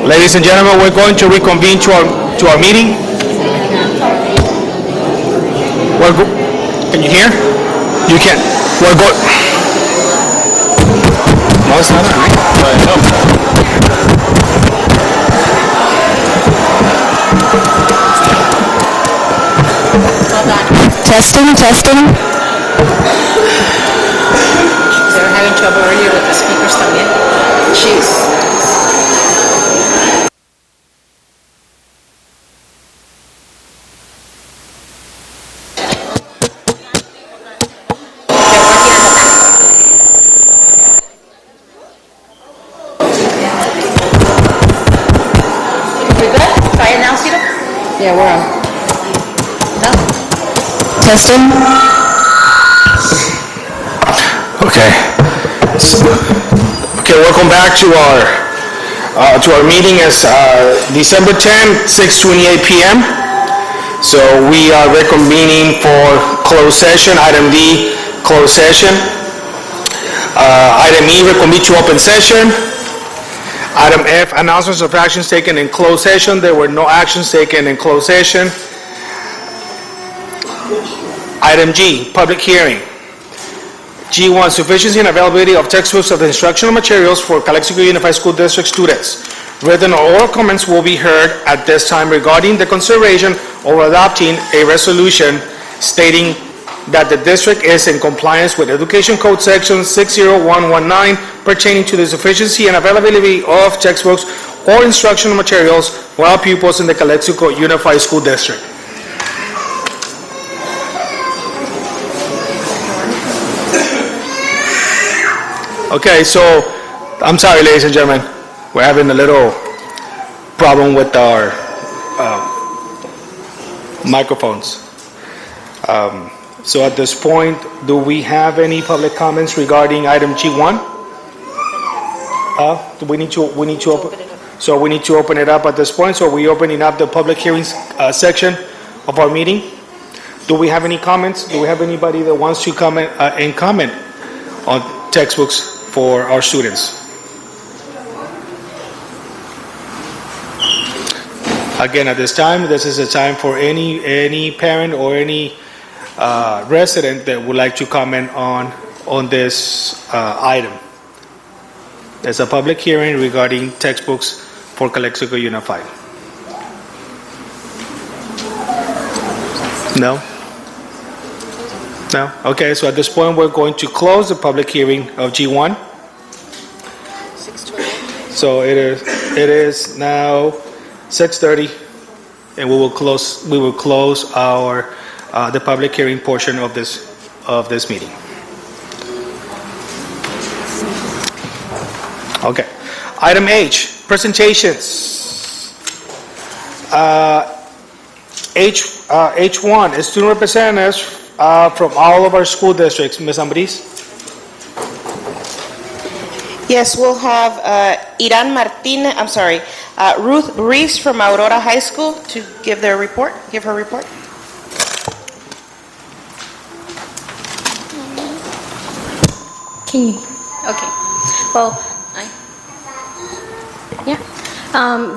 Ladies and gentlemen, we're going to reconvene to our meeting. Can you hear? You can. We're good. No, it's not on, right? Testing. They were having trouble earlier with the speakers también. Jeez. Yeah, we're on. No? Testing. Okay. Okay, welcome back to our meeting. It's December 10th, 6:28 p.m. So we are reconvening for closed session. Item D, closed session. Item E, reconvene to open session. Item F, announcements of actions taken in closed session. There were no actions taken in closed session. Item G, public hearing. G1, sufficiency and availability of textbooks of the instructional materials for Calexico Unified School District students. Written or oral comments will be heard at this time regarding the consideration of adopting a resolution stating that the district is in compliance with Education Code Section 60119 pertaining to the sufficiency and availability of textbooks or instructional materials for all pupils in the Calexico Unified School District. Okay, so I'm sorry, ladies and gentlemen, we're having a little problem with our microphones. So at this point, do we have any public comments regarding item G1? We need to open. So we need to open it up at this point. So we're opening up the public hearings section of our meeting. Do we have any comments? Do we have anybody that wants to comment on textbooks for our students? Again, at this time, this is a time for any parent or any resident that would like to comment on this item. There's a public hearing regarding textbooks for Calexico Unified. No? No? Okay, so at this point we're going to close the public hearing of G1. 6:28. So it is now 6:30, and we will close our the public hearing portion of this meeting. Okay. Item H, presentations. H1 is student representatives from all of our school districts. Ms. Ambris? Yes, we'll have Ruth Reese from Aurora High School to give her report. Okay. Well,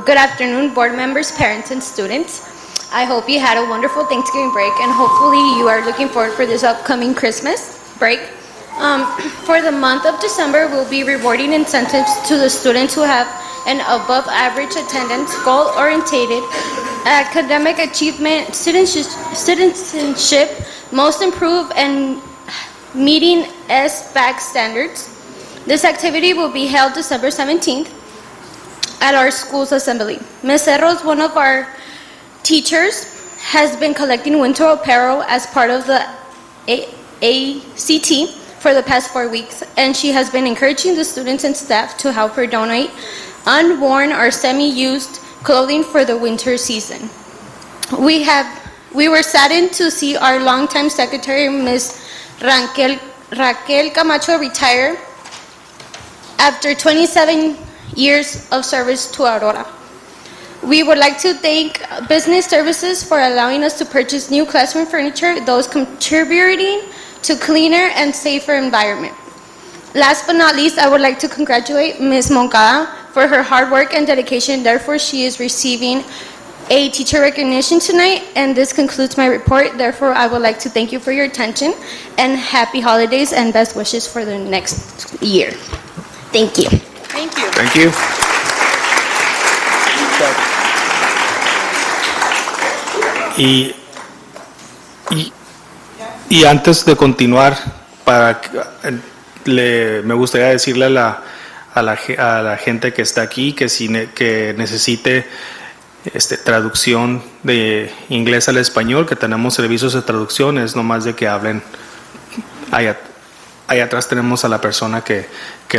good afternoon, board members, parents, and students. I hope you had a wonderful Thanksgiving break, and hopefully you are looking forward for this upcoming Christmas break. For the month of December, we'll be rewarding incentives to the students who have an above average attendance, goal-oriented, academic achievement, citizenship, most improved, and meeting SBAC standards. This activity will be held December 17th at our school's assembly. Ms. Cerros, one of our teachers, has been collecting winter apparel as part of the ACT for the past 4 weeks, and she has been encouraging the students and staff to help her donate unworn or semi-used clothing for the winter season. We were saddened to see our longtime secretary, Ms. Raquel Camacho, retire after 27 years of service to Aurora. We would like to thank Business Services for allowing us to purchase new classroom furniture, those contributing to cleaner and safer environment. Last but not least, I would like to congratulate Ms. Moncada for her hard work and dedication. Therefore, she is receiving a teacher recognition tonight, and this concludes my report. Therefore, I would like to thank you for your attention, and happy holidays and best wishes for the next year. Thank you. Thank you. Thank you. Y antes de continuar, me gustaría decirle a la gente que está aquí que necesite traducción de inglés al español, que tenemos servicios de traducción, es nomás de que hablen. Allá atrás tenemos a la persona que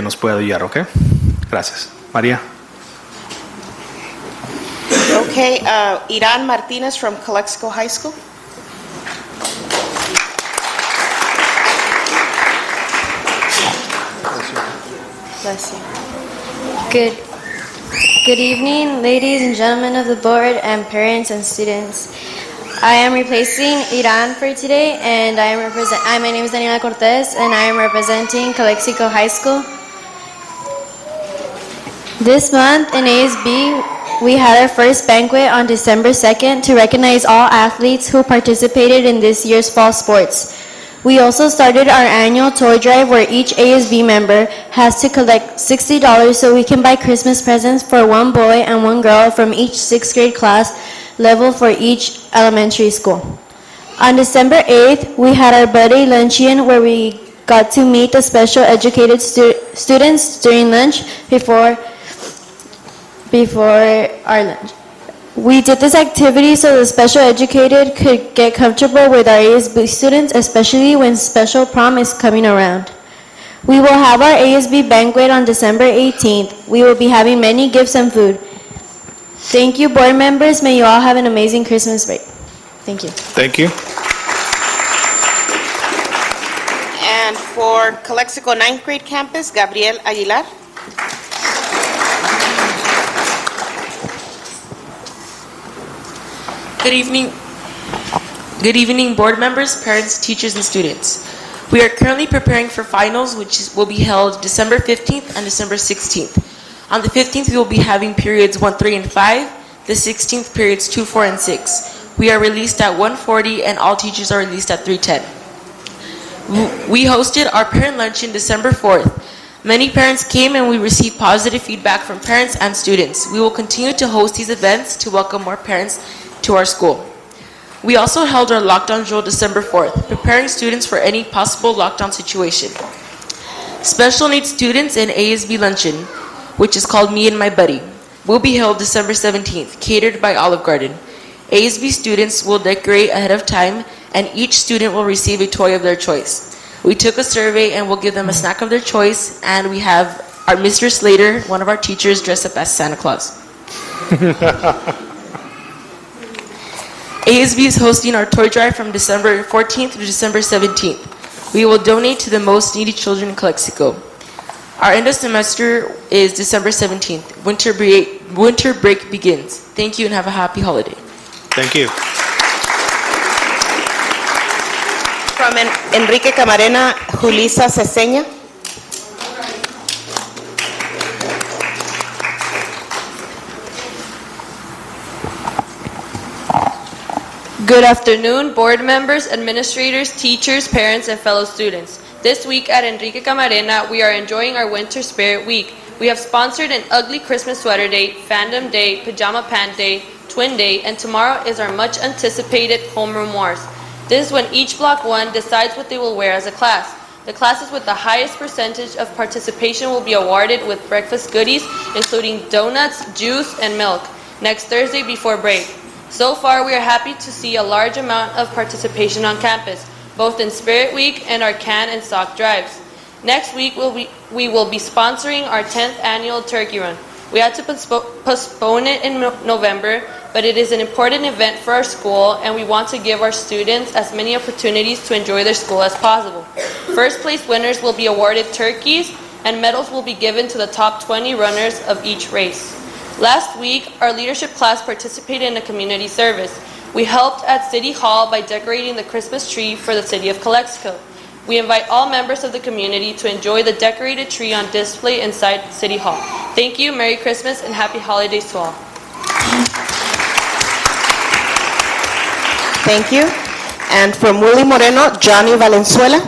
nos puede ayudar, ¿ok? Gracias. María. Okay, Irán Martinez from Calexico High School. Bless you. Good evening, ladies and gentlemen of the board and parents and students. I am replacing Iran for today, and my name is Daniela Cortez, and I am representing Calexico High School. This month in ASB, we had our first banquet on December 2nd to recognize all athletes who participated in this year's fall sports. We also started our annual toy drive where each ASB member has to collect $60 so we can buy Christmas presents for one boy and one girl from each 6th grade class level for each elementary school. On December 8th, we had our birthday luncheon where we got to meet the special educated students during lunch before our lunch. We did this activity so the special educated could get comfortable with our ASB students, especially when special prom is coming around. We will have our ASB banquet on December 18th. We will be having many gifts and food. Thank you, board members. May you all have an amazing Christmas break. Thank you. Thank you. And for Calexico 9th grade campus, Gabriel Aguilar. Good evening, board members, parents, teachers, and students. We are currently preparing for finals, which will be held December 15th and December 16th. On the 15th, we will be having periods 1, 3, and 5. The 16th, periods 2, 4, and 6. We are released at 1:40, and all teachers are released at 3:10. We hosted our parent luncheon December 4th. Many parents came, and we received positive feedback from parents and students. We will continue to host these events to welcome more parents to our school. We also held our lockdown drill December 4th, preparing students for any possible lockdown situation. Special needs students in ASB luncheon, which is called Me and My Buddy, will be held December 17th, catered by Olive Garden. ASB students will decorate ahead of time, and each student will receive a toy of their choice. We took a survey and will give them a snack of their choice, and we have our Mr. Slater, one of our teachers, dressed up as Santa Claus. ASB is hosting our toy drive from December 14th to December 17th. We will donate to the most needy children in Calexico. Our end of semester is December 17th. Winter break begins. Thank you and have a happy holiday. Thank you. From Enrique Camarena, Julissa Ceseña. Good afternoon, board members, administrators, teachers, parents, and fellow students. This week at Enrique Camarena, we are enjoying our Winter Spirit Week. We have sponsored an ugly Christmas sweater day, fandom day, pajama pant day, twin day, and tomorrow is our much anticipated homeroom wars. This is when each Block 1 decides what they will wear as a class. The classes with the highest percentage of participation will be awarded with breakfast goodies, including donuts, juice, and milk, next Thursday before break. So far, we are happy to see a large amount of participation on campus, both in Spirit Week and our can and sock drives. Next week, we will be sponsoring our 10th annual turkey run. We had to postpone it in November, but it is an important event for our school, and we want to give our students as many opportunities to enjoy their school as possible. First place winners will be awarded turkeys, and medals will be given to the top 20 runners of each race. Last week, our leadership class participated in a community service. We helped at City Hall by decorating the Christmas tree for the city of Calexico. We invite all members of the community to enjoy the decorated tree on display inside City Hall. Thank you, Merry Christmas, and Happy Holidays to all. Thank you. And from Willie Moreno, Johnny Valenzuela.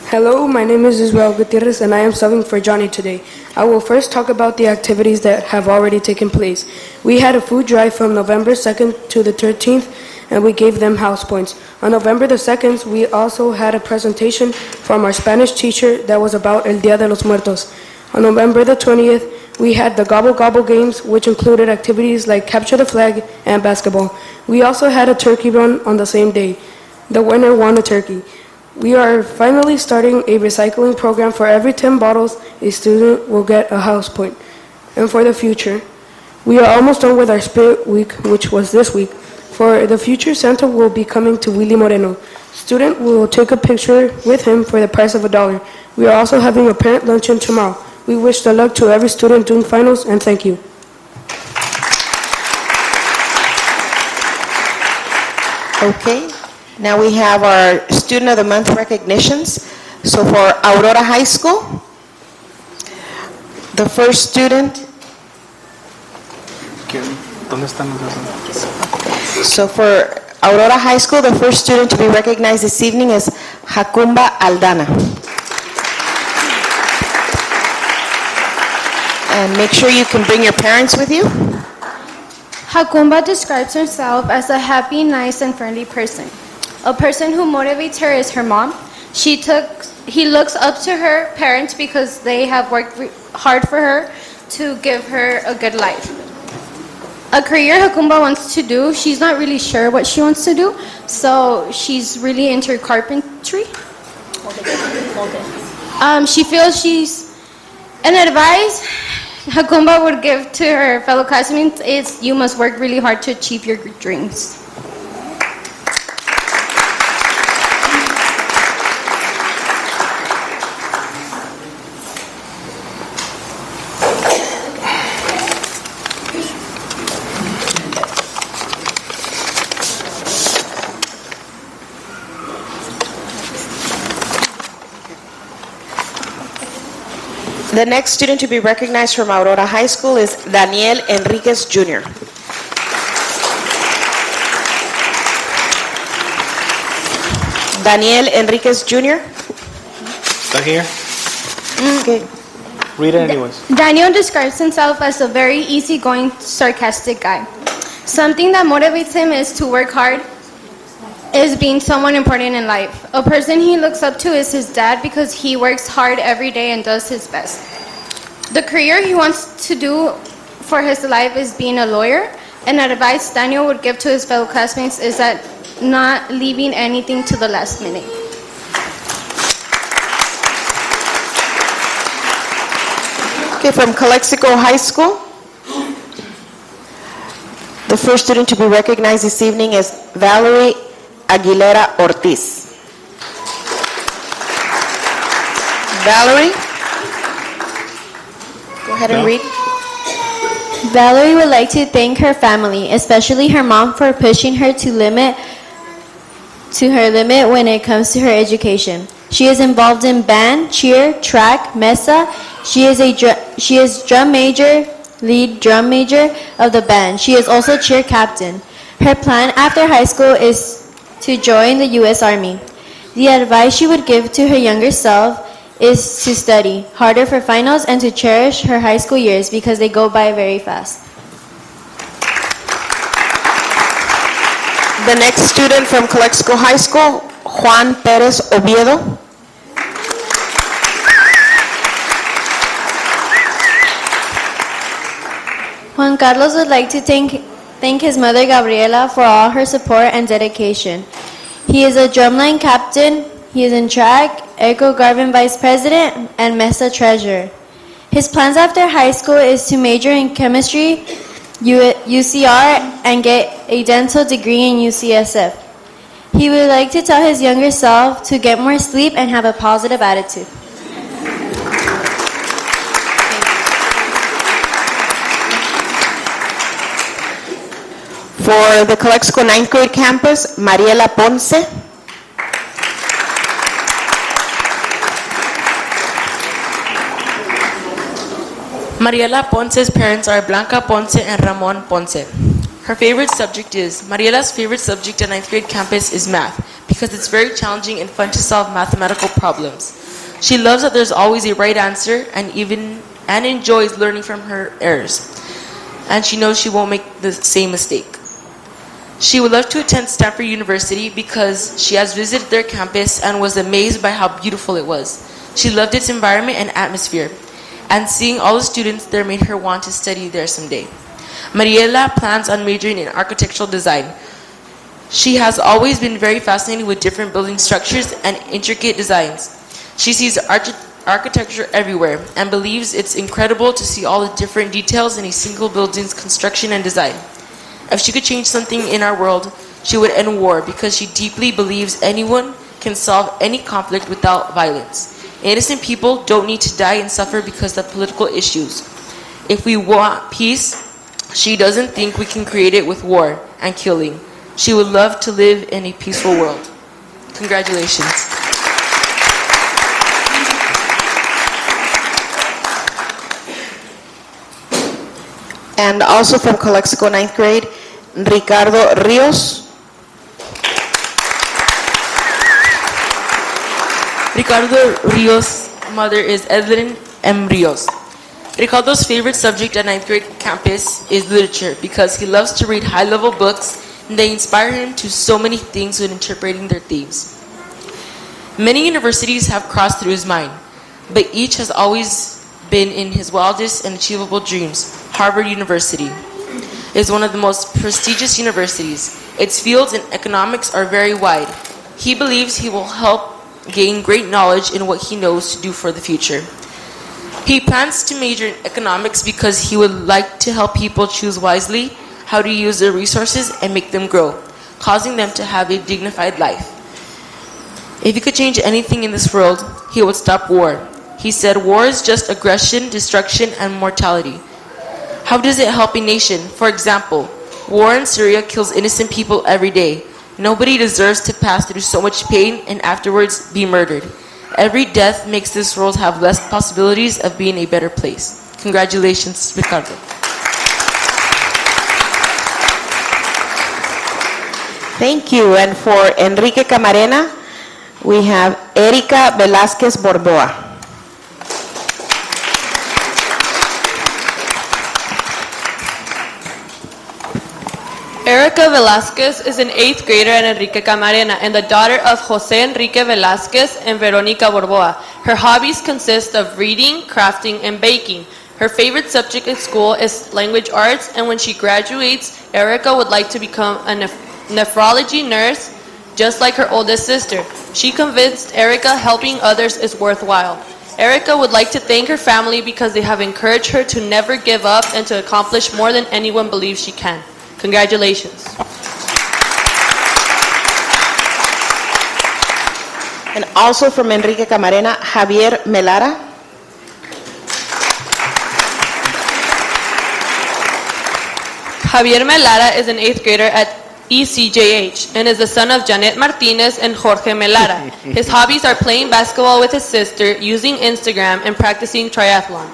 Hello, my name is Israel Gutierrez and I am subbing for Johnny today. I will first talk about the activities that have already taken place. We had a food drive from November 2nd to the 13th and we gave them house points. On November the 2nd, we also had a presentation from our Spanish teacher that was about El Día de los Muertos. On November the 20th, we had the Gobble Gobble games, which included activities like capture the flag and basketball. We also had a turkey run on the same day. The winner won a turkey. We are finally starting a recycling program. For every 10 bottles, a student will get a house point. And for the future, we are almost done with our Spirit Week, which was this week. For the future, Santa will be coming to Willie Moreno. Student will take a picture with him for the price of $1. We are also having a parent luncheon tomorrow. We wish the luck to every student doing finals, and thank you. Okay. Now we have our Student of the Month recognitions. So for Aurora High School, the first student. So for Aurora High School, the first student to be recognized this evening is Jacumba Aldana. And make sure you can bring your parents with you. Jacumba describes herself as a happy, nice, and friendly person. A person who motivates her is her mom. He looks up to her parents because they have worked hard for her to give her a good life. A career Jacumba wants to do, she's not really sure what she wants to do, so she's really into carpentry. She feels an advice Jacumba would give to her fellow classmates is you must work really hard to achieve your dreams. The next student to be recognized from Aurora High School is Daniel Enriquez Jr. Daniel Enriquez Jr. Está here? Okay. Read it anyways. Daniel describes himself as a very easygoing, sarcastic guy. Something that motivates him is to work hard, is being someone important in life. A person he looks up to is his dad because he works hard every day and does his best. The career he wants to do for his life is being a lawyer, and advice Daniel would give to his fellow classmates is that not leaving anything to the last minute. Okay, from Calexico High School, the first student to be recognized this evening is Valerie Aguilera Ortiz. Valerie, go ahead and read. Valerie would like to thank her family, especially her mom, for pushing her to her limit when it comes to her education. She is involved in band, cheer, track, mesa. She is drum major, lead drum major of the band. She is also cheer captain. Her plan after high school is to join the U.S. Army. The advice she would give to her younger self is to study harder for finals and to cherish her high school years because they go by very fast. The next student from Calexico High School, Juan Perez Oviedo. Juan Carlos would like to thank his mother Gabriela for all her support and dedication. He is a drumline captain, he is in track, Echo Garvin vice president, and Mesa treasurer. His plans after high school is to major in chemistry, UCR, and get a dental degree in UCSF. He would like to tell his younger self to get more sleep and have a positive attitude. For the Calexico 9th grade campus, Mariela Ponce. Mariela Ponce's parents are Blanca Ponce and Ramon Ponce. Her favorite subject is, Mariela's favorite subject at 9th grade campus is math because it's very challenging and fun to solve mathematical problems. She loves that there's always a right answer and enjoys learning from her errors. And she knows she won't make the same mistake. She would love to attend Stanford University because she has visited their campus and was amazed by how beautiful it was. She loved its environment and atmosphere, and seeing all the students there made her want to study there someday. Mariela plans on majoring in architectural design. She has always been very fascinated with different building structures and intricate designs. She sees architecture everywhere and believes it's incredible to see all the different details in a single building's construction and design. If she could change something in our world, she would end war because she deeply believes anyone can solve any conflict without violence. Innocent people don't need to die and suffer because of political issues. If we want peace, she doesn't think we can create it with war and killing. She would love to live in a peaceful world. Congratulations. And also from Calexico 9th grade, Ricardo Rios. Ricardo Rios' mother is Evelyn M. Rios. Ricardo's favorite subject at 9th grade campus is literature because he loves to read high-level books and they inspire him to so many things when interpreting their themes. Many universities have crossed through his mind, but each has always been in his wildest and achievable dreams. Harvard University is one of the most prestigious universities. Its fields in economics are very wide. He believes he will help gain great knowledge in what he knows to do for the future. He plans to major in economics because he would like to help people choose wisely how to use their resources and make them grow, causing them to have a dignified life. If he could change anything in this world, he would stop war. He said, war is just aggression, destruction, and mortality. How does it help a nation? For example, war in Syria kills innocent people every day. Nobody deserves to pass through so much pain and afterwards be murdered. Every death makes this world have less possibilities of being a better place. Congratulations, Ricardo. Thank you. And for Enrique Camarena, we have Erika Velázquez Borboa. Erica Velasquez is an 8th grader at Enrique Camarena and the daughter of Jose Enrique Velasquez and Veronica Borboa. Her hobbies consist of reading, crafting, and baking. Her favorite subject in school is language arts, and when she graduates, Erica would like to become a nephrology nurse, just like her oldest sister. She convinced Erica helping others is worthwhile. Erica would like to thank her family because they have encouraged her to never give up and to accomplish more than anyone believes she can. Congratulations. And also from Enrique Camarena, Javier Melara. Javier Melara is an 8th grader at ECJH and is the son of Janet Martinez and Jorge Melara. His hobbies are playing basketball with his sister, using Instagram, and practicing triathlon.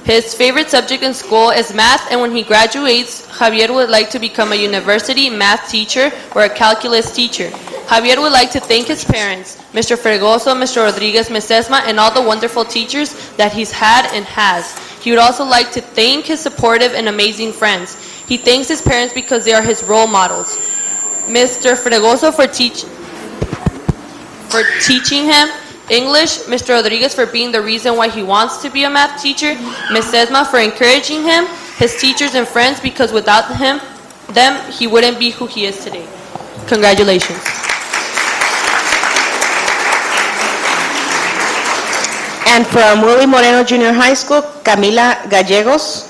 His favorite subject in school is math, and when he graduates, Javier would like to become a university math teacher or a calculus teacher. Javier would like to thank his parents, Mr. Fregoso, Mr. Rodriguez Mesesma, and all the wonderful teachers that he's had and has. He would also like to thank his supportive and amazing friends. He thanks his parents because they are his role models. Mr. Fregoso for teaching him English, Mr. Rodriguez for being the reason why he wants to be a math teacher, Ms. Sesma for encouraging him, his teachers and friends because without them, he wouldn't be who he is today. Congratulations. And from Willie Moreno Junior High School, Camila Gallegos.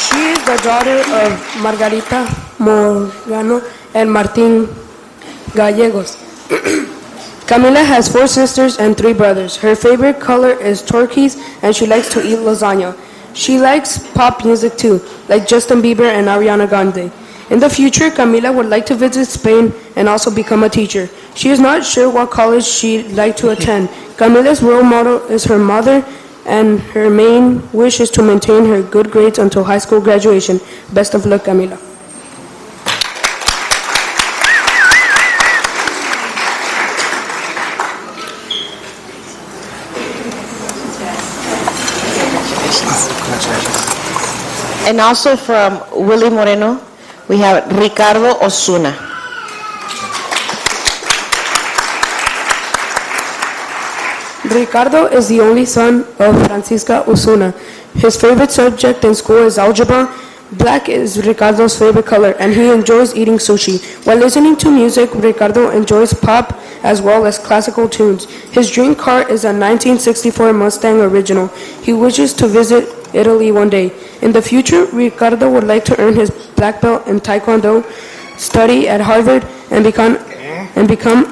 She is the daughter of Margarita Morgano and Martin Gallegos. Camila has 4 sisters and 3 brothers. Her favorite color is turquoise and she likes to eat lasagna. She likes pop music too, like Justin Bieber and Ariana Grande. In the future, Camila would like to visit Spain and also become a teacher. She is not sure what college she'd like to attend. Camila's role model is her mother and her main wish is to maintain her good grades until high school graduation. Best of luck, Camila. And also from Willie Moreno, we have Ricardo Osuna. Ricardo is the only son of Francisca Osuna. His favorite subject in school is algebra. Black is Ricardo's favorite color, and he enjoys eating sushi. While listening to music, Ricardo enjoys pop as well as classical tunes. His dream car is a 1964 Mustang Original. He wishes to visit Italy one day. In the future, Ricardo would like to earn his black belt in Taekwondo, study at Harvard, and become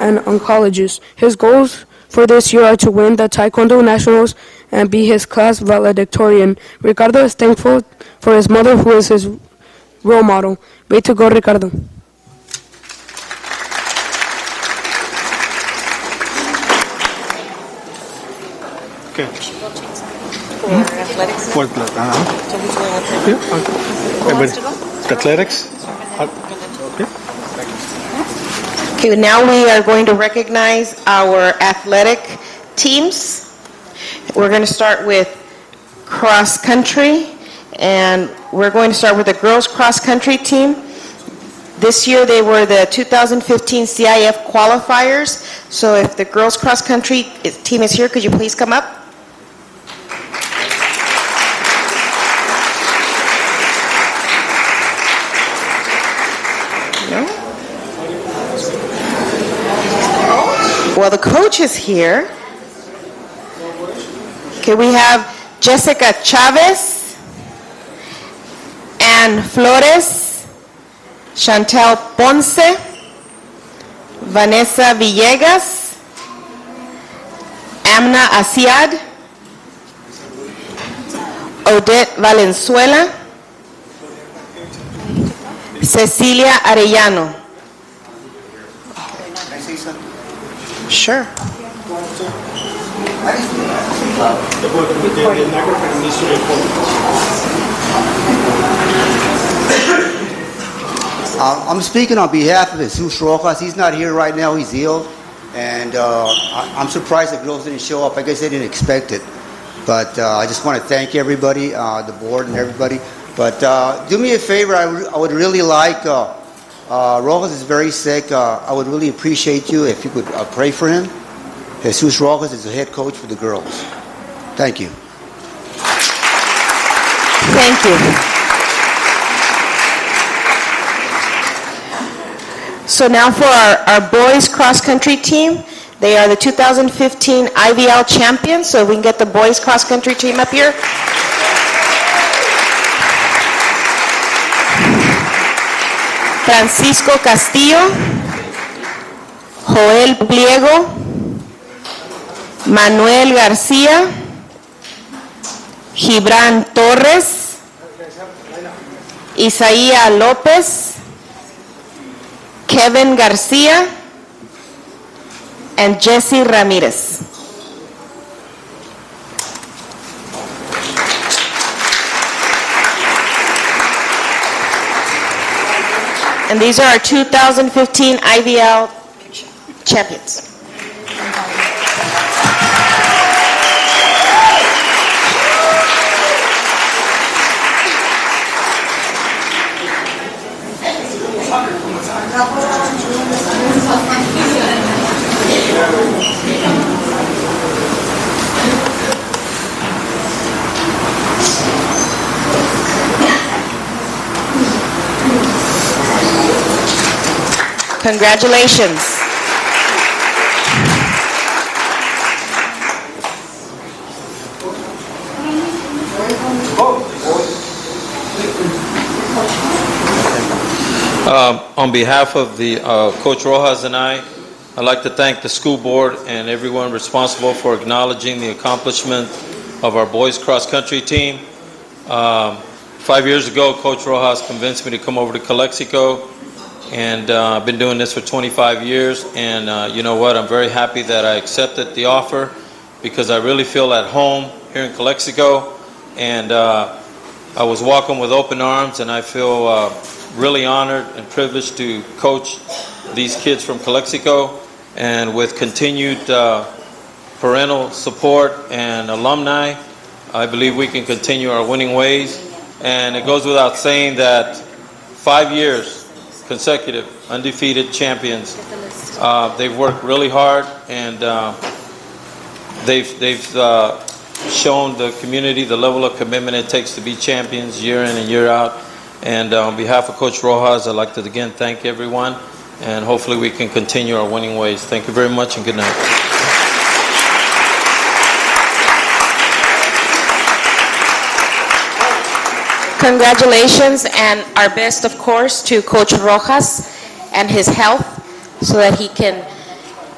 an oncologist. His goals for this year are to win the Taekwondo Nationals and be his class valedictorian. Ricardo is thankful for his mother, who is his role model. Way to go, Ricardo. Okay. For athletics? For athletics, So who's going with her? Yeah, okay. Who wants to go? Athletics? Okay, now we are going to recognize our athletic teams. We're going to start with cross country, and we're going to start with the girls cross country team. This year they were the 2015 CIF qualifiers. So if the girls cross country team is here, could you please come up? No? Well, the coach is here. Okay, we have Jessica Chavez, Ann Flores, Chantel Ponce, Vanessa Villegas, Amna Asiad, Odette Valenzuela, Cecilia Arellano. Sure. I'm speaking on behalf of Jesus Rojas. He's not here right now. He's ill. And I'm surprised the girls didn't show up. I guess they didn't expect it. But I just want to thank everybody, the board and everybody. But do me a favor. I would really like, Rojas is very sick. I would really appreciate you if you could pray for him. Jesus Rojas is the head coach for the girls. Thank you. Thank you. So now for our boys cross-country team. They are the 2015 IVL champions, so we can get the boys cross-country team up here. Francisco Castillo, Joel Pliego, Manuel García, Gibran Torres, Isaías López, Kevin García, and Jesse Ramirez. And these are our 2015 IVL champions. Congratulations. On behalf of the Coach Rojas and I'd like to thank the school board and everyone responsible for acknowledging the accomplishment of our boys cross-country team. 5 years ago, Coach Rojas convinced me to come over to Calexico, and I've been doing this for 25 years, and you know what, I'm very happy that I accepted the offer because I really feel at home here in Calexico, and I was welcomed with open arms, and I feel really honored and privileged to coach these kids from Calexico, and with continued parental support and alumni, I believe we can continue our winning ways. And it goes without saying that 5 years consecutive undefeated champions. They've worked really hard, and they've shown the community the level of commitment it takes to be champions year in and year out. And on behalf of Coach Rojas, I'd like to again thank everyone, and hopefully we can continue our winning ways. Thank you very much, and good night. Congratulations, and our best, of course, to Coach Rojas and his health, so that he can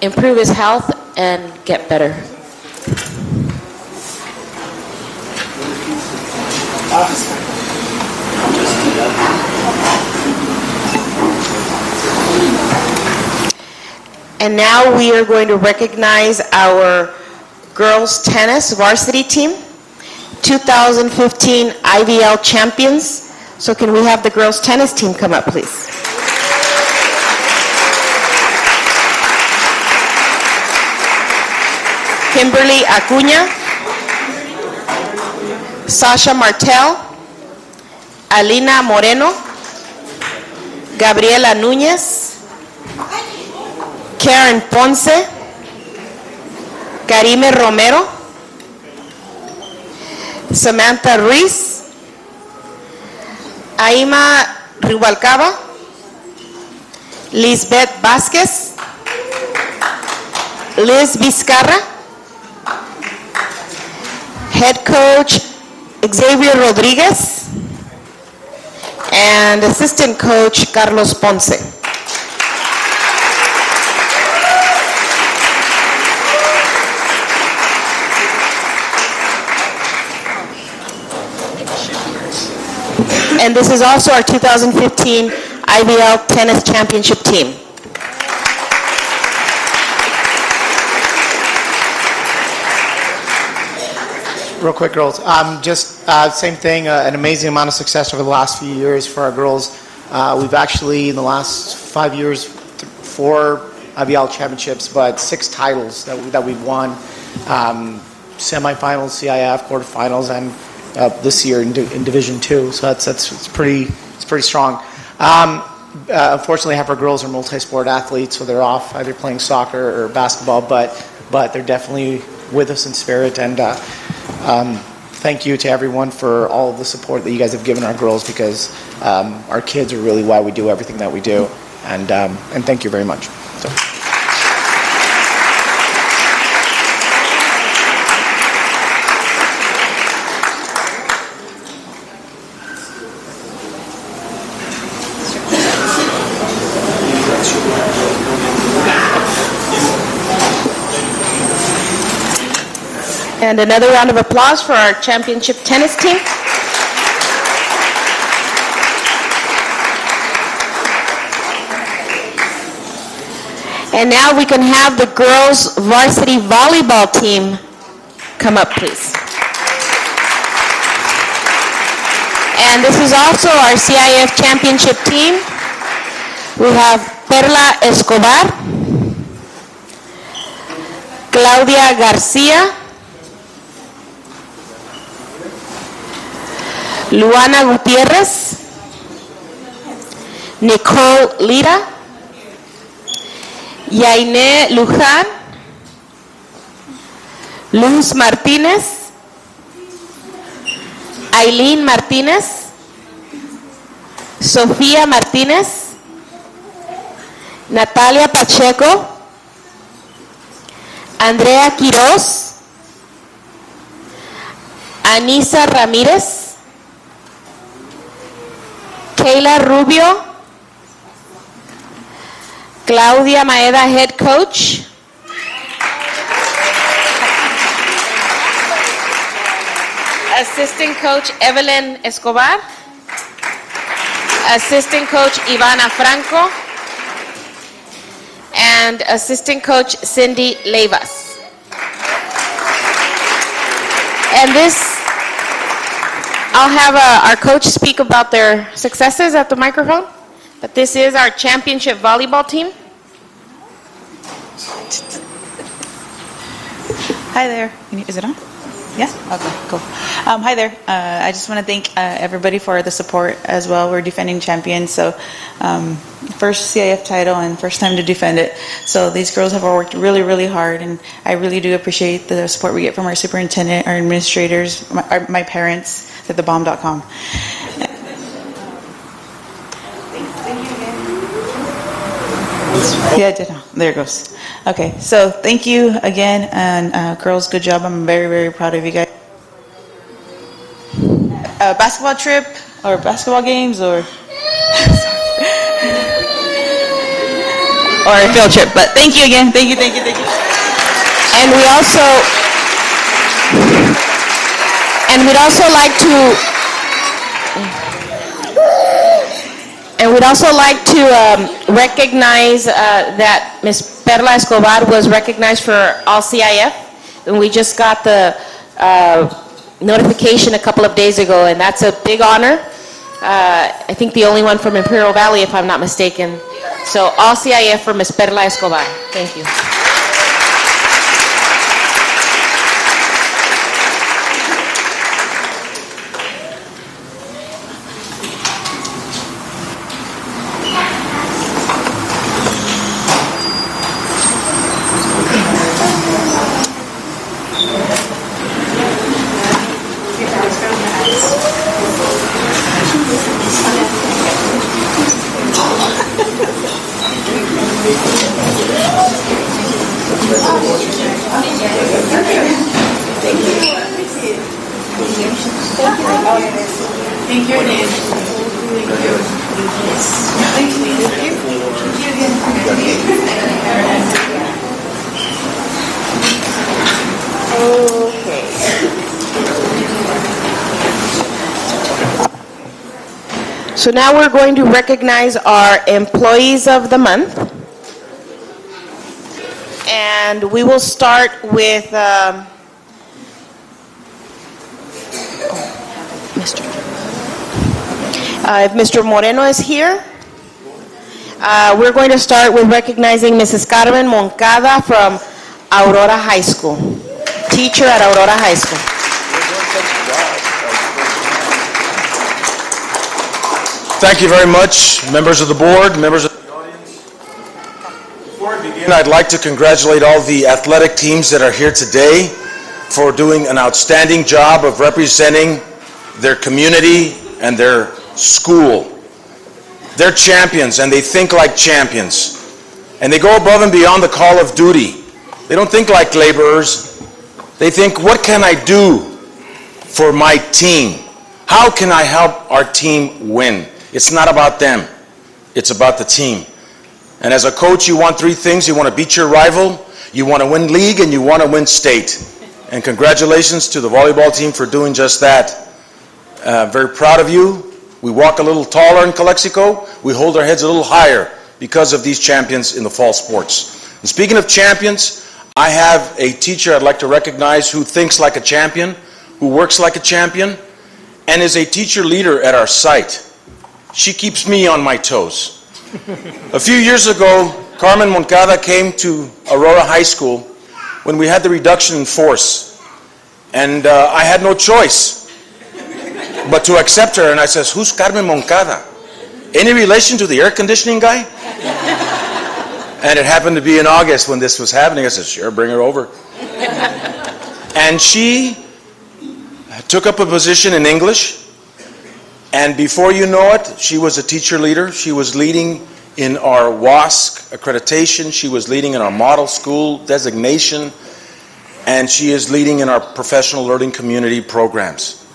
improve his health and get better. And now we are going to recognize our girls tennis varsity team, 2015 IVL champions. So can we have the girls tennis team come up, please? Kimberly Acuña, Sasha Martel, Alina Moreno, Gabriela Núñez, Karen Ponce, Karime Romero, Samantha Ruiz, Aima Rubalcaba, Lisbeth Vázquez, Liz Vizcarra, head coach Xavier Rodriguez, and assistant coach Carlos Ponce. And this is also our 2015 IVL Tennis Championship team. Real quick, girls. Same thing, an amazing amount of success over the last few years for our girls. We've actually, in the last 5 years, 4 IVL championships, but 6 titles that we've won. Semifinals, CIF, quarterfinals, and this year in Division 2. So it's pretty strong. Unfortunately, half our girls are multi-sport athletes, so they're off either playing soccer or basketball, but they're definitely with us in spirit. And thank you to everyone for all of the support that you guys have given our girls, because our kids are really why we do everything that we do. And thank you very much. So. And another round of applause for our championship tennis team. And now we can have the girls varsity volleyball team come up, please. And this is also our CIF championship team. We have Perla Escobar, Claudia Garcia, Luana Gutierrez, Nicole Lira, Yaine Luján, Luz Martínez, Aileen Martínez, Sofía Martínez, Natalia Pacheco, Andrea Quiroz, Anisa Ramírez, Kayla Rubio, Claudia Maeda, head coach, assistant coach Evelyn Escobar, assistant coach Ivana Franco, and assistant coach Cindy Levas. And I'll have our coach speak about their successes at the microphone. But this is our championship volleyball team. Hi there. Is it on? Yeah? Okay, cool. Hi there. I just want to thank everybody for the support as well. We're defending champions, so first CIF title and first time to defend it. So these girls have worked really, really hard, and I really do appreciate the support we get from our superintendent, our administrators, my parents at thebomb.com. Yeah, I did. There it goes. Okay, so thank you again, and girls, good job. I'm very, very proud of you guys. Basketball trip or basketball games or or a field trip, but thank you again. Thank you. And we'd also like to recognize that Ms. Perla Escobar was recognized for all CIF, and we just got the notification a couple of days ago, and that's a big honor. I think the only one from Imperial Valley, if I'm not mistaken. So all CIF for Ms. Perla Escobar. Thank you. So now we're going to recognize our employees of the month. And we will start with if Mr. Moreno is here. We're going to start with recognizing Mrs. Carmen Moncada from Aurora High School, teacher at Aurora High School. Thank you very much, members of the board, members of the audience. Before I begin, I'd like to congratulate all the athletic teams that are here today for doing an outstanding job of representing their community and their school. They're champions, and they think like champions. And they go above and beyond the call of duty. They don't think like laborers. They think, what can I do for my team? How can I help our team win? It's not about them. It's about the team. And as a coach, you want three things. You want to beat your rival, you want to win league, and you want to win state. And congratulations to the volleyball team for doing just that. Very proud of you. We walk a little taller in Calexico. We hold our heads a little higher because of these champions in the fall sports. And speaking of champions, I have a teacher I'd like to recognize who thinks like a champion, who works like a champion, and is a teacher leader at our site. She keeps me on my toes. A few years ago, Carmen Moncada came to Aurora High School when we had the reduction in force. And I had no choice but to accept her. And I says, who's Carmen Moncada? Any relation to the air conditioning guy? And it happened to be in August when this was happening. I said, sure, bring her over. And she took up a position in English. And before you know it, she was a teacher leader. She was leading in our WASC accreditation. She was leading in our model school designation. And she is leading in our professional learning community programs.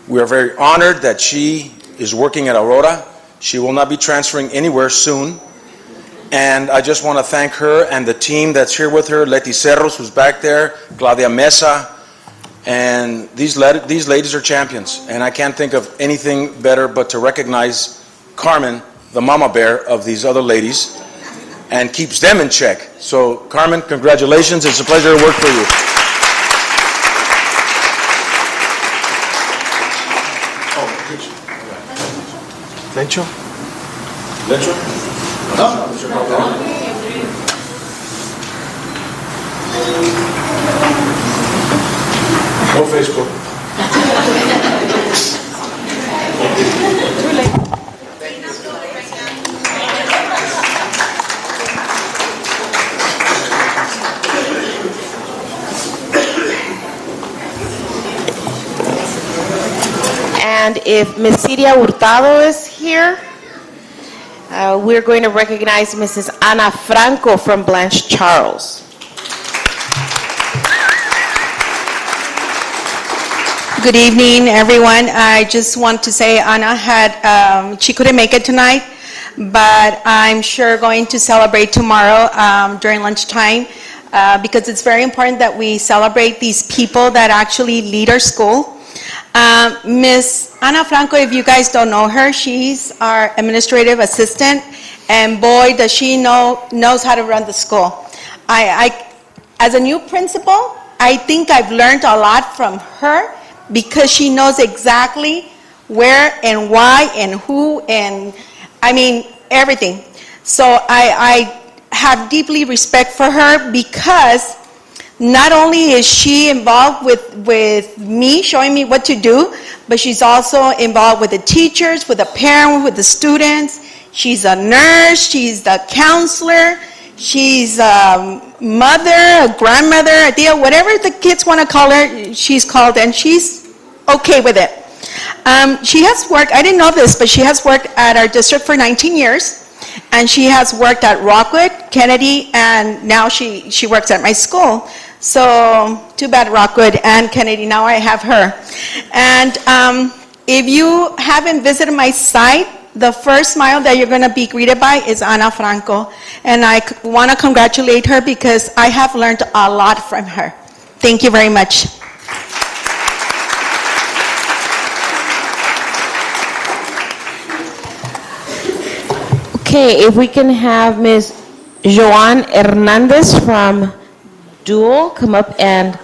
We are very honored that she is working at Aurora. She will not be transferring anywhere soon. And I just want to thank her and the team that's here with her, Leti Cerros, who's back there, Claudia Mesa. And these ladies are champions, and I can't think of anything better but to recognize Carmen, the mama bear of these other ladies, and keeps them in check. So, Carmen, congratulations. It's a pleasure to work for you. Lencho? Lencho? No. No Facebook. Too late. And if Ms. Ciria Hurtado is here, we're going to recognize Mrs. Ana Franco from Blanche Charles. Good evening, everyone. I just want to say Ana she couldn't make it tonight, but I'm sure going to celebrate tomorrow during lunchtime because it's very important that we celebrate these people that actually lead our school. Miss Ana Franco, if you guys don't know her, she's our administrative assistant, and boy, does she knows how to run the school. As a new principal, I think I've learned a lot from her because she knows exactly where and why and who and, I mean, everything. So I have deeply respect for her because not only is she involved with me, showing me what to do, but she's also involved with the teachers, with the parents, with the students. She's a nurse, she's the counselor, she's a mother, a grandmother, a tia, whatever the kids want to call her, she's called, and she's okay with it. She has worked, I didn't know this, but she has worked at our district for 19 years, and she has worked at Rockwood, Kennedy, and now she works at my school. So, too bad Rockwood and Kennedy, now I have her. And if you haven't visited my site, the first smile that you're going to be greeted by is Ana Franco. And I want to congratulate her because I have learned a lot from her. Thank you very much. Okay, if we can have Ms. Joan Hernandez from Dual come up and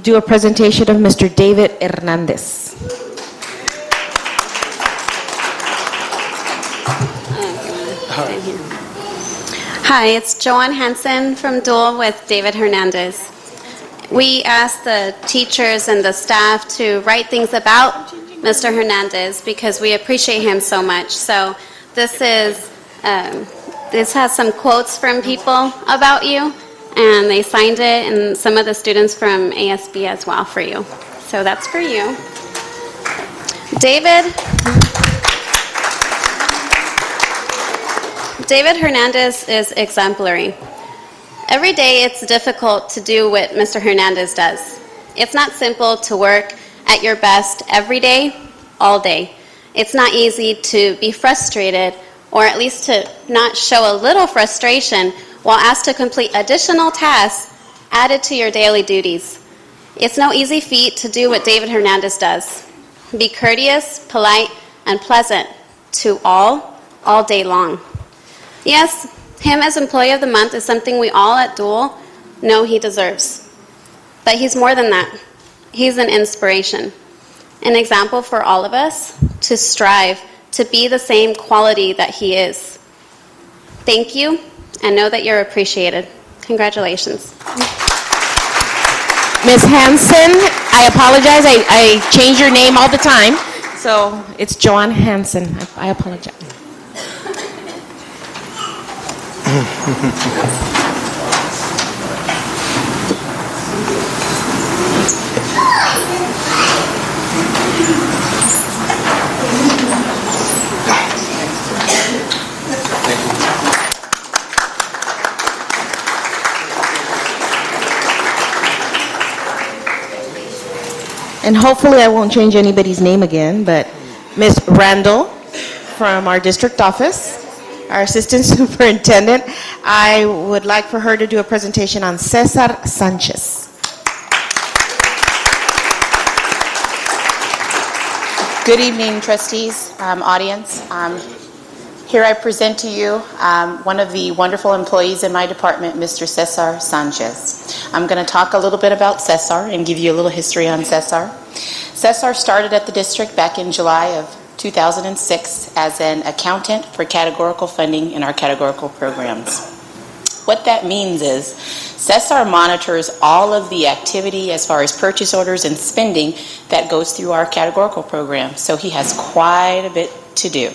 do a presentation of Mr. David Hernandez. Hi, it's Joanne Hansen from Dual with David Hernandez. We asked the teachers and the staff to write things about Mr. Hernandez because we appreciate him so much. So this has some quotes from people about you, and they signed it, and some of the students from ASB as well for you. So that's for you. David Hernandez is exemplary. Every day it's difficult to do what Mr. Hernandez does. It's not simple to work at your best every day, all day. It's not easy to be frustrated, or at least to not show a little frustration while asked to complete additional tasks added to your daily duties. It's no easy feat to do what David Hernandez does. Be courteous, polite, and pleasant to all day long. Yes, him as Employee of the Month is something we all at Dual know he deserves. But he's more than that. He's an inspiration, an example for all of us to strive to be the same quality that he is. Thank you, and know that you're appreciated. Congratulations. Ms. Hansen, I apologize. I change your name all the time. So it's Joanne Hansen. I apologize. And hopefully I won't change anybody's name again, but Ms. Randall from our district office, our assistant superintendent, I would like for her to do a presentation on Cesar Sanchez. Good evening, trustees, audience. Here I present to you one of the wonderful employees in my department, Mr. Cesar Sanchez. I'm going to talk a little bit about Cesar and give you a little history on Cesar. Cesar started at the district back in July of 2006 as an accountant for categorical funding in our categorical programs. What that means is Cesar monitors all of the activity as far as purchase orders and spending that goes through our categorical program. So he has quite a bit to do.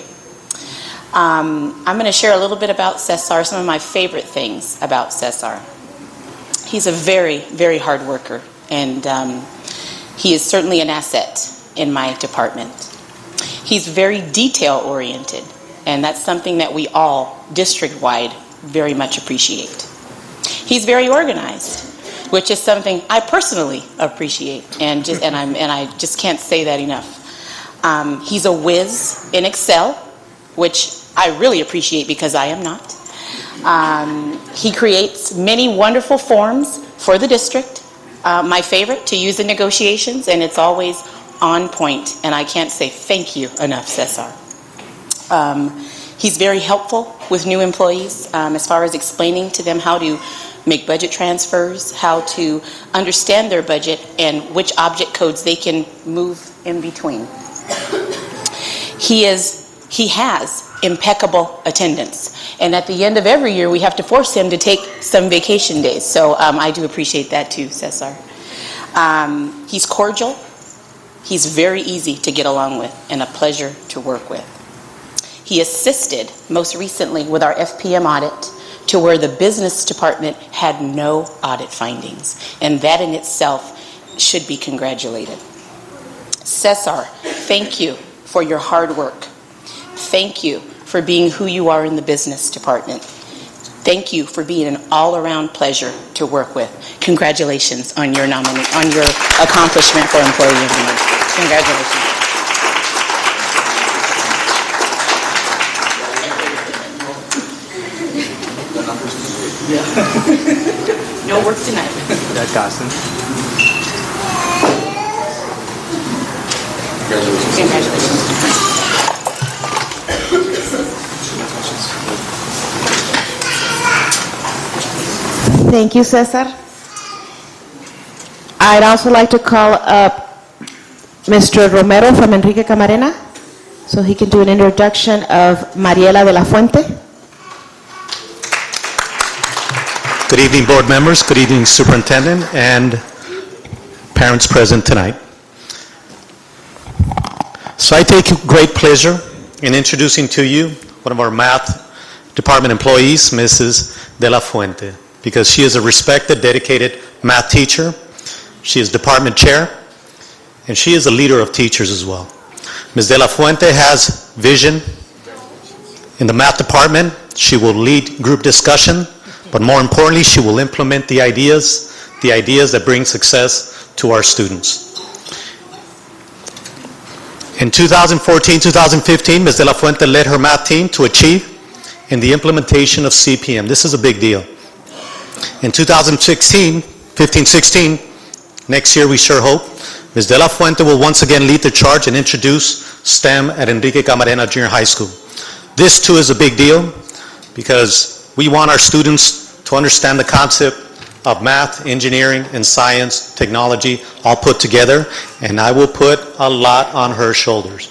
I'm going to share a little bit about Cesar, some of my favorite things about Cesar. He's a very, very hard worker, and he is certainly an asset in my department. He's very detail-oriented, and that's something that we all, district-wide, very much appreciate. He's very organized, which is something I personally appreciate, and I just can't say that enough. He's a whiz in Excel, which I really appreciate because I am not. He creates many wonderful forms for the district. My favorite to use in negotiations, and it's always on point, and I can't say thank you enough, Cesar. He's very helpful with new employees as far as explaining to them how to make budget transfers, how to understand their budget, and which object codes they can move in between. He has impeccable attendance, and at the end of every year we have to force him to take some vacation days, so I do appreciate that too, Cesar. He's cordial, he's very easy to get along with, and a pleasure to work with. He assisted most recently with our FPM audit to where the business department had no audit findings, and that in itself should be congratulated. Cesar, thank you for your hard work. Thank you for being who you are in the business department. Thank you for being an all-around pleasure to work with. Congratulations on your accomplishment for Employee of the Month. Congratulations. No work tonight. That Dawson. Congratulations. Thank you, Cesar. I'd also like to call up Mr. Romero from Enrique Camarena so he can do an introduction of Mariela de la Fuente. Good evening, board members. Good evening, superintendent and parents present tonight. So I take great pleasure in introducing to you one of our math department employees, Mrs. de la Fuente, because she is a respected, dedicated math teacher. She is department chair, and she is a leader of teachers as well. Ms. de la Fuente has vision in the math department. She will lead group discussion, but more importantly, she will implement the ideas that bring success to our students. In 2014-2015, Ms. de la Fuente led her math team to achieve in the implementation of CPM. This is a big deal. In 2015-16, next year we sure hope, Ms. de la Fuente will once again lead the charge and introduce STEM at Enrique Camarena Junior High School. This too is a big deal because we want our students to understand the concept of math, engineering, and science, technology, all put together, and I will put a lot on her shoulders.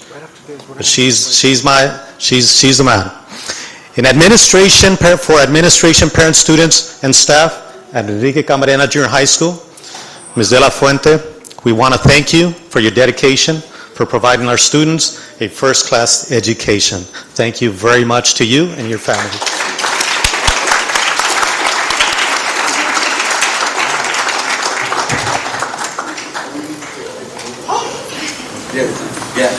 But she's the man. In administration, for administration, parents, students, and staff at Enrique Camarena Junior High School, Ms. de la Fuente, we want to thank you for your dedication, for providing our students a first-class education. Thank you very much to you and your family. Yeah.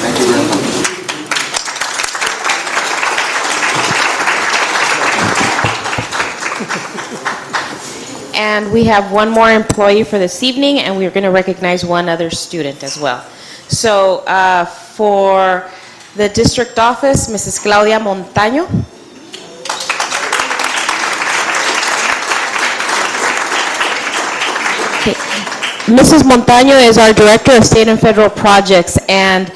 Thank you very much. And we have one more employee for this evening, and we're going to recognize one other student as well. So for the district office, Mrs. Claudia Montaño. Okay. Mrs. Montaño is our Director of State and Federal Projects, and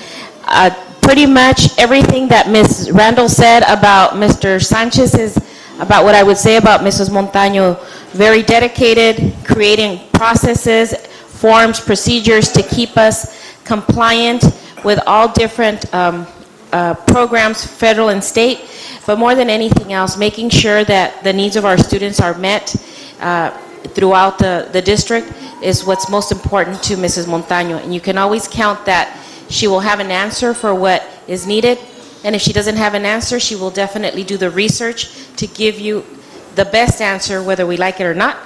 pretty much everything that Ms. Randall said about Mr. Sanchez is about what I would say about Mrs. Montaño. Very dedicated, creating processes, forms, procedures to keep us compliant with all different programs, federal and state, but more than anything else, making sure that the needs of our students are met throughout the district is what's most important to Mrs. Montaño. And you can always count that she will have an answer for what is needed, and if she doesn't have an answer, she will definitely do the research to give you the best answer, whether we like it or not,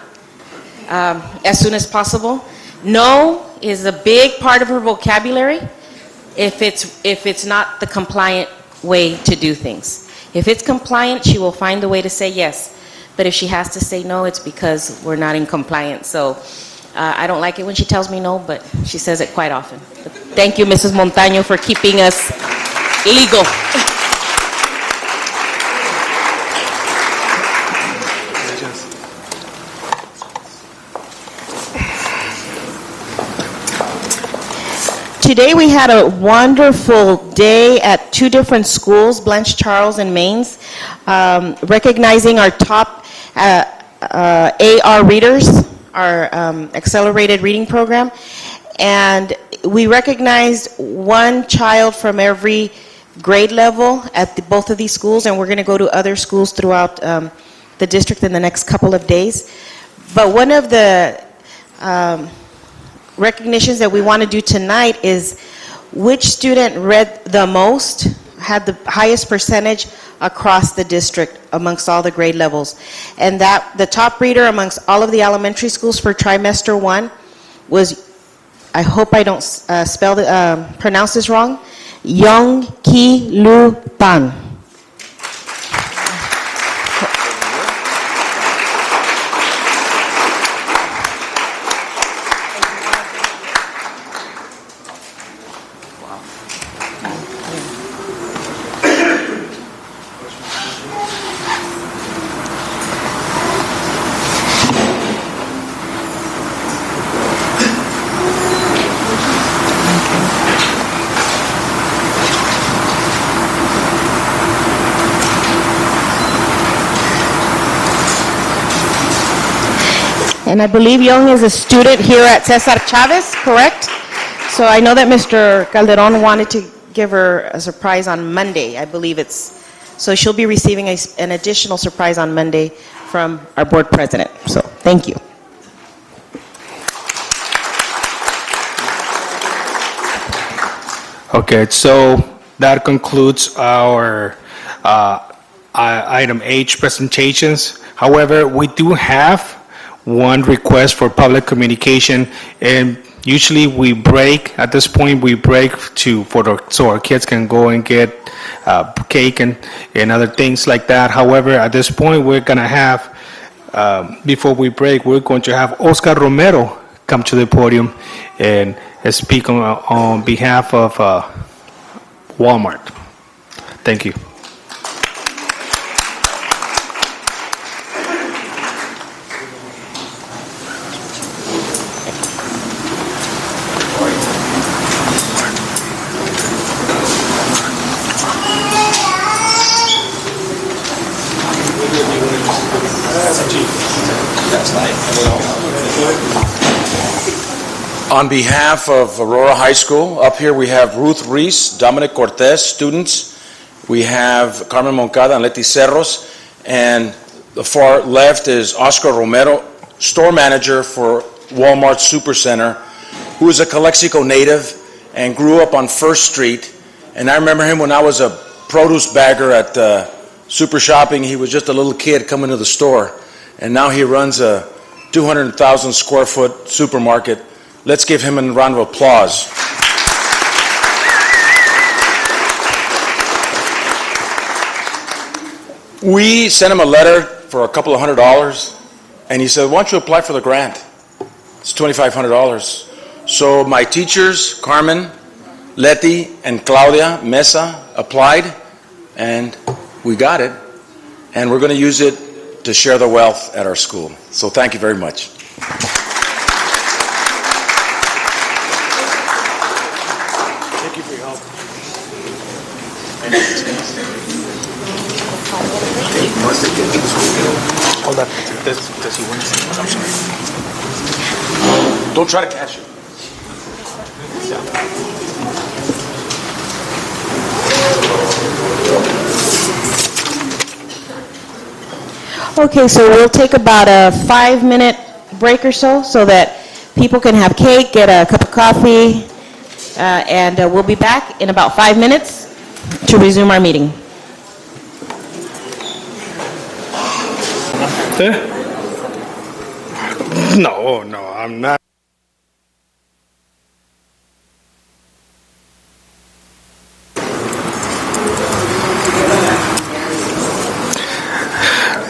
as soon as possible. No is a big part of her vocabulary if it's not the compliant way to do things. If it's compliant, she will find a way to say yes. But if she has to say no, it's because we're not in compliance. So I don't like it when she tells me no, but she says it quite often. But thank you, Mrs. Montaño, for keeping us legal. Today we had a wonderful day at 2 different schools, Blanche Charles and Mainz, recognizing our top AR readers, our accelerated reading program. And we recognized 1 child from every grade level at both of these schools, and we're going to go to other schools throughout the district in the next couple of days. But one of the recognitions that we want to do tonight is which student read the most, had the highest percentage across the district amongst all the grade levels. And that the top reader amongst all of the elementary schools for trimester 1 was, I hope I don't pronounce this wrong, Young Ki Lu Tan. And I believe Young is a student here at Cesar Chavez, correct? So I know that Mr. Calderon wanted to give her a surprise on Monday. I believe it's, so she'll be receiving an additional surprise on Monday from our board president. So thank you. Okay, so that concludes our item H presentations. However, we do have one request for public communication, and usually we break, at this point we break so our kids can go and get cake and other things like that. However, at this point we're going to have, before we break, we're going to have Oscar Romero come to the podium and speak on behalf of Walmart. Thank you. On behalf of Aurora High School, up here we have Ruth Reese, Dominic Cortez, students. We have Carmen Moncada and Leti Cerros. And the far left is Oscar Romero, store manager for Walmart Supercenter, who is a Calexico native and grew up on First Street. And I remember him when I was a produce bagger at Super Shopping. He was just a little kid coming to the store. And now he runs a 200,000 square foot supermarket. Let's give him a round of applause. We sent him a letter for a couple of $100, and he said, why don't you apply for the grant? It's $2,500. So my teachers, Carmen, Leti, and Claudia Mesa applied, and we got it. And we're going to use it to share the wealth at our school. So thank you very much. Hold on. Does he want to say? I'm sorry. Don't try to catch it. Okay, so we'll take about a 5-minute break or so that people can have cake, get a cup of coffee, and we'll be back in about 5 minutes to resume our meeting. No, I'm not.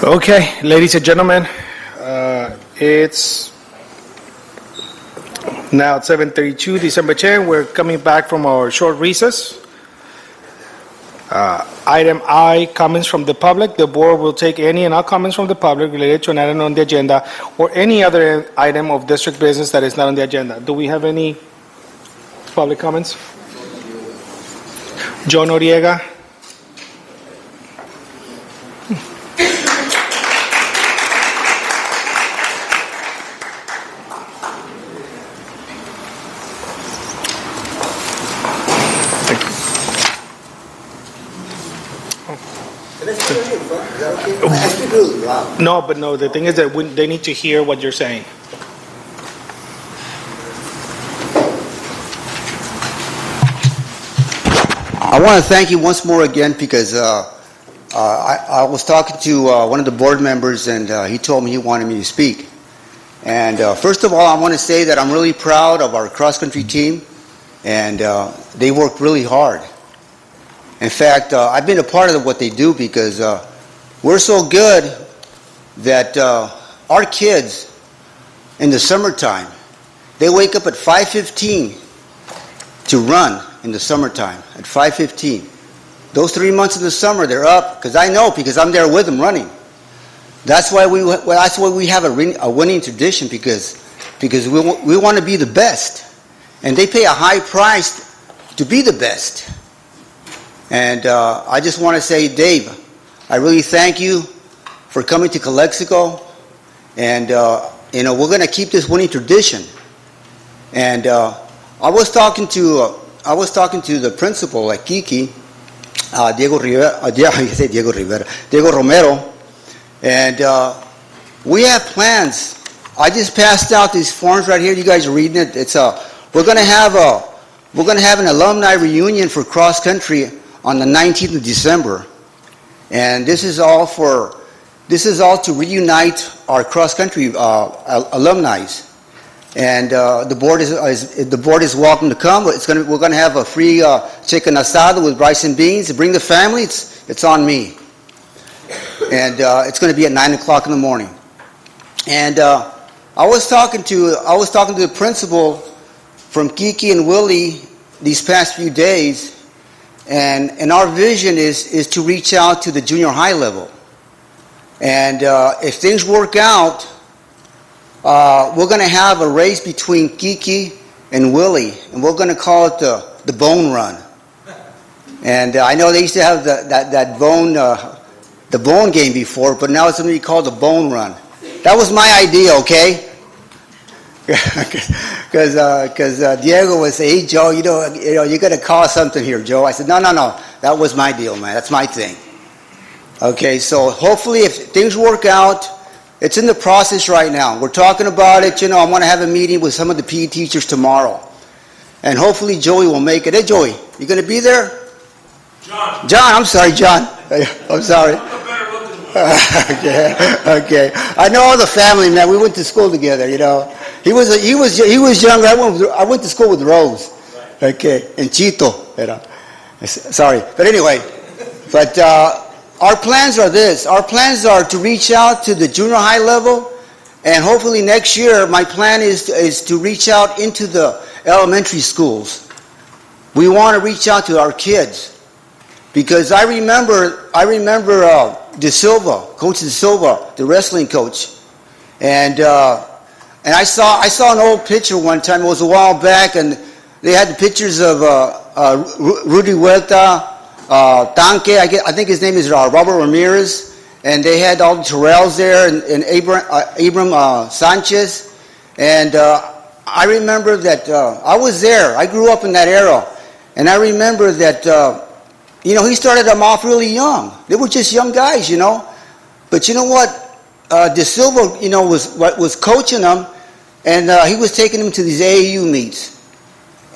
Okay, ladies and gentlemen, it's now 7:32, December 10. We're coming back from our short recess. Item I, comments from the public. The board will take any and all comments from the public related to an item on the agenda or any other item of district business that is not on the agenda. Do we have any public comments? Joe Noriega. No, the thing is that they need to hear what you're saying. I want to thank you once more again because I was talking to one of the board members and he told me he wanted me to speak. And first of all, I want to say that I'm really proud of our cross-country team, and they work really hard. In fact, I've been a part of what they do because we're so good that our kids in the summertime, they wake up at 5:15 to run in the summertime at 5:15. Those 3 months of the summer, they're up because I know because I'm there with them running. That's why we have a winning tradition because we want to be the best, and they pay a high price to be the best. And I just want to say, Dave, I really thank you for coming to Calexico, and we're going to keep this winning tradition. And I was talking to the principal at Kiki, Diego Romero, and we have plans. I just passed out these forms right here. You guys are reading it. We're going to have an alumni reunion for cross country on the 19th of December, and this is all to reunite our cross country alumni. And the board is welcome to come. We're going to have a free chicken asado with rice and beans. Bring the family. It's on me. And it's going to be at 9 o'clock in the morning. And I was talking to the principal from Kiki and Willie these past few days, and our vision is to reach out to the junior high level. And if things work out, we're going to have a race between Kiki and Willie, and we're going to call it the Bone Run. And I know they used to have the bone game before, but now it's going to be called the Bone Run. That was my idea, okay? Because Diego would say, "Hey Joe, you got to call something here, Joe." I said, "No, that was my deal, man. That's my thing." Okay, so hopefully, if things work out, it's in the process right now. We're talking about it. I want to have a meeting with some of the PE teachers tomorrow, and hopefully Joey will make it. Hey, Joey, you going to be there? John, I'm sorry, John. I'm sorry. Okay. I know all the family, man. We went to school together. He was young. I went to school with Rose. Okay, and Chito. Sorry, but anyway, our plans are this. Our plans are to reach out to the junior high level, and hopefully next year, my plan is to reach out into the elementary schools. We want to reach out to our kids. Because I remember De Silva, Coach De Silva, the wrestling coach, and I saw an old picture one time. It was a while back, and they had the pictures of Rudy Huerta, Tanque, I think his name is Robert Ramirez, and they had all the Terrells there, and Abram Sanchez, and I remember that I was there. I grew up in that era, and I remember that, he started them off really young. They were just young guys, But you know what? De Silva, was coaching them, and he was taking them to these AAU meets.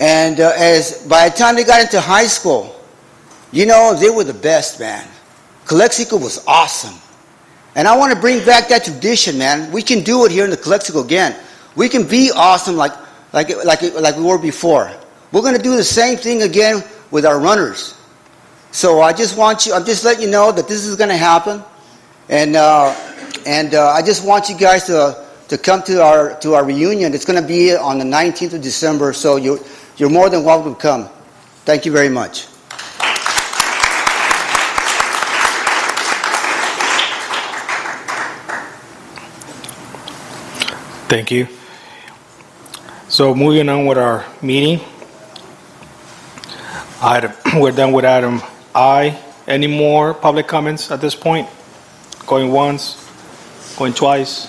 And by the time they got into high school, they were the best, man. Calexico was awesome. And I want to bring back that tradition, man. We can do it here in the Calexico again. We can be awesome like we were before. We're going to do the same thing again with our runners. So I'm just letting you know that this is going to happen. And I just want you guys to come to our reunion. It's going to be on the 19th of December, so you're more than welcome to come. Thank you very much. Thank you. So moving on with our meeting. We're done with item I. Any more public comments at this point? Going once? Going twice?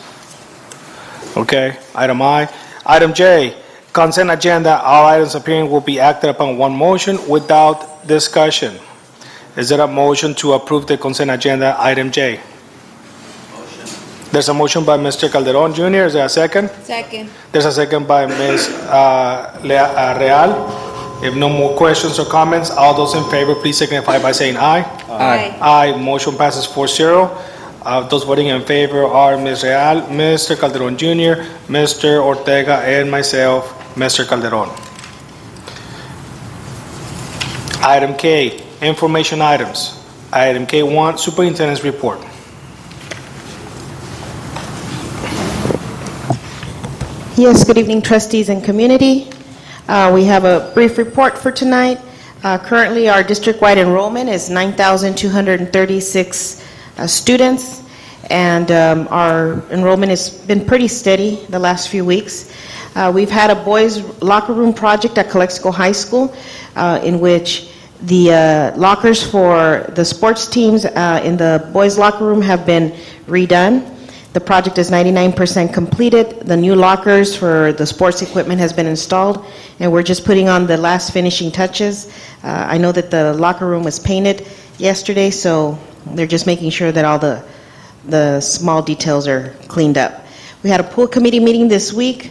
Okay, item I. Item J, consent agenda. All items appearing will be acted upon one motion without discussion. Is there a motion to approve the consent agenda, item J? There's a motion by Mr. Calderon Jr. Is there a second? Second. There's a second by Ms. Real. If no more questions or comments, all those in favor, please signify by saying aye. Aye. Aye. Motion passes 4-0. Those voting in favor are Ms. Real, Mr. Calderon Jr., Mr. Ortega, and myself, Mr. Calderon. Item K, information items. Item K1, Superintendent's report. Yes, good evening, trustees and community. We have a brief report for tonight. Currently, our district-wide enrollment is 9,236 students, and our enrollment has been pretty steady the last few weeks. We've had a boys' locker room project at Calexico High School in which the lockers for the sports teams in the boys' locker room have been redone. The project is 99% completed. The new lockers for the sports equipment has been installed, and we're just putting on the last finishing touches. I know that the locker room was painted yesterday, so they're just making sure that all the small details are cleaned up. We had a pool committee meeting this week.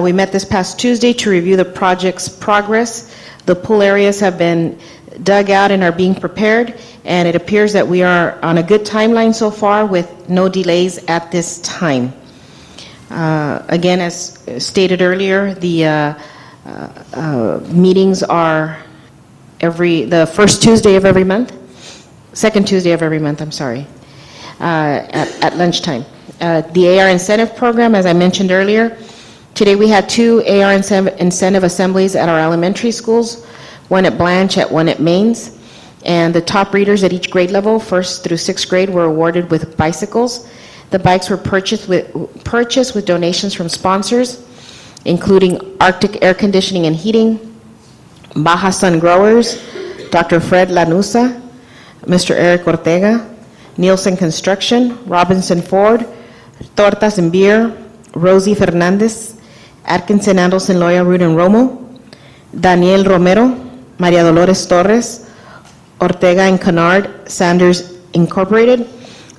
We met this past Tuesday to review the project's progress. The pool areas have been dug out and are being prepared, and it appears that we are on a good timeline so far with no delays at this time. Again, as stated earlier, the meetings are the first Tuesday of every month, second Tuesday of every month, I'm sorry, at lunchtime. The AR incentive program, as I mentioned earlier, today we had 2 AR incentive assemblies at our elementary schools, one at Blanche, one at Mains, and the top readers at each grade level, 1st through 6th grade, were awarded with bicycles. The bikes were purchased with donations from sponsors, including Arctic Air Conditioning and Heating, Baja Sun Growers, Dr. Fred Lanusa, Mr. Eric Ortega, Nielsen Construction, Robinson Ford, Tortas and Beer, Rosie Fernandez, Atkinson, Andelson, Loya, Root and Romo, Daniel Romero, Maria Dolores Torres, Ortega and Kennard, Sanders Incorporated,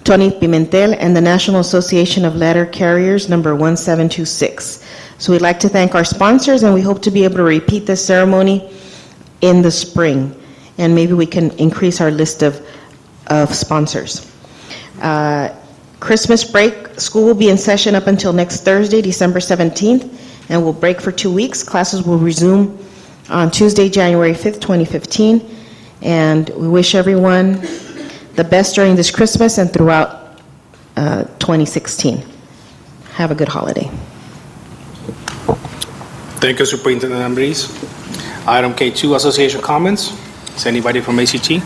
Tony Pimentel, and the National Association of Letter Carriers, number 1726. So we'd like to thank our sponsors, and we hope to be able to repeat this ceremony in the spring, and maybe we can increase our list of sponsors. Christmas break, school will be in session up until next Thursday, December 17th, and we'll break for 2 weeks. Classes will resume on Tuesday, January 5th, 2015, and we wish everyone the best during this Christmas and throughout 2016. Have a good holiday. Thank you, Superintendent Ambriz. Item K2, association comments. Is anybody from ACT?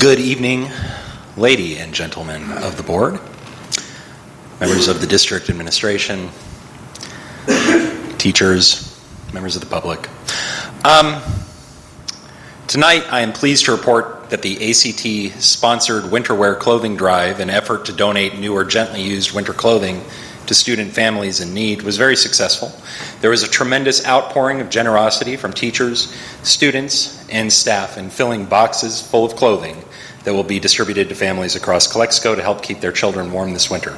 Good evening, lady and gentlemen of the board, members of the district administration, teachers, members of the public. Tonight, I am pleased to report that the ACT sponsored winter wear clothing drive, an effort to donate new or gently used winter clothing to student families in need, was very successful. There was a tremendous outpouring of generosity from teachers, students, and staff in filling boxes full of clothing that will be distributed to families across Calexico to help keep their children warm this winter.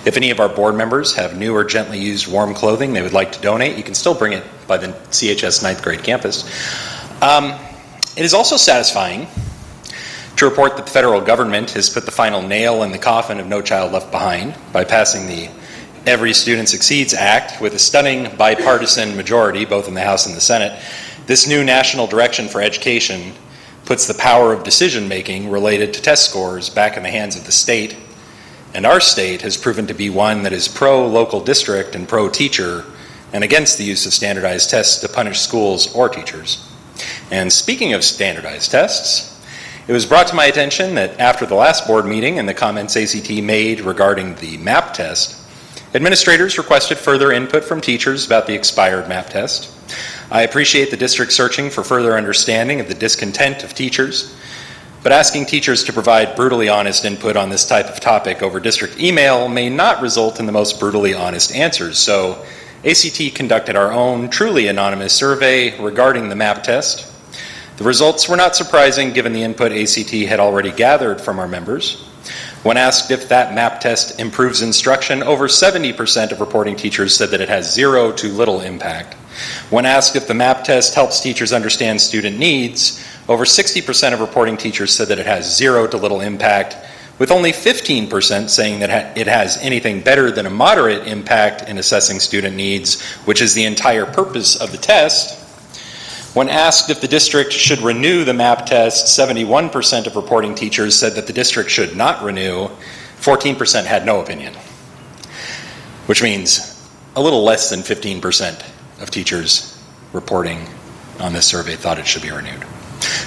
If any of our board members have new or gently used warm clothing they would like to donate, you can still bring it by the CHS 9th grade campus. It is also satisfying to report that the federal government has put the final nail in the coffin of No Child Left Behind by passing the Every Student Succeeds Act with a stunning bipartisan majority, both in the House and the Senate. This new national direction for education puts the power of decision-making related to test scores back in the hands of the state, and our state has proven to be one that is pro-local district and pro-teacher and against the use of standardized tests to punish schools or teachers. And speaking of standardized tests, it was brought to my attention that after the last board meeting and the comments ACT made regarding the MAP test, administrators requested further input from teachers about the expired MAP test. I appreciate the district searching for further understanding of the discontent of teachers, but asking teachers to provide brutally honest input on this type of topic over district email may not result in the most brutally honest answers. So ACT conducted our own truly anonymous survey regarding the MAP test. The results were not surprising given the input ACT had already gathered from our members. When asked if that MAP test improves instruction, over 70% of reporting teachers said that it has zero to little impact. When asked if the MAP test helps teachers understand student needs, over 60% of reporting teachers said that it has zero to little impact, with only 15% saying that it has anything better than a moderate impact in assessing student needs, which is the entire purpose of the test. When asked if the district should renew the MAP test, 71% of reporting teachers said that the district should not renew. 14% had no opinion, which means a little less than 15% of teachers reporting on this survey thought it should be renewed.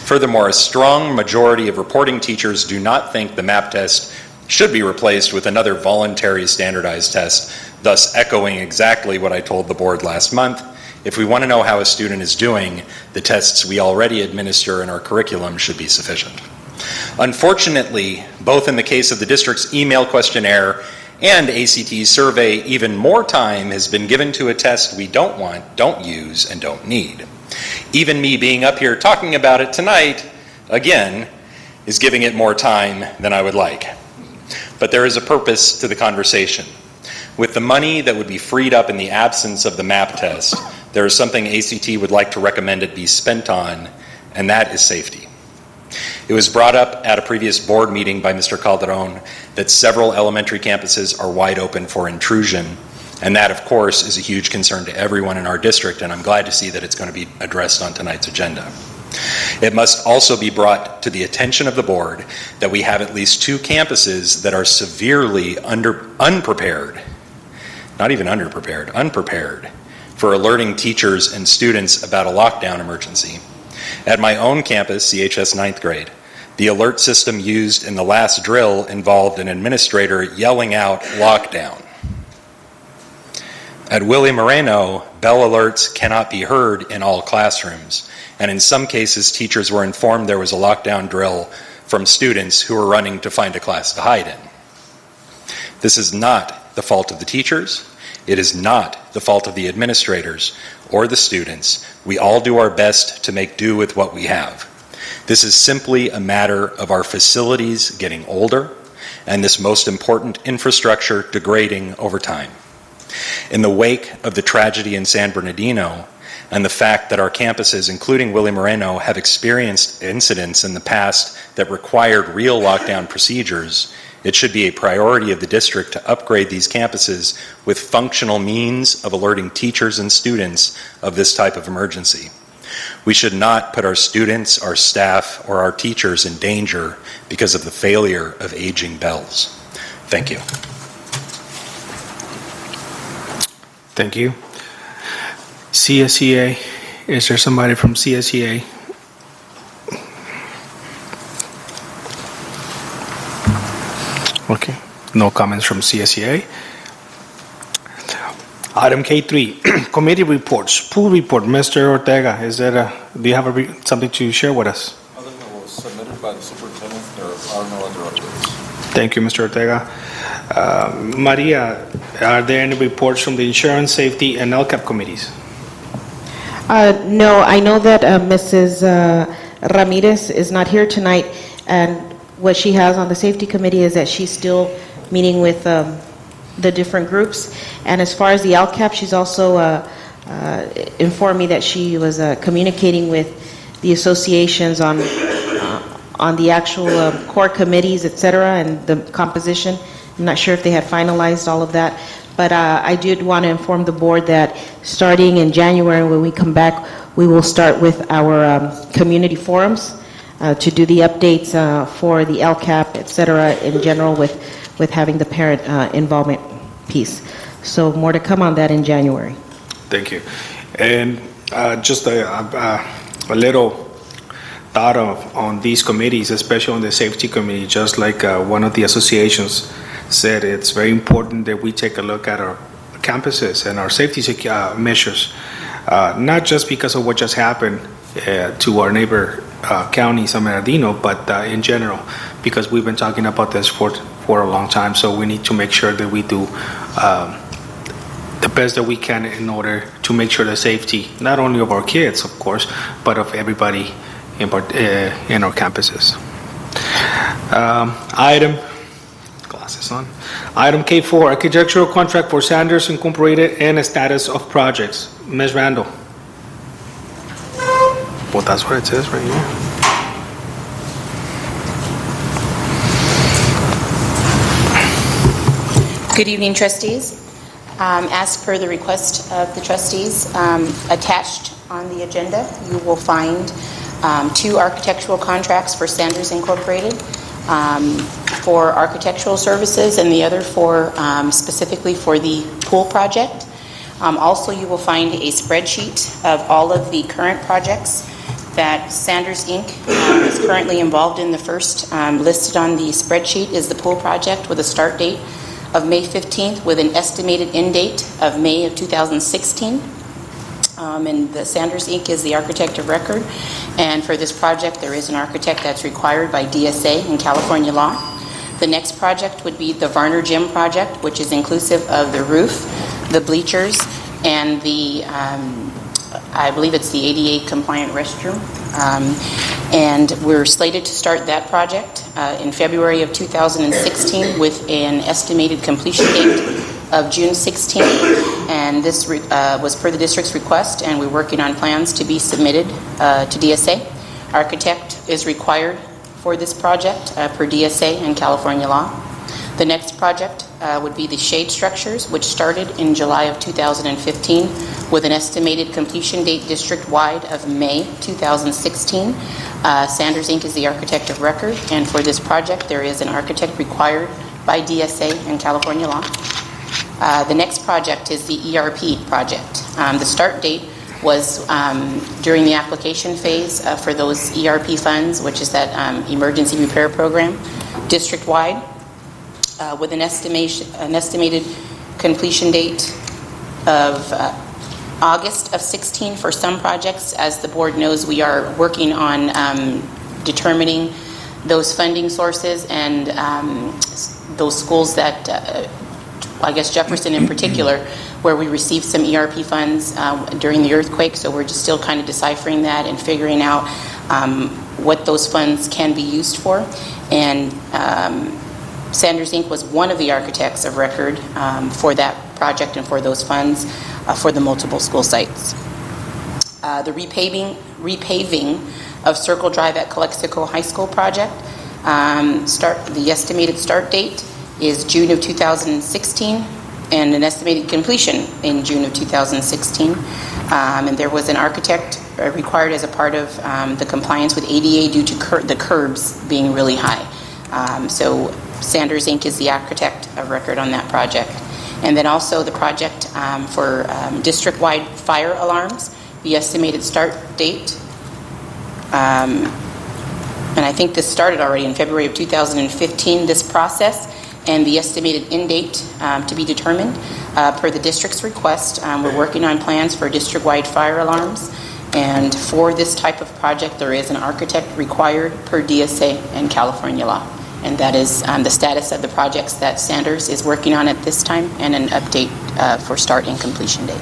Furthermore, a strong majority of reporting teachers do not think the MAP test should be replaced with another voluntary standardized test, thus echoing exactly what I told the board last month. If we want to know how a student is doing, the tests we already administer in our curriculum should be sufficient. Unfortunately, both in the case of the district's email questionnaire and ACT's survey, even more time has been given to a test we don't want, don't use, and don't need. Even me being up here talking about it tonight, again, is giving it more time than I would like. But there is a purpose to the conversation. With the money that would be freed up in the absence of the MAP test, there is something ACT would like to recommend it be spent on, and that is safety. It was brought up at a previous board meeting by Mr. Calderon that several elementary campuses are wide open for intrusion, and that, of course, is a huge concern to everyone in our district, and I'm glad to see that it's going to be addressed on tonight's agenda. It must also be brought to the attention of the board that we have at least 2 campuses that are severely unprepared, not even underprepared, unprepared for alerting teachers and students about a lockdown emergency. At my own campus, CHS 9th grade, the alert system used in the last drill involved an administrator yelling out lockdown. At Willie Moreno, bell alerts cannot be heard in all classrooms, and in some cases teachers were informed there was a lockdown drill from students who were running to find a class to hide in. This is not the fault of the teachers. It is not the fault of the administrators or the students. We all do our best to make do with what we have. This is simply a matter of our facilities getting older and this most important infrastructure degrading over time. In the wake of the tragedy in San Bernardino and the fact that our campuses, including Willie Moreno, have experienced incidents in the past that required real lockdown procedures, it should be a priority of the district to upgrade these campuses with functional means of alerting teachers and students of this type of emergency. We should not put our students, our staff, or our teachers in danger because of the failure of aging bells. Thank you. Thank you. CSEA, is there somebody from CSEA? Okay. No comments from CSEA. Item K3, committee reports. Pool report, Mr. Ortega, do you have something to share with us? Other than what was submitted by the superintendent, there are no other updates. Thank you, Mr. Ortega. Maria, are there any reports from the insurance, safety, and LCAP committees? No, I know that Mrs. Ramirez is not here tonight, and what she has on the safety committee is that she's still meeting with the different groups. And as far as the LCAP, she's also informed me that she was communicating with the associations on the actual core committees, et cetera, and the composition. I'm not sure if they had finalized all of that. But I did want to inform the board that starting in January, when we come back, we will start with our community forums to do the updates for the LCAP, et cetera, in general, with having the parent involvement piece. So more to come on that in January. Thank you. And just a little thought on these committees, especially on the safety committee, just like one of the associations said, it's very important that we take a look at our campuses and our safety measures, not just because of what just happened to our neighbor county, San Bernardino, but in general, because we've been talking about this for a long time. So we need to make sure that we do the best that we can in order to make sure the safety, not only of our kids, of course, but of everybody in our campuses. Item K4, architectural contract for Sanders Incorporated and a status of projects. Ms. Randall. Well, that's what it says right here. Good evening, trustees. As per the request of the trustees, attached on the agenda, you will find 2 architectural contracts for Sanders Incorporated for architectural services, and the other for specifically for the pool project. Also, you will find a spreadsheet of all of the current projects that Sanders Inc. Is currently involved in. The first listed on the spreadsheet is the pool project with a start date of May 15th with an estimated end date of May of 2016. And the Sanders Inc. is the architect of record. And for this project, there is an architect that's required by DSA in California law. The next project would be the Varner Gym project, which is inclusive of the roof, the bleachers, and the, I believe it's the ADA compliant restroom. And we're slated to start that project in February of 2016 with an estimated completion date of June 16th. And this was per the district's request, and we're working on plans to be submitted to DSA. Architect is required for this project per DSA and California law. The next project would be the shade structures, which started in July of 2015 with an estimated completion date district-wide of May 2016. Sanders Inc. is the architect of record, and for this project there is an architect required by DSA and California law. The next project is the ERP project. The start date was during the application phase for those ERP funds, which is that emergency repair program, district-wide, with an estimated completion date of August of 16 for some projects. As the board knows, we are working on determining those funding sources and those schools that I guess Jefferson in particular, where we received some ERP funds during the earthquake. So we're just still kind of deciphering that and figuring out what those funds can be used for. And Sanders Inc. was one of the architects of record for that project and for those funds for the multiple school sites. The repaving of Circle Drive at Calexico High School project, the estimated start date is June of 2016 and an estimated completion in June of 2016. And there was an architect required as a part of the compliance with ADA due to the curbs being really high. So Sanders Inc. is the architect of record on that project. And then also the project for district-wide fire alarms, the estimated start date, and I think this started already in February of 2015, this process, and the estimated end date to be determined per the district's request. We're working on plans for district-wide fire alarms, and for this type of project there is an architect required per DSA and California law, and that is the status of the projects that Sanders is working on at this time, and an update for start and completion date.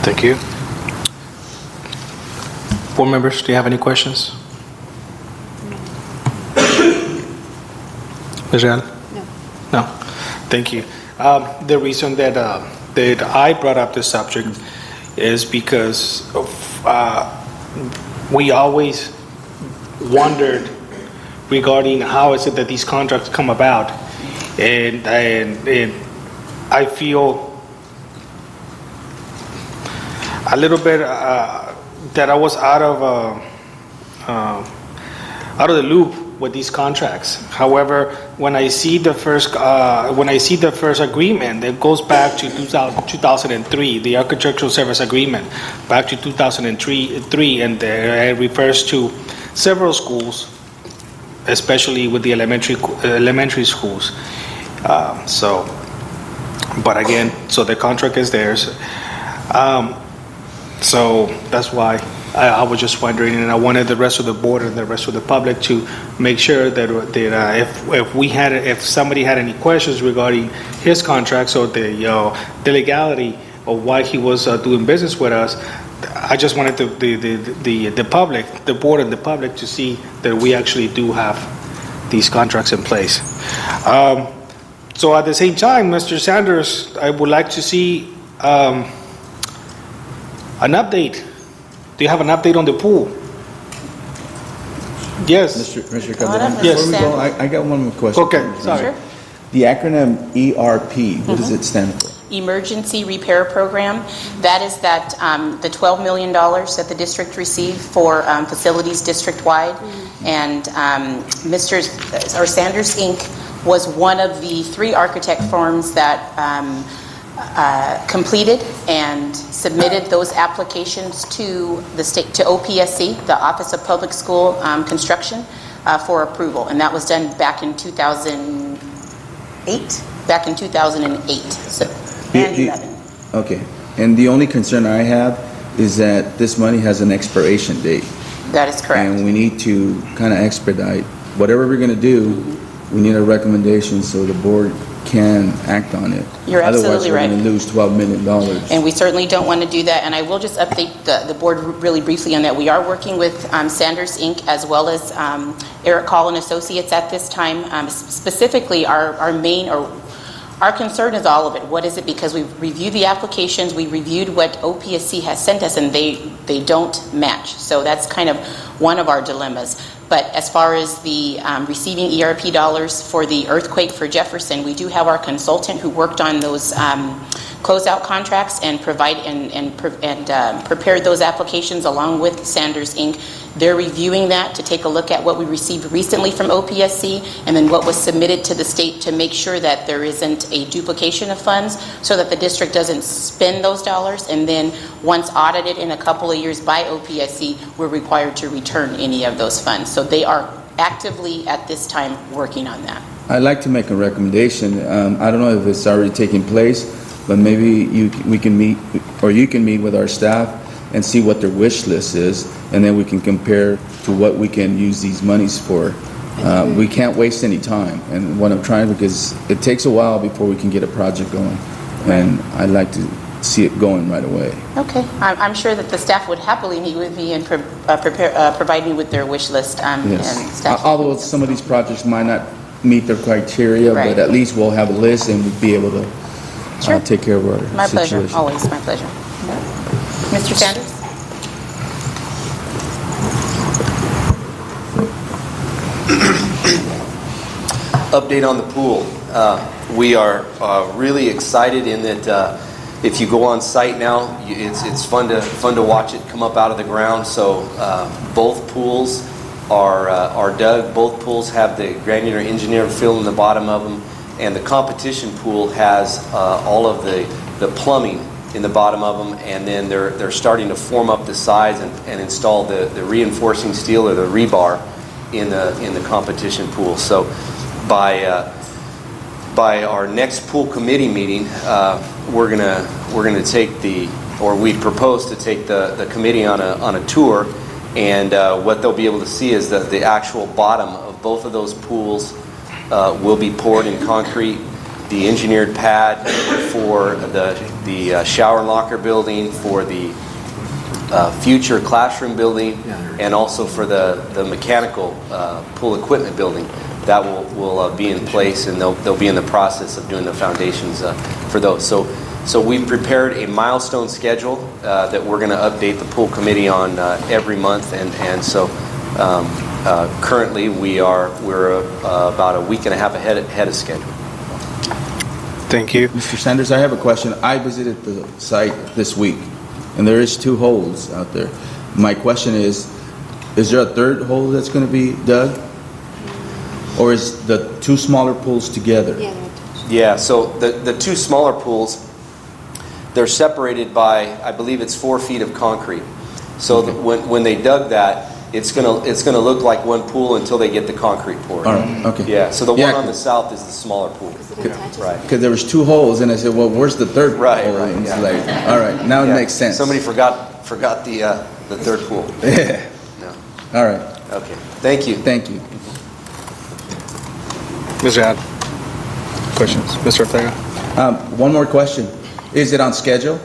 Thank you. Board members, do you have any questions? Ms. Real? No. No. Thank you. The reason that that I brought up this subject is because of, we always wondered regarding how is it that these contracts come about, and I feel a little bit that I was out of the loop with these contracts. However, when I see the first agreement that goes back to 2003, the architectural service agreement back to 2003, and it refers to several schools, especially with the elementary schools. But again, so the contract is theirs. So that's why I was just wondering, and I wanted the rest of the board and the rest of the public to make sure that if somebody had any questions regarding his contracts or the legality of why he was doing business with us, I just wanted the public, the board and the public, to see that we actually do have these contracts in place. So at the same time, Mr. Sanders, I would like to see an update. Do you have an update on the pool? Yes. Mr. Calderon, before we go, I got one more question. Okay, sorry. Sure. The acronym ERP, what does it stand for? Emergency Repair Program. That is the $12 million that the district received for facilities district-wide. And Sanders Inc. was one of the 3 architect firms that completed and submitted those applications to the state, to OPSC, the Office of Public School Construction, for approval. And that was done back in 2008. So, and 11. Okay. And the only concern I have is that this money has an expiration date. That is correct. And we need to kind of expedite whatever we're going to do. We need a recommendation so the board can act on it. You're absolutely right. Otherwise, we're going to lose $12 million. And we certainly don't want to do that. And I will just update the board really briefly on that. We are working with Sanders Inc. as well as Eric Call and Associates at this time. Specifically, our concern is all of it. What is it? Because we've reviewed the applications, we reviewed what OPSC has sent us, and they don't match. So that's kind of one of our dilemmas. But as far as the receiving ERP dollars for the earthquake for Jefferson, we do have our consultant who worked on those closeout contracts and prepared those applications along with Sanders Inc. They're reviewing that to take a look at what we received recently from OPSC and then what was submitted to the state to make sure that there isn't a duplication of funds so that the district doesn't spend those dollars, and then once audited in a couple of years by OPSC, we're required to return any of those funds. So they are actively at this time working on that. I'd like to make a recommendation. I don't know if it's already taking place, but maybe we can meet, or you can meet with our staff and see what their wish list is, and then we can compare to what we can use these monies for. We can't waste any time, and what I'm trying, because it takes a while before we can get a project going, and I'd like to see it going right away. Okay, I'm sure that the staff would happily meet with me and provide me with their wish list. Yes. And staff. Although some of these projects might not meet their criteria, Right. but at least we'll have a list and we'll be able to take care of our My situation. pleasure, always my pleasure. Mr. Sanders? Update on the pool. We are really excited in that if you go on site now, it's fun to watch it come up out of the ground. So both pools are dug. Both pools have the granular engineer fill in the bottom of them, and the competition pool has all of the plumbing in the bottom of them, and then they're starting to form up the sides and install the reinforcing steel or the rebar in the competition pool. So by by our next pool committee meeting, we're gonna take we propose to take the committee on a tour, and what they'll be able to see is that the actual bottom of both of those pools will be poured in concrete. The engineered pad for the shower and locker building, for the future classroom building, and also for the mechanical pool equipment building, that will be in place, and they'll be in the process of doing the foundations for those. So we've prepared a milestone schedule that we're going to update the pool committee on every month, and so currently we're about a week and a half ahead of schedule. Thank you. Mr. Sanders, I have a question. I visited the site this week, and there is 2 holes out there. My question is there a third hole that's going to be dug? Or is the 2 smaller pools together? Yeah, so the 2 smaller pools, they're separated by, I believe it's 4 feet of concrete. So when they dug that, it's gonna look like one pool until they get the concrete poured. All right, okay. Yeah, so the one on the south is the smaller pool. Right. Because there was 2 holes, and I said, well, where's the third hole? Right, And it's yeah. like, all right, now it makes sense. Somebody forgot the third pool. Yeah. No. All right. Okay, thank you. Thank you. Mr. Ad, questions? Mr. Ortega? One more question. Is it on schedule?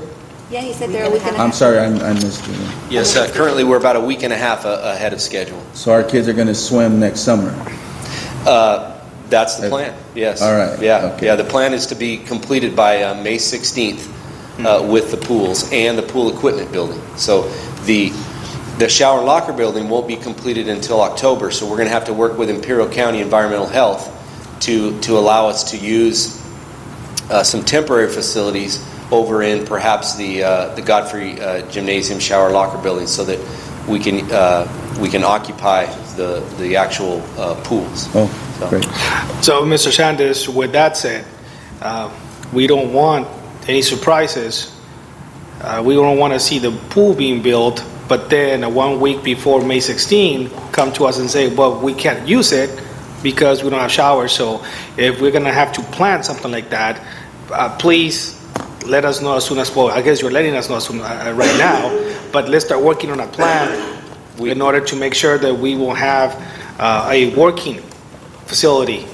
Yeah, he said they're a week and a half. I'm sorry, I missed it. Yes, currently we're about a week and a half ahead of schedule. So our kids are going to swim next summer? That's the plan, yes. All right. Yeah, yeah. The plan is to be completed by May 16th with the pools and the pool equipment building. So the shower and locker building won't be completed until October, so we're going to have to work with Imperial County Environmental Health to allow us to use some temporary facilities over in perhaps the Godfrey Gymnasium shower and locker building, so that we can occupy the actual pools. Oh, great. So, Mr. Sanders, with that said, we don't want any surprises. We don't want to see the pool being built, but then 1 week before May 16, come to us and say, well, we can't use it because we don't have showers. So if we're going to have to plan something like that, please let us know as soon as possible. I guess you're letting us know right now, but let's start working on a plan in order to make sure that we will have a working facility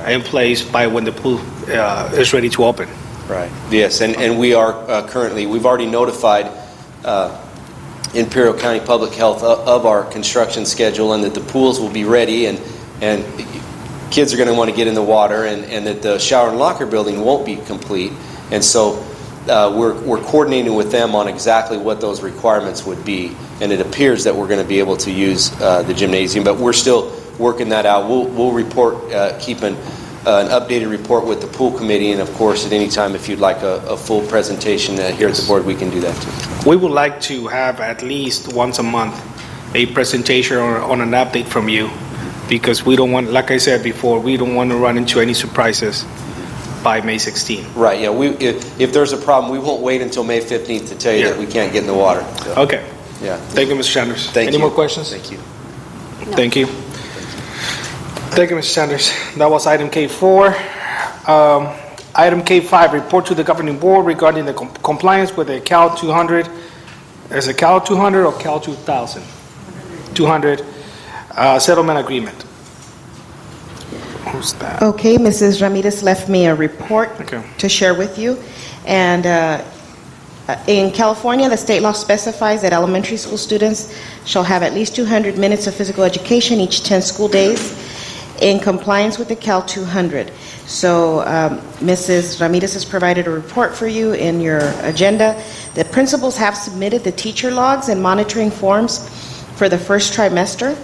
in place by when the pool is ready to open. Right. Yes, and we are currently, we've already notified Imperial County Public Health of our construction schedule, and that the pools will be ready, and kids are going to want to get in the water, and that the shower and locker building won't be complete. And so we're coordinating with them on exactly what those requirements would be, and it appears that we're going to be able to use the gymnasium, but we're still working that out. We'll report, keep an updated report with the pool committee, and of course at any time if you'd like a full presentation here at the board, we can do that too. We would like to have at least once a month a presentation on an update from you, because we don't want, like I said before, we don't want to run into any surprises by May 16. Right, yeah, if there's a problem, we won't wait until May 15th to tell you that we can't get in the water. So. Okay. Yeah. Thank you, Mr. Sanders. Any more questions? Thank you. No. Thank you. Thank you, Mr. Sanders. That was item K4. Item K5, report to the governing board regarding the compliance with the Cal 200. Is it Cal 200 or Cal 2000? 200 settlement agreement. Who's that? Okay, Mrs. Ramirez left me a report to share with you. And in California, the state law specifies that elementary school students shall have at least 200 minutes of physical education each 10 school days in compliance with the Cal 200. So Mrs. Ramirez has provided a report for you in your agenda. The principals have submitted the teacher logs and monitoring forms for the first trimester.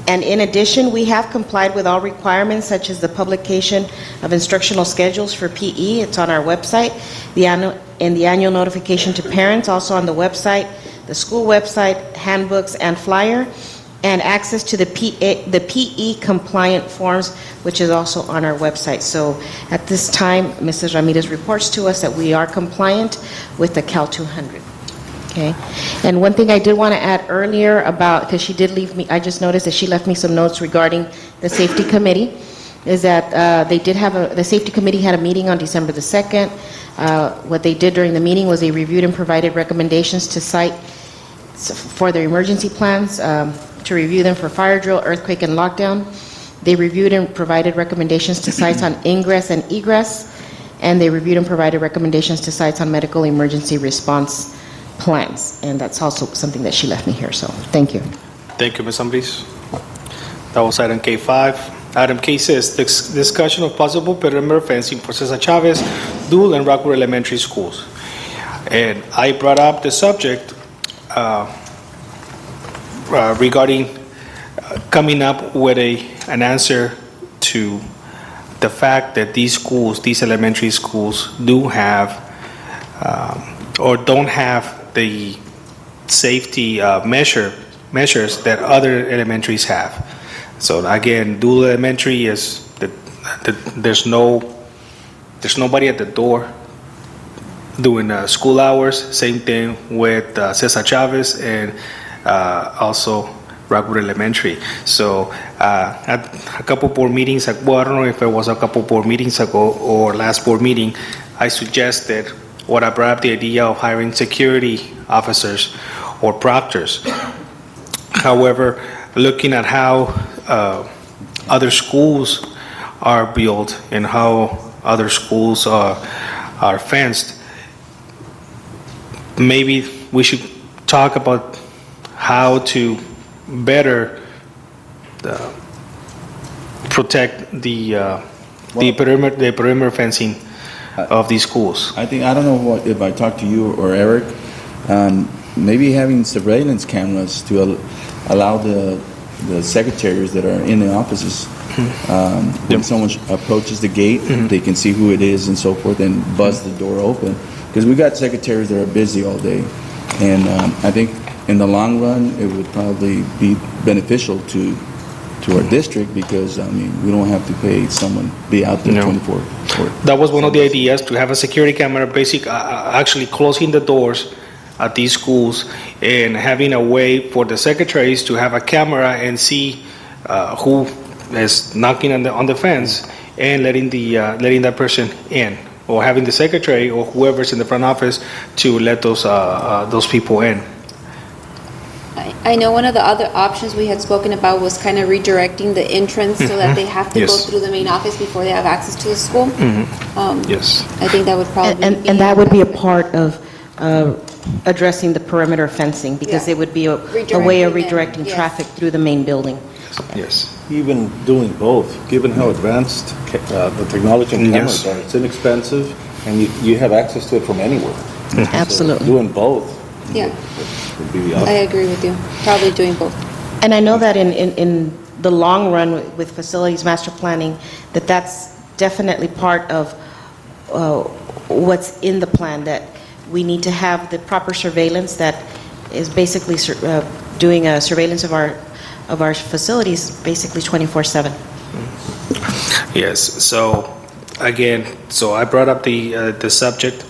And in addition, we have complied with all requirements such as the publication of instructional schedules for PE. It's on our website. The annual notification to parents, also on the website, the school website, handbooks and flyer, and access to the PE compliant forms, which is also on our website. So at this time, Mrs. Ramirez reports to us that we are compliant with the Cal 200. Okay, and one thing I did want to add earlier about, because she did leave me, I just noticed that she left me some notes regarding the safety committee. is that they did have the safety committee had a meeting on December the 2nd. What they did during the meeting was they reviewed and provided recommendations to site for their emergency plans, to review them for fire drill, earthquake, and lockdown. They reviewed and provided recommendations to sites on ingress and egress, and they reviewed and provided recommendations to sites on medical emergency response plans. And that's also something that she left me here, so thank you. Thank you, Ms. Humphries. That was item K5. Item K6, discussion of possible perimeter fencing for Cesar Chavez, Dual, and Rockwood Elementary Schools. And I brought up the subject regarding coming up with an answer to the fact that these schools, these elementary schools, do have or don't have the safety measures that other elementaries have. So again, Dual Elementary is there's nobody at the door doing school hours. Same thing with Cesar Chavez and also Rockwood Elementary. So at a couple board meetings, well, I don't know if it was a couple board meetings ago or last board meeting, I suggested, or I brought up the idea of hiring security officers or proctors. However, looking at how other schools are built and how other schools are fenced, maybe we should talk about how to better protect the perimeter fencing of these schools. I don't know if I talked to you or Eric, maybe having surveillance cameras to allow the secretaries that are in the offices, when someone approaches the gate, they can see who it is and so forth, and buzz the door open. Because we got secretaries that are busy all day, and I think in the long run it would probably be beneficial to our district, because I mean we don't have to pay someone be out there 24 hours. That was one of the ideas, to have a security camera, actually closing the doors at these schools and having a way for the secretaries to have a camera and see who is knocking on the fence and letting that person in, or having the secretary or whoever's in the front office to let those people in. I know one of the other options we had spoken about was kind of redirecting the entrance so that they have to go through the main office before they have access to the school. Yes. I think that would probably and that would be a part of addressing the perimeter fencing, because it would be a way of redirecting traffic through the main building. Yes. Even doing both, given how advanced the technology and cameras are, it's inexpensive, and you have access to it from anywhere. Absolutely. So doing both. Yeah. Would be the option. I agree with you. Probably doing both. And I know that in the long run with facilities master planning, that's definitely part of what's in the plan, that we need to have the proper surveillance that is basically doing a surveillance of our facilities basically 24/7. Yes. So again, I brought up the subject.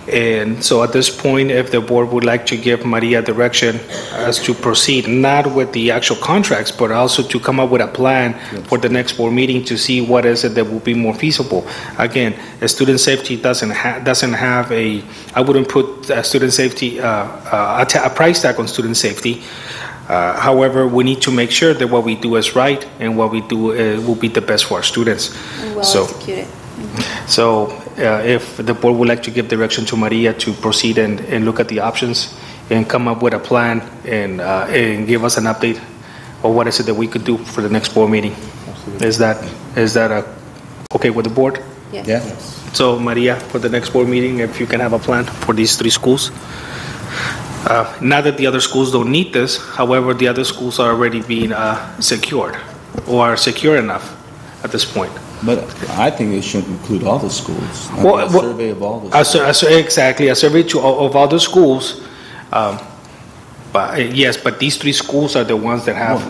And so at this point, if the board would like to give Maria direction as to proceed, not with the actual contracts, but also to come up with a plan for the next board meeting to see what is it that will be more feasible. Again, student safety doesn't have I wouldn't put student safety, a price tag on student safety. However, we need to make sure that what we do is right and what we do will be the best for our students. Well executed. So if the board would like to give direction to Maria to proceed and look at the options and come up with a plan and give us an update of what is it that we could do for the next board meeting. Is that okay with the board? Yes. Yeah. So Maria, for the next board meeting, if you can have a plan for these 3 schools. Not that the other schools don't need this, however, the other schools are already being secured or are secure enough at this point. But I think it should include all the schools. A survey of all the schools. Exactly, a survey of all the schools. But these 3 schools are the ones that have,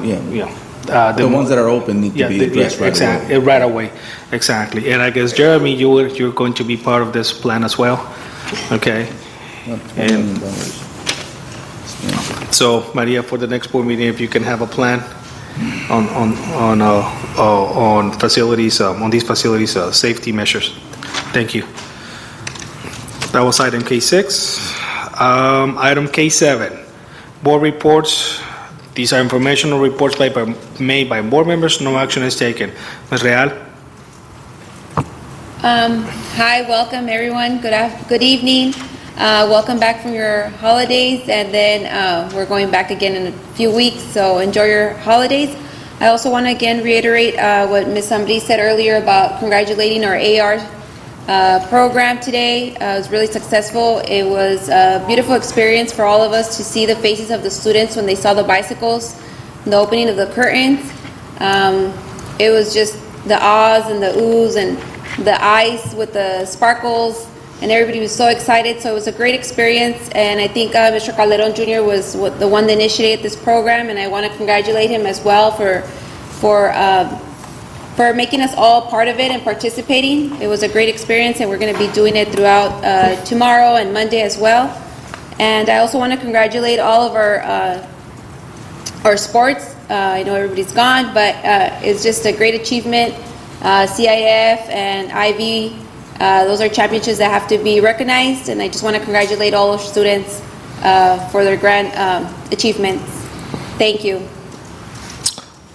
the ones that are open need to be addressed right away. Exactly. And I guess, Jeremy, you're going to be part of this plan as well. Okay. And so, Maria, for the next board meeting, if you can have a plan on facilities, on these facilities, safety measures. Thank you. That was item K6. Item K7, board reports. These are informational reports made by board members. No action is taken. Ms. Real. Hi, welcome everyone. Good evening. Welcome back from your holidays, and then we're going back again in a few weeks, so enjoy your holidays. I also want to again reiterate what Ms. Ambris said earlier about congratulating our AR program today. It was really successful. It was a beautiful experience for all of us to see the faces of the students when they saw the bicycles, the opening of the curtains. It was just the ahs and the oohs and the ice with the sparkles, and everybody was so excited. So it was a great experience, and I think Mr. Calderon Jr. was the one that initiated this program, and I want to congratulate him as well for making us all part of it and participating. It was a great experience, and we're going to be doing it throughout tomorrow and Monday as well. And I also want to congratulate all of our sports. I know everybody's gone, but it's just a great achievement. CIF and IB, those are championships that have to be recognized, and I just want to congratulate all our students for their grand achievements. Thank you.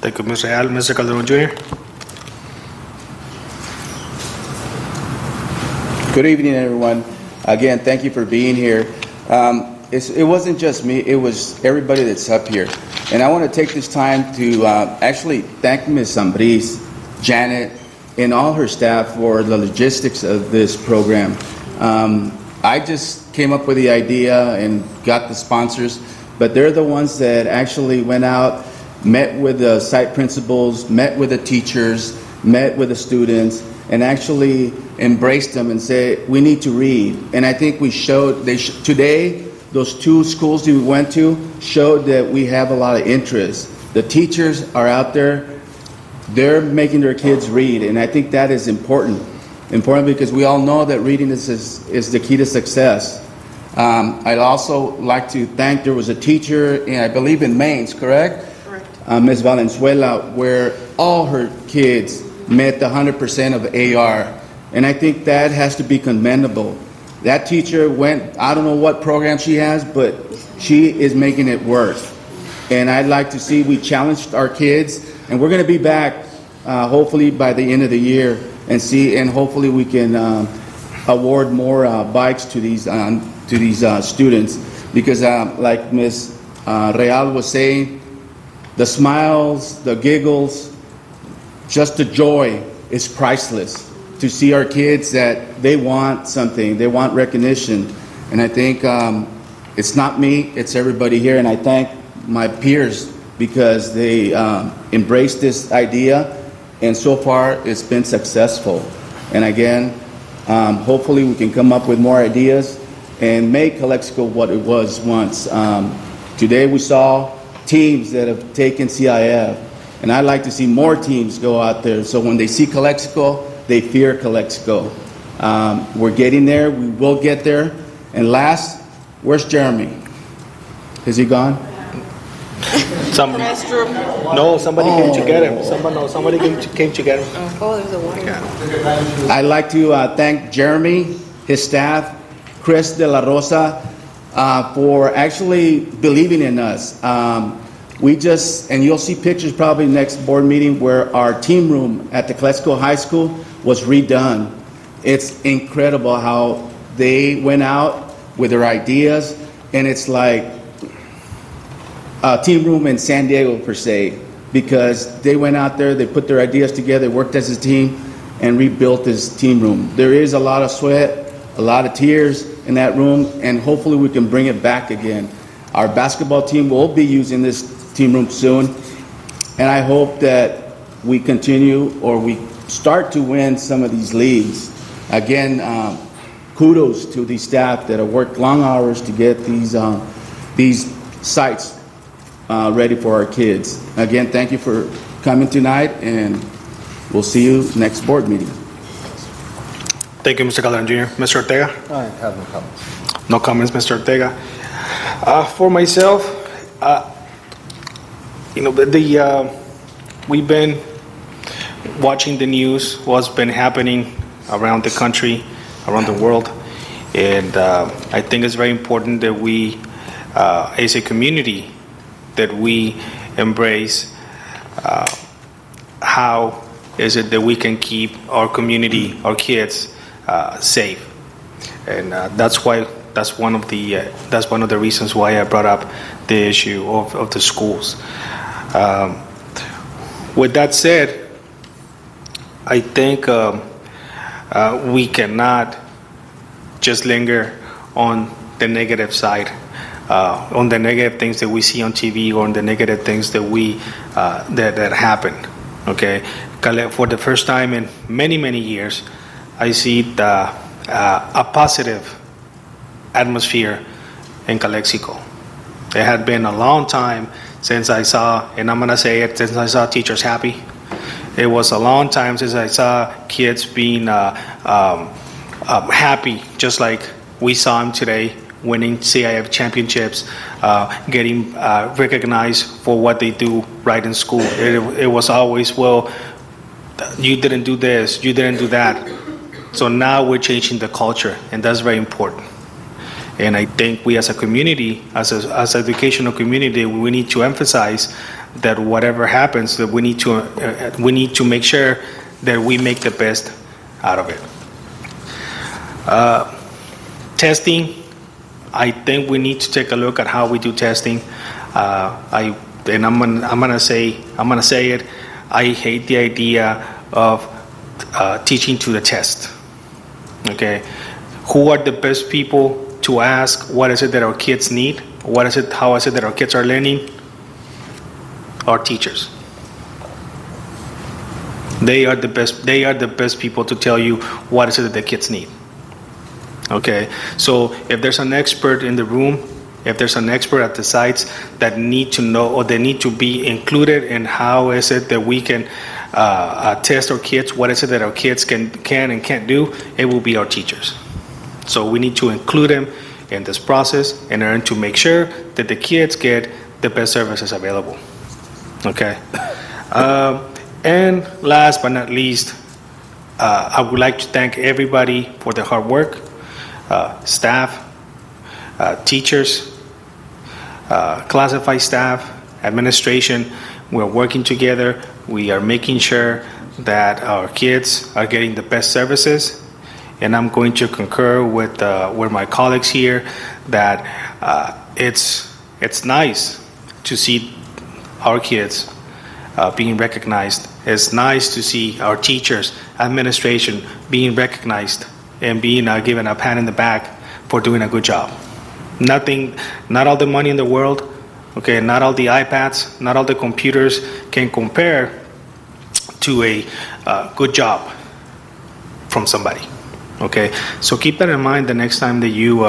Thank you, Ms. Real. Mr. Calderon Jr. Good evening, everyone. Again, thank you for being here. It wasn't just me, it was everybody that's up here. And I want to take this time to actually thank Ms. Ambris, Janet, and all her staff for the logistics of this program. I just came up with the idea and got the sponsors, but they're the ones that actually went out, met with the site principals, met with the teachers, met with the students, and actually embraced them and said, we need to read. And I think we showed, today, those two schools that we went to showed that we have a lot of interest. The teachers are out there, they're making their kids read, and I think that is important. Important because we all know that reading is the key to success. I'd also like to thank, there was a teacher, I believe in Mainz, correct? Correct. Ms. Valenzuela, where all her kids met the 100% of AR. And I think that has to be commendable. That teacher went, I don't know what program she has, but she is making it work. And I'd like to see, we challenged our kids, and we're going to be back hopefully by the end of the year and hopefully we can award more bikes to these students, because like Ms. Real was saying, the smiles, the giggles, just the joy is priceless. To see our kids that they want something, they want recognition. And I think it's not me, it's everybody here, and I thank my peers because they embraced this idea, and so far it's been successful. And again, hopefully we can come up with more ideas and make Calexico what it was once. Today we saw teams that have taken CIF, and I'd like to see more teams go out there, so when they see Calexico, they fear Calexico. We're getting there, we will get there. And last, where's Jeremy? Is he gone? Somebody came to get him. Somebody came to get him. Oh, there's a warning. I'd like to thank Jeremy, his staff, Chris De La Rosa, for actually believing in us. And you'll see pictures probably next board meeting where our team room at the Calexico High School was redone. It's incredible how they went out with their ideas, and it's like a team room in San Diego per se, because they went out there, they put their ideas together, worked as a team, and rebuilt this team room. There is a lot of sweat, a lot of tears in that room, and hopefully we can bring it back again. Our basketball team will be using this team room soon, and I hope that we continue or we start to win some of these leagues. Again, kudos to the staff that have worked long hours to get these sites ready for our kids. Again, thank you for coming tonight, and we'll see you next board meeting. Thank you, Mr. Calderon Jr. Mr. Ortega? I have no comments. No comments, Mr. Ortega. For myself, we've been watching the news, what's been happening around the country, around the world, and I think it's very important that we, as a community, that we embrace how is it that we can keep our community, our kids, safe, and that's one of the reasons why I brought up the issue of the schools. With that said, I think we cannot just linger on the negative side, on the negative things that we see on TV, or on the negative things that that happen. Okay, for the first time in many years, I see a positive atmosphere in Calexico. It had been a long time since I saw, and I'm gonna say it, since I saw teachers happy. It was a long time since I saw kids being happy, just like we saw them today, winning CIF championships, getting recognized for what they do right in school. It was always, well, you didn't do this, you didn't do that. So now we're changing the culture, and that's very important. And I think we as a community, as an educational community, we need to emphasize that whatever happens, that we need to make sure that we make the best out of it. Testing, I think we need to take a look at how we do testing. I'm gonna say it. I hate the idea of teaching to the test. Okay, who are the best people to ask what is it that our kids need? How is it that our kids are learning? Our teachers. They are the best people to tell you what is it that the kids need. Okay, so if there's an expert in the room, if there's an expert at the sites that need to know, or they need to be included in how is it that we can test our kids, what is it that our kids can and can't do, it will be our teachers. So we need to include them in this process in order to make sure that the kids get the best services available. Okay. And last but not least, I would like to thank everybody for their hard work, staff, teachers, classified staff, administration. We're working together. We are making sure that our kids are getting the best services. And I'm going to concur with my colleagues here that it's nice to see our kids being recognized. It's nice to see our teachers, administration being recognized and being given a pat in the back for doing a good job. Not all the money in the world, okay, not all the iPads, not all the computers can compare to a good job from somebody. Okay, so keep that in mind the next time that you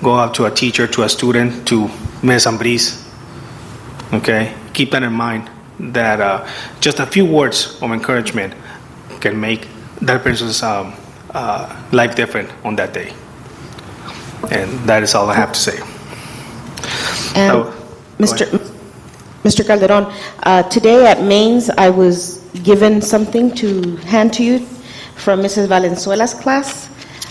go out to a teacher, to a student, to Ms. Ambris. Okay, keep that in mind, that just a few words of encouragement can make that person's life different on that day. And that is all I have to say. And Mr. Calderon, today at Maine's I was given something to hand to you from Mrs. Valenzuela's class.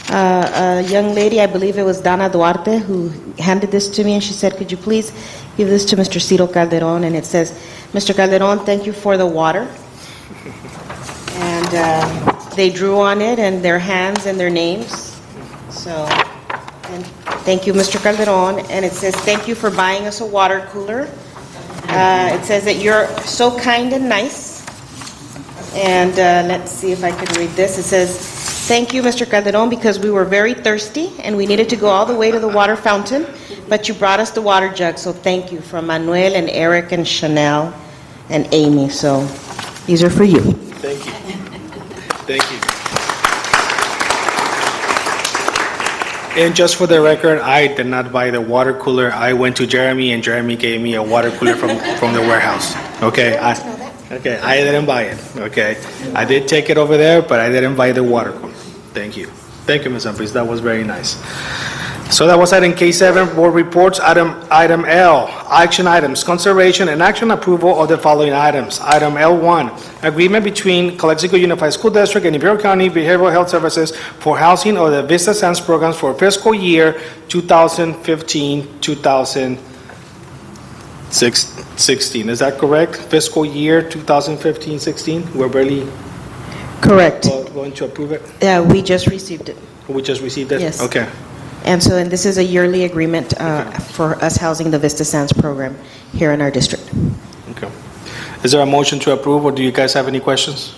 A young lady, I believe it was Dana Duarte, who handed this to me, and she said, could you please give this to Mr. Ciro Calderon? And it says, Mr. Calderon, thank you for the water. And they drew on it, and their hands and their names. So, and thank you, Mr. Calderon. And it says, thank you for buying us a water cooler. It says that you're so kind and nice. And let's see if I can read this. It says, thank you, Mr. Calderon, because we were very thirsty and we needed to go all the way to the water fountain, but you brought us the water jug, so thank you, from Manuel and Eric and Chanel and Amy. So these are for you. Thank you. Thank you. And just for the record, I did not buy the water cooler. I went to Jeremy, and Jeremy gave me a water cooler from the warehouse. Okay, I didn't buy it. Okay, I did take it over there, but I didn't buy the water cooler. Thank you. Thank you, Ms. Humphries. That was very nice. So that was item K7, board reports. Item L, action items, consideration and action approval of the following items. Item L1, agreement between Calexico Unified School District and Imperial County Behavioral Health Services for housing of the Vista Sands programs for fiscal year 2015-2016. Is that correct? Fiscal year 2015-16? We're barely Correct. going to approve it? We just received it. We just received it? Yes. Okay. And this is a yearly agreement for us housing the Vista Sands program here in our district. Okay. Is there a motion to approve, or do you guys have any questions?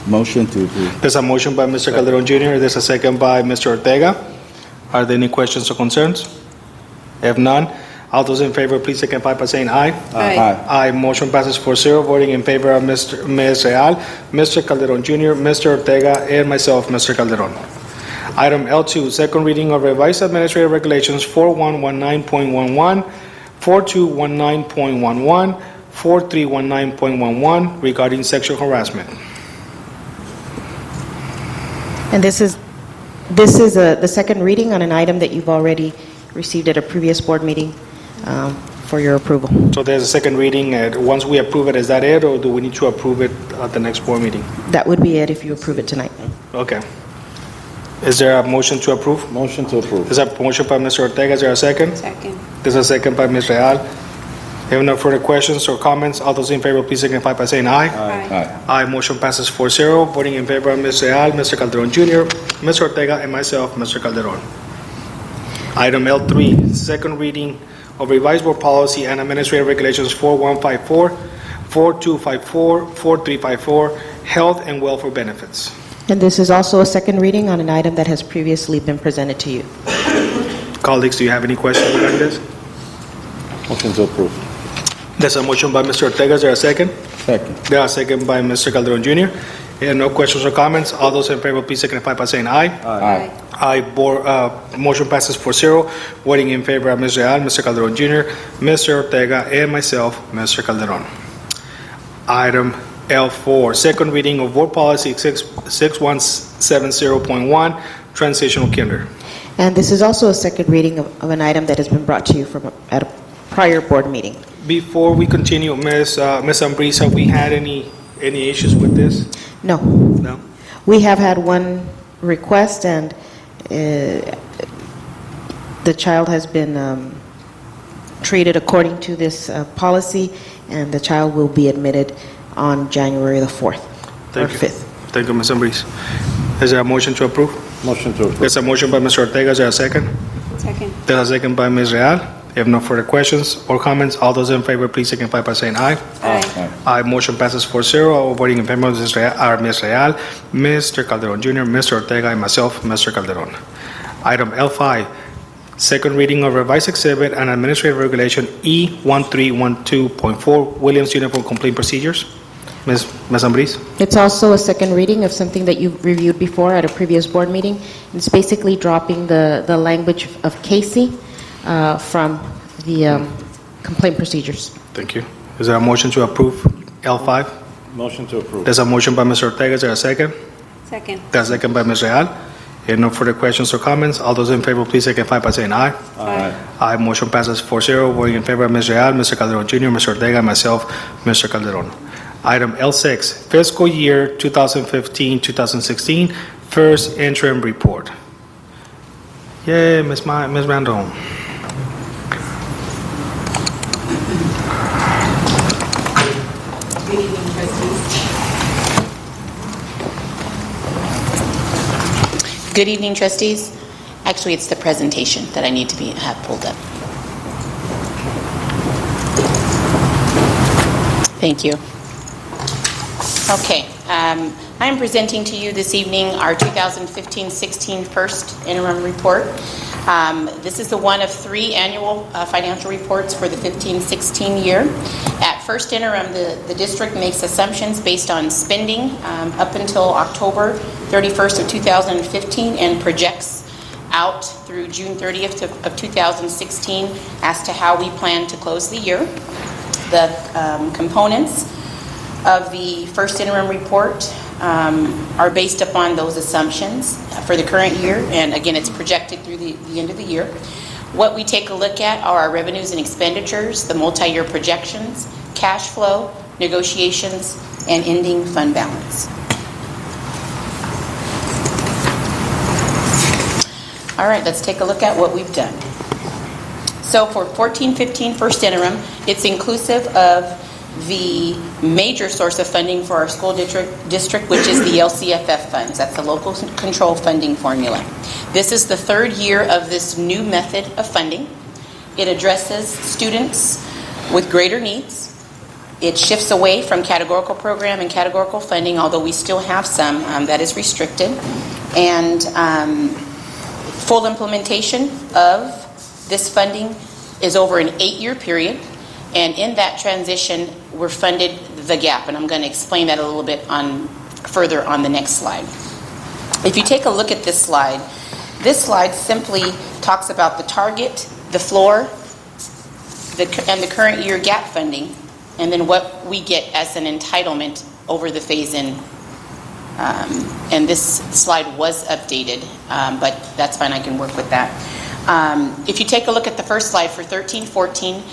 Motion to approve. There's a motion by Mr. Calderon Jr., there's a second by Mr. Ortega. Are there any questions or concerns? If none, all those in favor, please signify by saying aye. Aye. Aye. Motion passes 4-0, voting in favor of Ms. Real, Mr. Calderon Jr., Mr. Ortega, and myself, Mr. Calderon. Item L2, second reading of revised administrative regulations 4119.11, 4219.11, 4319.11 regarding sexual harassment. And this is the second reading on an item that you've already received at a previous board meeting for your approval. So there's a second reading, and once we approve it, is that it, or do we need to approve it at the next board meeting? That would be it if you approve it tonight. Okay. Is there a motion to approve? Motion to approve. There's a motion by Mr. Ortega. Is there a second? Second. There's a second by Ms. Real. If no further questions or comments, all those in favor, please signify by saying aye. Aye. Aye. Motion passes 4-0. Voting in favor of Ms. Real, Mr. Calderon Jr., Mr. Ortega, and myself, Mr. Calderon. Item L3, second reading of revised board policy and administrative regulations 4154, 4254, 4354, health and welfare benefits. And this is also a second reading on an item that has previously been presented to you. Colleagues, do you have any questions regarding this? Motion to approve. There's a motion by Mr. Ortega. Is there a second? Second. There's a second by Mr. Calderon Jr. And no questions or comments. All those in favor, please signify by saying aye. Aye. Aye. Motion passes 4-0. Voting in favor of Ms. Real, Mr. Calderon Jr., Mr. Ortega, and myself, Mr. Calderon. Item L4, second reading of board policy 6170.1, transitional kinder. And this is also a second reading of an item that has been brought to you at a prior board meeting. Before we continue, Ms. Ambrisa, have we had any issues with this? No. No? We have had one request, and the child has been treated according to this policy, and the child will be admitted on January the 4th or 5th. Thank you, Ms. Ambrisa. Is there a motion to approve? Motion to approve. There's a motion by Mr. Ortega. Is there a second? Second. There's a second by Ms. Real. If no further questions or comments, all those in favor, please signify by saying aye. Aye. Aye. Motion passes 4-0. Voting in favor of Ms. Real, Mr. Calderon Jr., Mr. Ortega, and myself, Mr. Calderon. Item L5, second reading of revised exhibit and administrative regulation E1312.4, Williams Uniform Complaint Procedures. Ms. Ambrisa. It's also a second reading of something that you've reviewed before at a previous board meeting. It's basically dropping the language of Casey from the complaint procedures. Thank you. Is there a motion to approve L5? Motion to approve. There's a motion by Mr. Ortega. Is there a second? Second. There's a second by Ms. Real. If no further questions or comments, all those in favor, please signify by saying aye. Aye. Aye. Motion passes 4-0. Voting in favor of Ms. Real, Mr. Calderon Jr., Mr. Ortega, and myself, Mr. Calderon. Item L6, fiscal year 2015-2016, first interim report. Yay, Ms. Randall. Good evening, trustees. Actually, it's the presentation that I need to have pulled up. Thank you. Okay, I am presenting to you this evening our 2015-16 first interim report. This is the one of 3 annual financial reports for the 15-16 year. At first interim, the district makes assumptions based on spending up until October 31st of 2015 and projects out through June 30th of 2016 as to how we plan to close the year. The components of the first interim report are based upon those assumptions for the current year, and again, it's projected through the end of the year. What we take a look at are our revenues and expenditures, the multi-year projections, cash flow, negotiations, and ending fund balance. All right, let's take a look at what we've done. So for 14-15 first interim, it's inclusive of the major source of funding for our school district, which is the LCFF funds. That's the local control funding formula. This is the third year of this new method of funding. It addresses students with greater needs. It shifts away from categorical program and categorical funding, although we still have some that is restricted. And full implementation of this funding is over an 8-year period. And in that transition, we're funded the gap. And I'm going to explain that a little bit further on the next slide. If you take a look at this slide simply talks about the target, the floor, and the current year gap funding, and then what we get as an entitlement over the phase-in. And this slide was updated, but that's fine, I can work with that. If you take a look at the first slide for 13-14,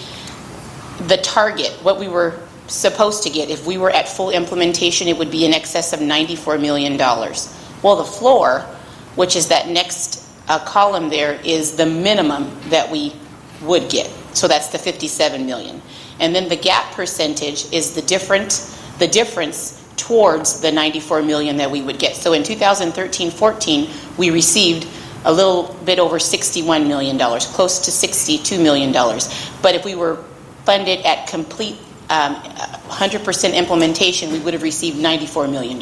the target, what we were supposed to get, if we were at full implementation, it would be in excess of $94 million. Well, the floor, which is that next column there, is the minimum that we would get. So that's the $57 million. And then the gap percentage is the difference towards the $94 million that we would get. So in 2013-14, we received a little bit over $61 million, close to $62 million. But if we were funded at complete 100% implementation, we would have received $94 million,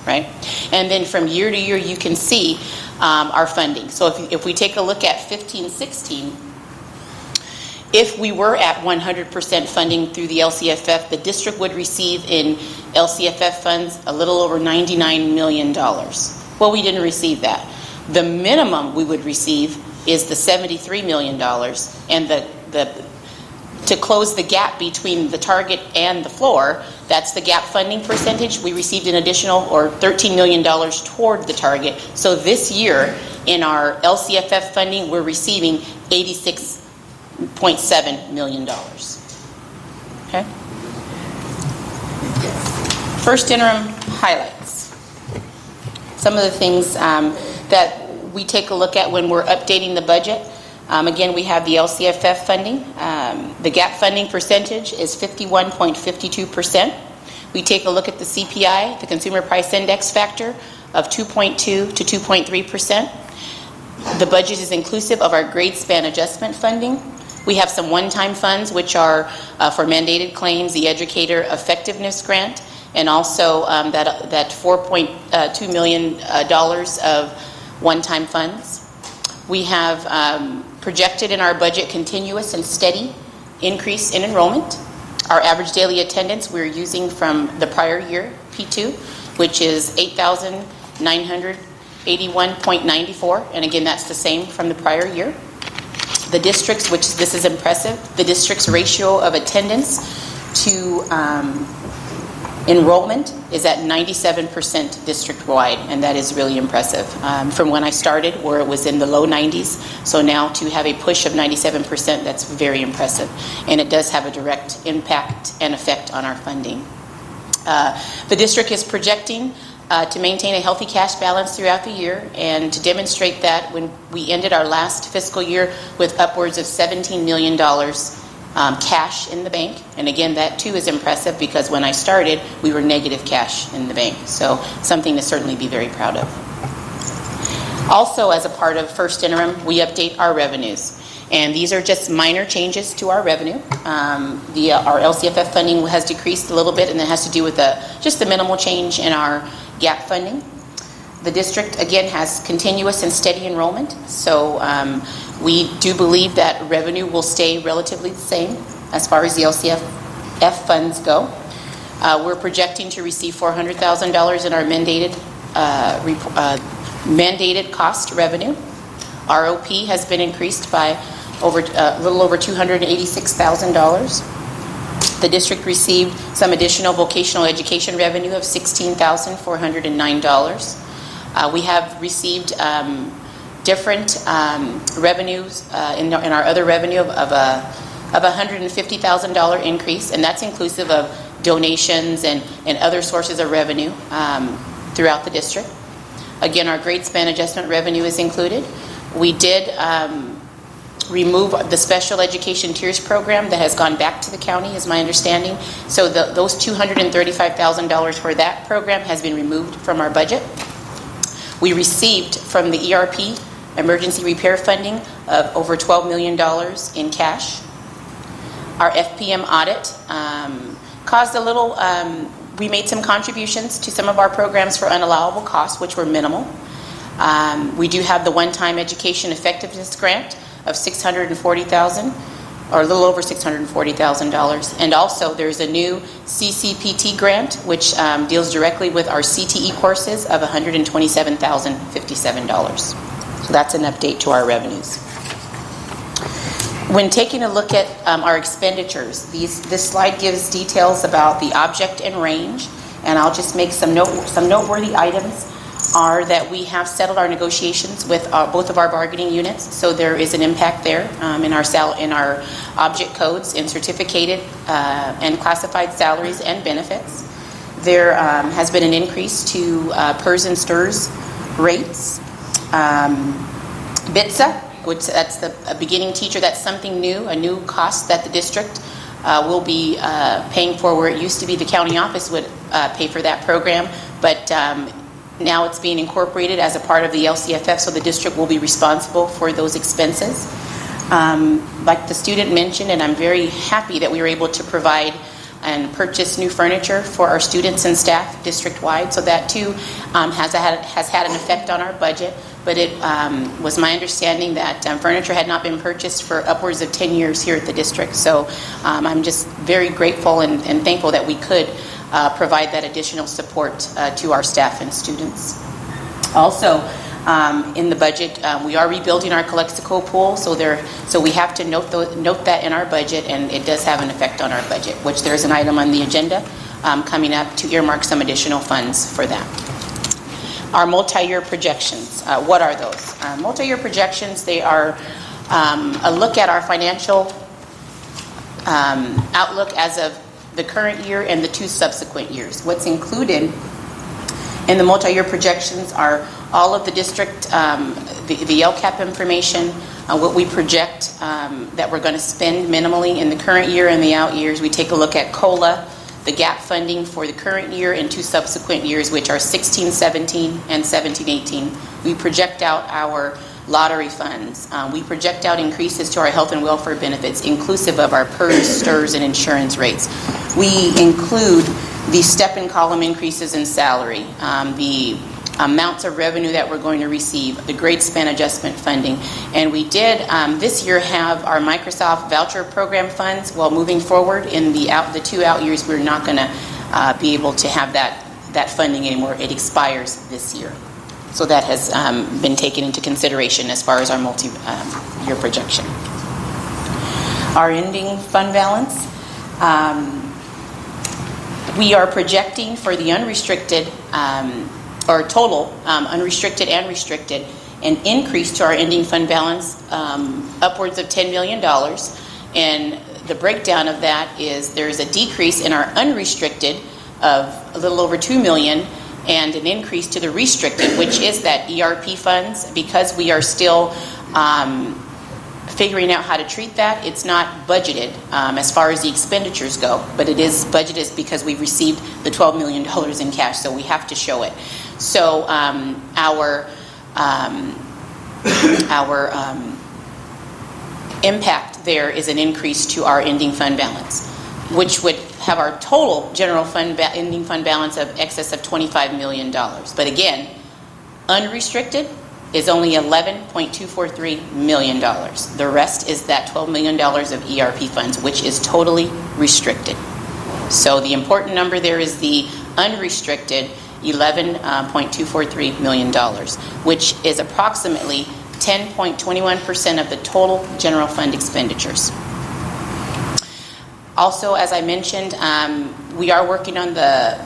right? And then from year to year, you can see our funding. So if we take a look at 15-16, if we were at 100% funding through the LCFF, the district would receive in LCFF funds a little over $99 million. Well, we didn't receive that. The minimum we would receive is the $73 million, and to close the gap between the target and the floor, that's the gap funding percentage. We received an additional, or $13 million toward the target. So this year, in our LCFF funding, we're receiving $86.7 million. Okay? First interim highlights. Some of the things that we take a look at when we're updating the budget. Again, we have the LCFF funding. The gap funding percentage is 51.52%. We take a look at the CPI, the Consumer Price Index factor, of 2.2 to 2.3%. The budget is inclusive of our grade span adjustment funding. We have some one-time funds, which are for mandated claims, the Educator Effectiveness Grant, and also that $4.2 million of one-time funds. We have projected in our budget continuous and steady increase in enrollment. Our average daily attendance we're using from the prior year, P2, which is 8,981.94, and again, that's the same from the prior year. The districts, which this is impressive, the district's ratio of attendance to enrollment is at 97% district-wide, and that is really impressive. From when I started, where it was in the low 90s, so now to have a push of 97%, that's very impressive. And it does have a direct impact and effect on our funding. The district is projecting to maintain a healthy cash balance throughout the year, and to demonstrate that, when we ended our last fiscal year with upwards of $17 million cash in the bank. And again, that too is impressive, because when I started, we were negative cash in the bank. So something to certainly be very proud of. Also, as a part of first interim, we update our revenues. And these are just minor changes to our revenue. Our LCFF funding has decreased a little bit, and that has to do with just the minimal change in our gap funding. The district, again, has continuous and steady enrollment. So we do believe that revenue will stay relatively the same as far as the LCFF funds go. We're projecting to receive $400,000 in our mandated cost revenue. ROP has been increased by a little over $286,000. The district received some additional vocational education revenue of $16,409. We have received different revenues in our other revenue of a $150,000 increase, and that's inclusive of donations and other sources of revenue throughout the district. Again, our grade span adjustment revenue is included. We did remove the special education tiers program that has gone back to the county, is my understanding. So those $235,000 for that program has been removed from our budget. We received from the ERP emergency repair funding of over $12 million in cash. Our FPM audit caused a little, we made some contributions to some of our programs for unallowable costs, which were minimal. We do have the one-time education effectiveness grant of $640,000, or a little over $640,000. And also there's a new CCPT grant, which deals directly with our CTE courses of $127,057. So that's an update to our revenues. When taking a look at our expenditures, this slide gives details about the object and range, and I'll just make some noteworthy items are that we have settled our negotiations with both of our bargaining units, so there is an impact there in our object codes in certificated and classified salaries and benefits. There has been an increase to PERS and STIRS rates. BITSA, which that's a beginning teacher, that's something new, a new cost that the district will be paying for, where it used to be the county office would pay for that program, but now it's being incorporated as a part of the LCFF, so the district will be responsible for those expenses. Like the student mentioned, and I'm very happy that we were able to provide and purchase new furniture for our students and staff district-wide, so that too has had an effect on our budget. But it was my understanding that furniture had not been purchased for upwards of 10 years here at the district. So I'm just very grateful and thankful that we could provide that additional support to our staff and students. Also, in the budget, we are rebuilding our Calexico pool, so we have to note that in our budget, and it does have an effect on our budget, which there's an item on the agenda coming up to earmark some additional funds for that. Our multi-year projections, what are those? Multi-year projections, they are a look at our financial outlook as of the current year and the 2 subsequent years. What's included in the multi-year projections are all of the district, the LCAP information, what we project that we're going to spend minimally in the current year and the out years. We take a look at COLA, the gap funding for the current year and 2 subsequent years, which are 16-17 and 17-18. We project out our lottery funds. We project out increases to our health and welfare benefits, inclusive of our PERS, STIRS, and insurance rates. We include the step and column increases in salary, the amounts of revenue that we're going to receive, the grade span adjustment funding. And we did this year have our Microsoft voucher program funds. Well, moving forward in the 2 out years, we're not going to be able to have that funding anymore. It expires this year. So that has been taken into consideration as far as our multi-year projection. Our ending fund balance, we are projecting for the unrestricted or total unrestricted and restricted an increase to our ending fund balance upwards of $10 million. And the breakdown of that is there's a decrease in our unrestricted of a little over $2 million, and an increase to the restricted, which is that ERP funds. Because we are still figuring out how to treat that, it's not budgeted as far as the expenditures go, but it is budgeted because we've received the $12 million in cash, so we have to show it. So our impact there is an increase to our ending fund balance, which would have our total general fund ending fund balance of excess of $25 million. But again, unrestricted is only $11.243 million. The rest is that $12 million of ERP funds, which is totally restricted. So the important number there is the unrestricted $11.243 million, which is approximately 10.21% of the total general fund expenditures. Also, as I mentioned, we are working on the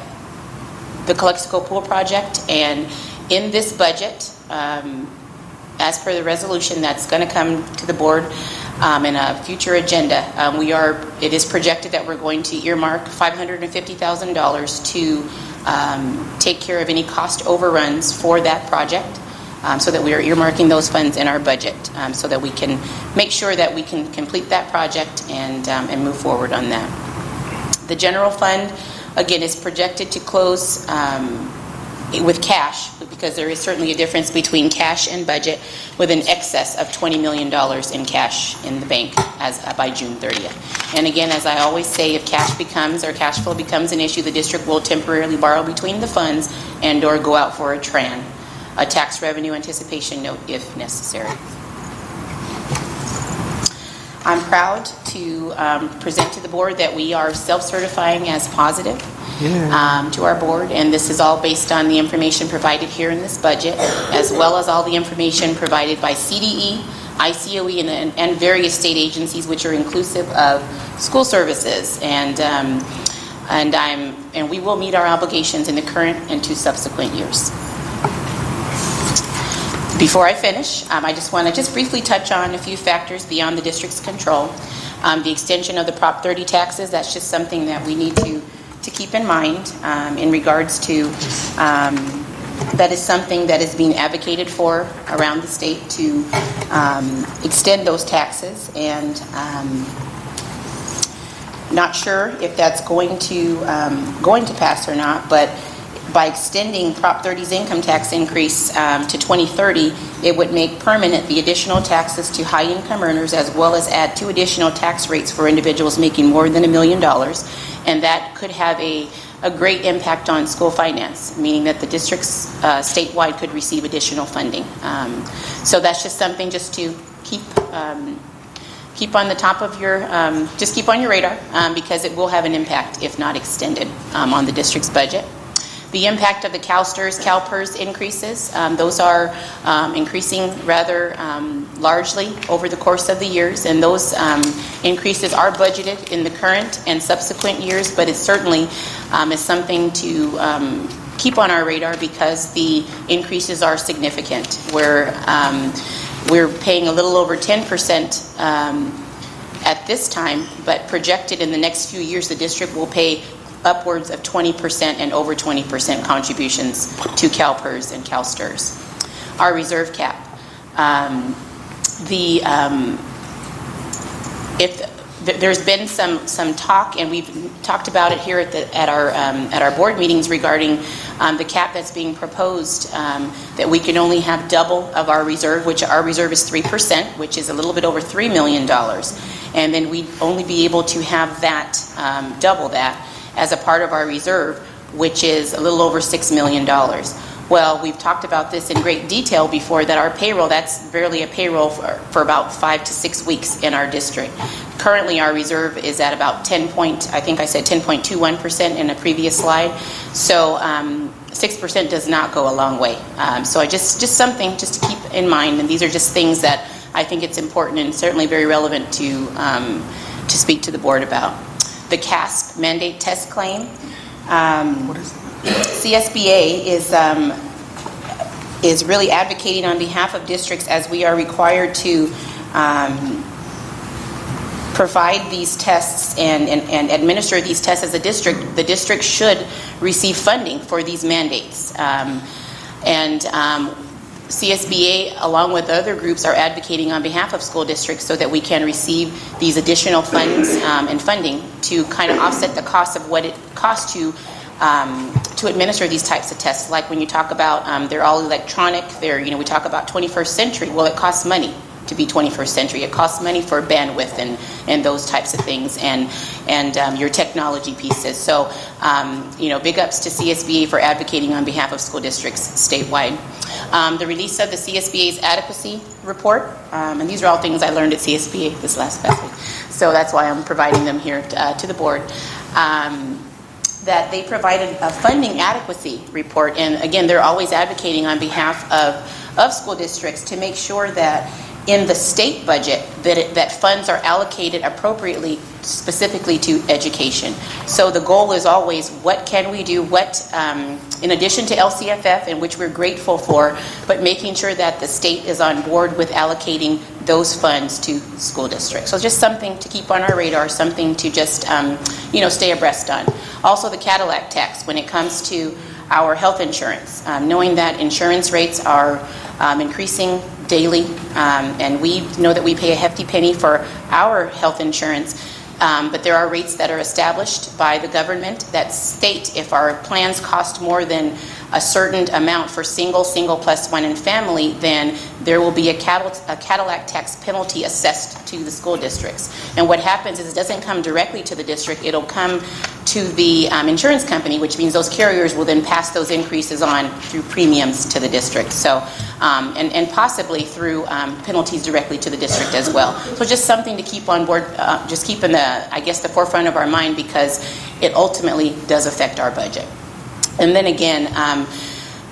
Calexico Pool project, and in this budget, as per the resolution that's going to come to the board in a future agenda, it is projected that we're going to earmark $550,000 to take care of any cost overruns for that project, so that we are earmarking those funds in our budget, so that we can make sure that we can complete that project and move forward on that. The general fund, again, is projected to close with cash, because there is certainly a difference between cash and budget, with an excess of $20 million in cash in the bank by June 30th. And again, as I always say, if cash flow becomes an issue, the district will temporarily borrow between the funds and or go out for a tax revenue anticipation note if necessary. I'm proud to present to the board that we are self-certifying as positive to our board, and this is all based on the information provided here in this budget, as well as all the information provided by CDE, ICOE, and various state agencies, which are inclusive of school services, and we will meet our obligations in the current and 2 subsequent years. Before I finish, I just want to briefly touch on a few factors beyond the district's control. The extension of the Prop 30 taxes, that's just something that we need to keep in mind in regards to, that is something that is being advocated for around the state to extend those taxes, and not sure if that's going to pass or not, but by extending Prop 30's income tax increase to 2030, it would make permanent the additional taxes to high-income earners, as well as add 2 additional tax rates for individuals making more than $1 million. And that could have a great impact on school finance, meaning that the districts statewide could receive additional funding. So that's just something just to keep on the top of your, just keep on your radar, because it will have an impact if not extended on the district's budget. The impact of the CalSTRS, CalPERS increases, those are increasing rather largely over the course of the years, and those increases are budgeted in the current and subsequent years, but it certainly is something to keep on our radar, because the increases are significant. We're paying a little over 10% at this time, but projected in the next few years the district will pay upwards of 20% and over 20% contributions to CalPERS and CalSTRS. Our reserve cap. There's been some talk, and we've talked about it here at our board meetings regarding the cap that's being proposed, that we can only have double of our reserve, which our reserve is 3%, which is a little bit over $3 million, and then we'd only be able to have that double that as a part of our reserve, which is a little over $6 million. Well, we've talked about this in great detail before, that our payroll, that's barely a payroll for about 5 to 6 weeks in our district. Currently, our reserve is at about 10.21% in a previous slide. So 6% does not go a long way. So just something just to keep in mind, and these are just things that I think it's important and certainly very relevant to speak to the board about. The CASP mandate test claim. CSBA is really advocating on behalf of districts, as we are required to provide these tests and administer these tests as a district. The district should receive funding for these mandates. CSBA, along with other groups, are advocating on behalf of school districts so that we can receive these additional funds and funding to kind of offset the cost of what it costs to administer these types of tests. Like when you talk about they're all electronic, we talk about 21st century. Well, it costs money to be 21st century. It costs money for bandwidth and those types of things, and your technology pieces. So big ups to CSBA for advocating on behalf of school districts statewide. The release of the CSBA's adequacy report, and these are all things I learned at CSBA this last week, so that's why I'm providing them here to the board. That they provided a funding adequacy report, and again, they're always advocating on behalf of school districts to make sure that in the state budget that funds are allocated appropriately, specifically to education. So the goal is always, what can we do, in addition to LCFF, in which we're grateful for, but making sure that the state is on board with allocating those funds to school districts. So just something to keep on our radar, something to just stay abreast on. Also the Cadillac tax, when it comes to our health insurance, knowing that insurance rates are increasing daily, and we know that we pay a hefty penny for our health insurance, but there are rates that are established by the government that state if our plans cost more than a certain amount for single plus one, and family, then there will be a Cadillac tax penalty assessed to the school districts. And what happens is it doesn't come directly to the district, it'll come to the insurance company, which means those carriers will then pass those increases on through premiums to the district. So, and possibly through penalties directly to the district as well. So just something to keep on board, just keep in the forefront of our mind, because it ultimately does affect our budget. And then again,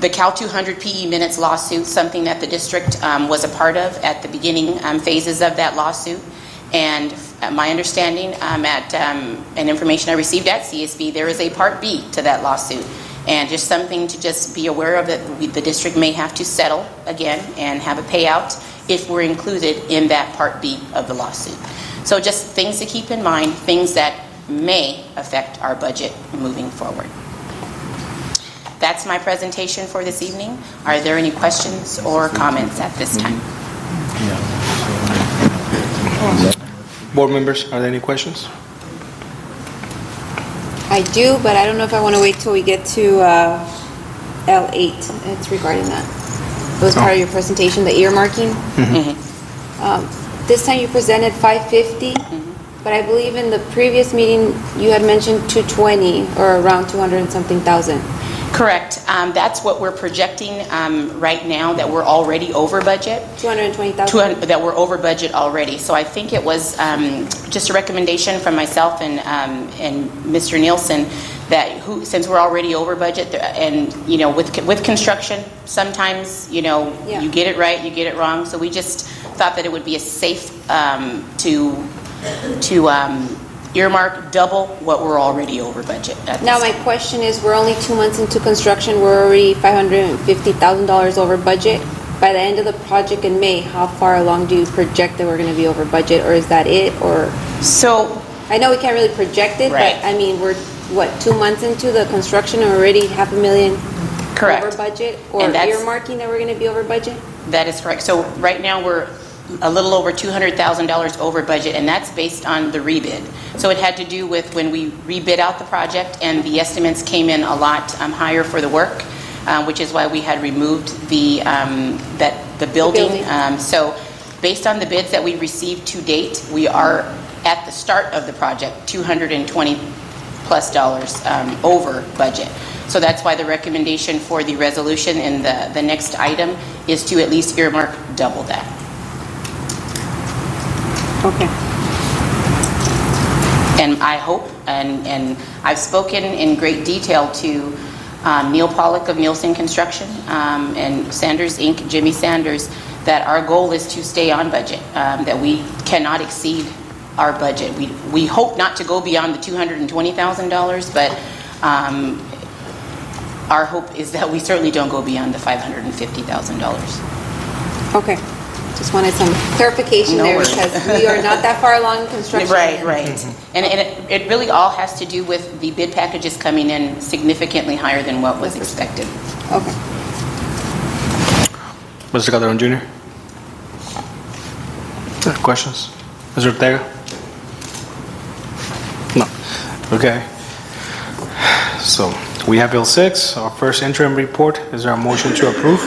the Cal 200 PE minutes lawsuit, something that the district was a part of at the beginning phases of that lawsuit. And my understanding and information I received at CSB, there is a Part B to that lawsuit. And just something to just be aware of, that the district may have to settle again and have a payout if we're included in that Part B of the lawsuit. So just things to keep in mind, things that may affect our budget moving forward. That's my presentation for this evening. Are there any questions or comments at this time? Board members, are there any questions? I do, but I don't know if I want to wait till we get to L8. It's regarding that. It was part of your presentation, the earmarking. This time you presented 550, but I believe in the previous meeting you had mentioned 220 or around 200 and something thousand. Correct. That's what we're projecting right now, that we're already over budget. 220,000? That we're over budget already. So I think it was just a recommendation from myself and Mr. Nielsen that since we're already over budget, and with construction, sometimes you get it right, you get it wrong. So we just thought that it would be a safe to earmark double what we're already over budget. Now my question is, we're only 2 months into construction, we're already $550,000 over budget. By the end of the project in May, how far along do you project that we're going to be over budget, or is that it? Or so I know we can't really project it, right. But I mean, we're 2 months into the construction and already $500,000 correct over budget, or earmarking that we're going to be over budget? That is correct. So right now we're a little over $200,000 over budget, and that's based on the rebid. So it had to do with when we rebid out the project, and the estimates came in a lot higher for the work, which is why we had removed the building. So based on the bids that we received to date, we are at the start of the project $220+ over budget. So that's why the recommendation for the resolution in the next item is to at least earmark double that. Okay. And I hope, and I've spoken in great detail to Neil Pollock of Nielsen Construction and Sanders Inc., Jimmy Sanders, that our goal is to stay on budget, that we cannot exceed our budget. We hope not to go beyond the $220,000, but our hope is that we certainly don't go beyond the $550,000. Okay. Just wanted some clarification there, because we are not that far along in construction. Right. And it really all has to do with the bid packages coming in significantly higher than what was expected. Okay. Mr. Calderon Jr. Questions? Mr. Ortega? No. Okay. So we have Bill 6, our first interim report. Is there a motion to approve?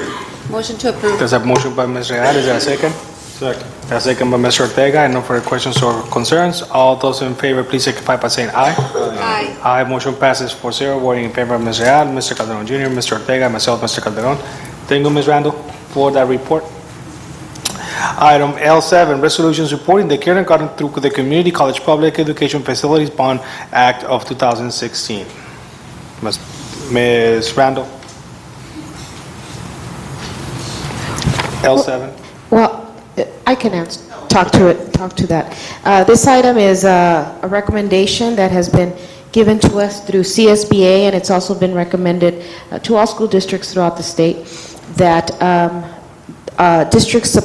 Motion to approve. There's a motion by Ms. Real. Is there a second? Second. A second by Mr. Ortega. And no further questions or concerns. All those in favor, please signify by saying aye. Aye. Aye. Motion passes 4-0. Voting in favor of Ms. Real, Mr. Calderon Jr., Mr. Ortega, and myself, Mr. Calderon. Thank you, Ms. Randall, for that report. Item L7, resolutions reporting the kindergarten through the Community College Public Education Facilities Bond Act of 2016. Ms. Randall. L7. Well, I can talk to that. This item is a recommendation that has been given to us through CSBA, and it's also been recommended to all school districts throughout the state that districts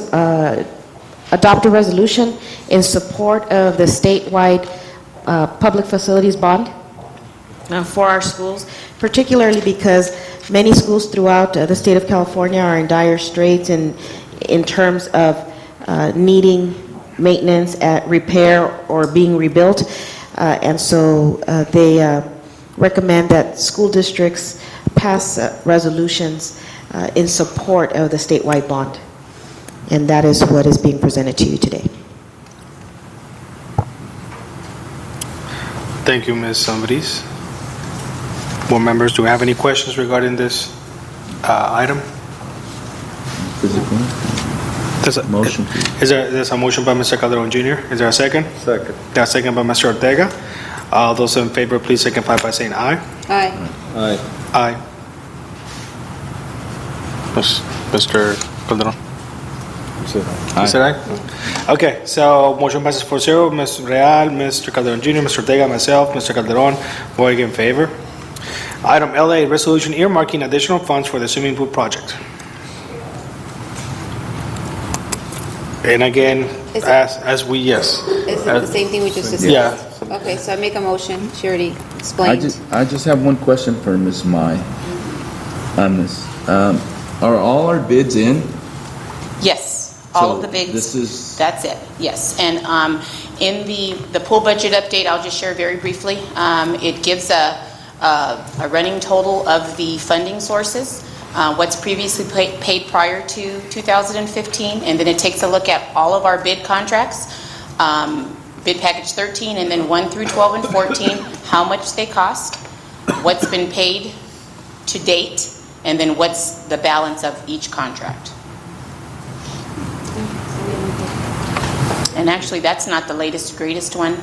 adopt a resolution in support of the statewide public facilities bond for our schools, particularly because many schools throughout the state of California are in dire straits in terms of needing maintenance, repair, or being rebuilt. And so they recommend that school districts pass resolutions in support of the statewide bond. And that is what is being presented to you today. Thank you, Ms. Zambriz. Board members, do we have any questions regarding this item? There's a motion. There's a motion by Mr. Calderon Jr. Is there a second? Second. There's a second by Mr. Ortega. All those in favor, please signify by saying aye. Aye. Aye. Aye. Mr. Calderon? You said aye? Okay, so motion passes 4-0. Ms. Real, Mr. Calderon Jr., Mr. Ortega, myself, Mr. Calderon, voting in favor. Item LA, resolution earmarking additional funds for the swimming pool project. And again, as we, yes. Is it the same thing we just discussed? Yeah. Okay, so I make a motion. She already explained. I just have one question for Ms. Mai. Are all our bids in? Yes, all So of the bids. this is- That's it, yes. And in the pool budget update, I'll just share very briefly. It gives a running total of the funding sources, what's previously paid prior to 2015, and then it takes a look at all of our bid contracts, bid package 13, and then 1 through 12 and 14, how much they cost, what's been paid to date, and then what's the balance of each contract. And actually, that's not the latest, greatest one.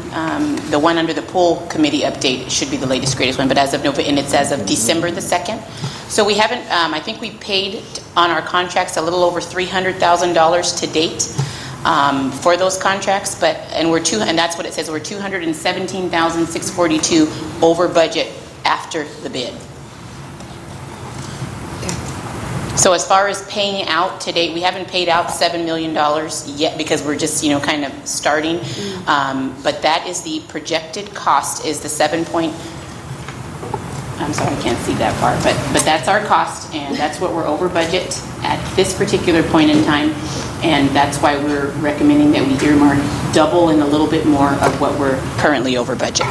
The one under the pool committee update should be the latest, greatest one, but as of November, and it's as of December the 2nd. So we haven't, I think we paid on our contracts a little over $300,000 to date for those contracts, and that's what it says, we're $217,642 over budget after the bid. So as far as paying out to date, we haven't paid out $7 million yet because we're just, kind of starting. But that is the projected cost is the I'm sorry, I can't see that far, but that's our cost, and that's what we're over budget at this particular point in time, and that's why we're recommending that we earmark double and a little bit more of what we're currently over budget.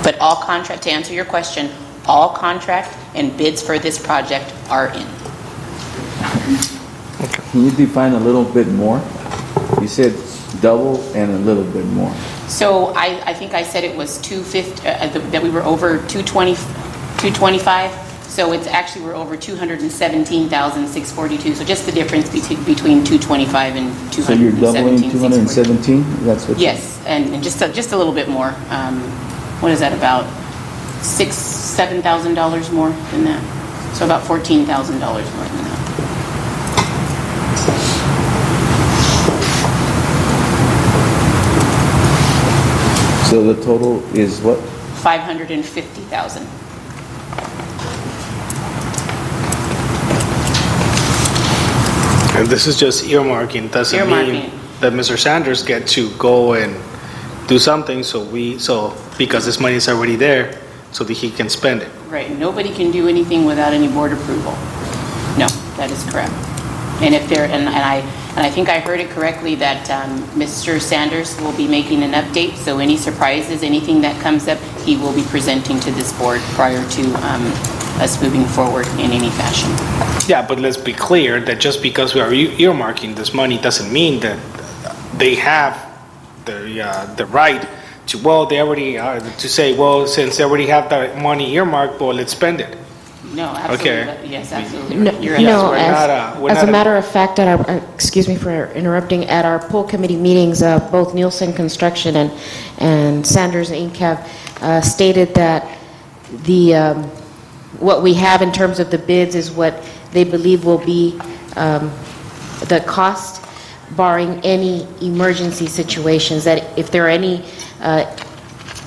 But all contract, to answer your question, all contract and bids for this project are in. Can you define a little bit more? You said double and a little bit more. So I think I said it was 250, that we were over 225. So it's actually, we're over 217,642. So just the difference between 225 and 217. So you're doubling 217? That's what. Yes, and just a little bit more. What is that, about $7,000 more than that? So about $14,000 more than that. So the total is what? $550,000. And this is just earmarking. Doesn't mean that Mr. Sanders get to go and do something. So because this money is already there, so that he can spend it. Right. Nobody can do anything without any board approval. No, that is correct. And if there, and I think I heard it correctly that Mr. Sanders will be making an update. So any surprises, anything that comes up, he will be presenting to this board prior to us moving forward in any fashion. Yeah, but let's be clear that just because we are earmarking this money doesn't mean that they have the right to, they already to say, since they already have that money earmarked, let's spend it. No, absolutely. Okay. Yes, absolutely. As a matter of fact, excuse me for interrupting, at our pool committee meetings, both Nielsen Construction and Sanders Inc. have stated that what we have in terms of the bids is what they believe will be the cost. barring any emergency situations, that if there are any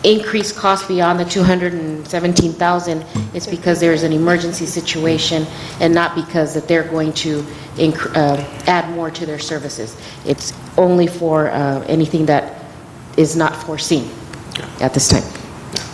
increased costs beyond the $217,000, it's because there's an emergency situation and not because that they're going to add more to their services. It's only for anything that is not foreseen at this time.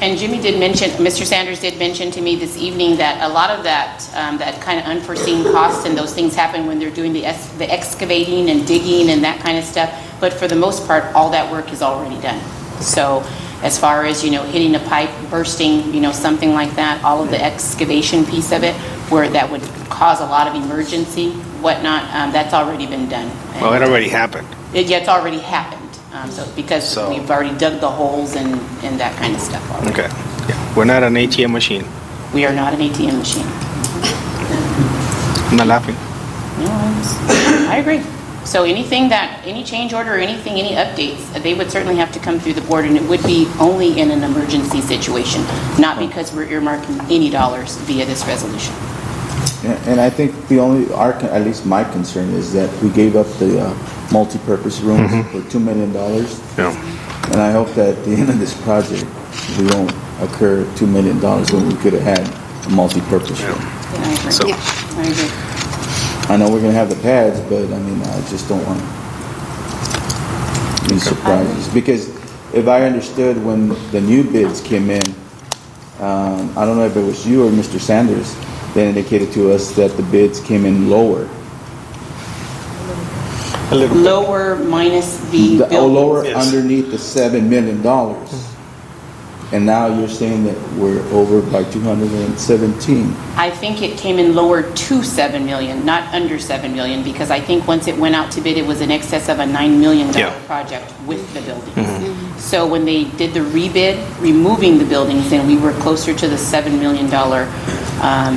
And Jimmy did mention, Mr. Sanders did mention to me this evening that a lot of that that kind of unforeseen costs and those things happen when they're doing the excavating and digging and that kind of stuff. But for the most part, all that work is already done. So as far as, hitting a pipe, bursting, something like that, all of the excavation piece of it, where that would cause a lot of emergency, whatnot, that's already been done. Well, it already happened. It's already happened. Because we've already dug the holes and that kind of stuff already. Okay. Yeah. We're not an ATM machine. We are not an ATM machine. I'm not laughing. No, I agree. So any change order or anything, any updates, they would certainly have to come through the board, and it would be only in an emergency situation, not because we're earmarking any dollars via this resolution. And I think at least my concern is that we gave up the multi-purpose rooms for $2 million. Yeah. And I hope that at the end of this project, we won't incur $2 million when we could have had a multi-purpose room. Yeah, I agree. So, I agree. I know we're going to have the pads, but I just don't want these surprises. Because if I understood when the new bids came in, I don't know if it was you or Mr. Sanders, they indicated to us that the bids came in lower. Lower minus the buildings. Lower underneath the $7 million. And now you're saying that we're over by 217. I think it came in lower to 7 million, not under 7 million, because I think once it went out to bid, it was in excess of a $9 million project with the buildings. So when they did the rebid, removing the buildings, then we were closer to the $7 million.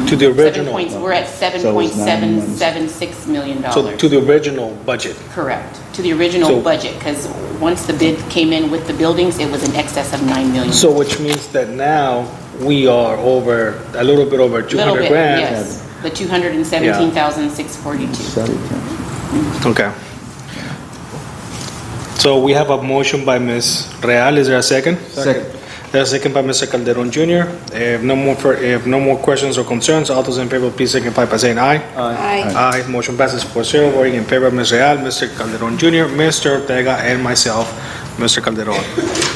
to the original. We're at $7.776 million. So to the original budget. Correct. To the original budget, because once the bid came in with the buildings, it was in excess of $9 million. So which means that now we are over, a little bit over 200 grand. Yes, the 217,642. Okay. So we have a motion by Ms. Real. Is there a second? Second. There's a second by Mr. Calderon Jr. If no more questions or concerns, all those in favor, please signify by saying aye. Aye. Aye. Motion passes 4-0. Voting in favor of Ms. Real, Mr. Calderon Jr., Mr. Ortega, and myself, Mr. Calderon.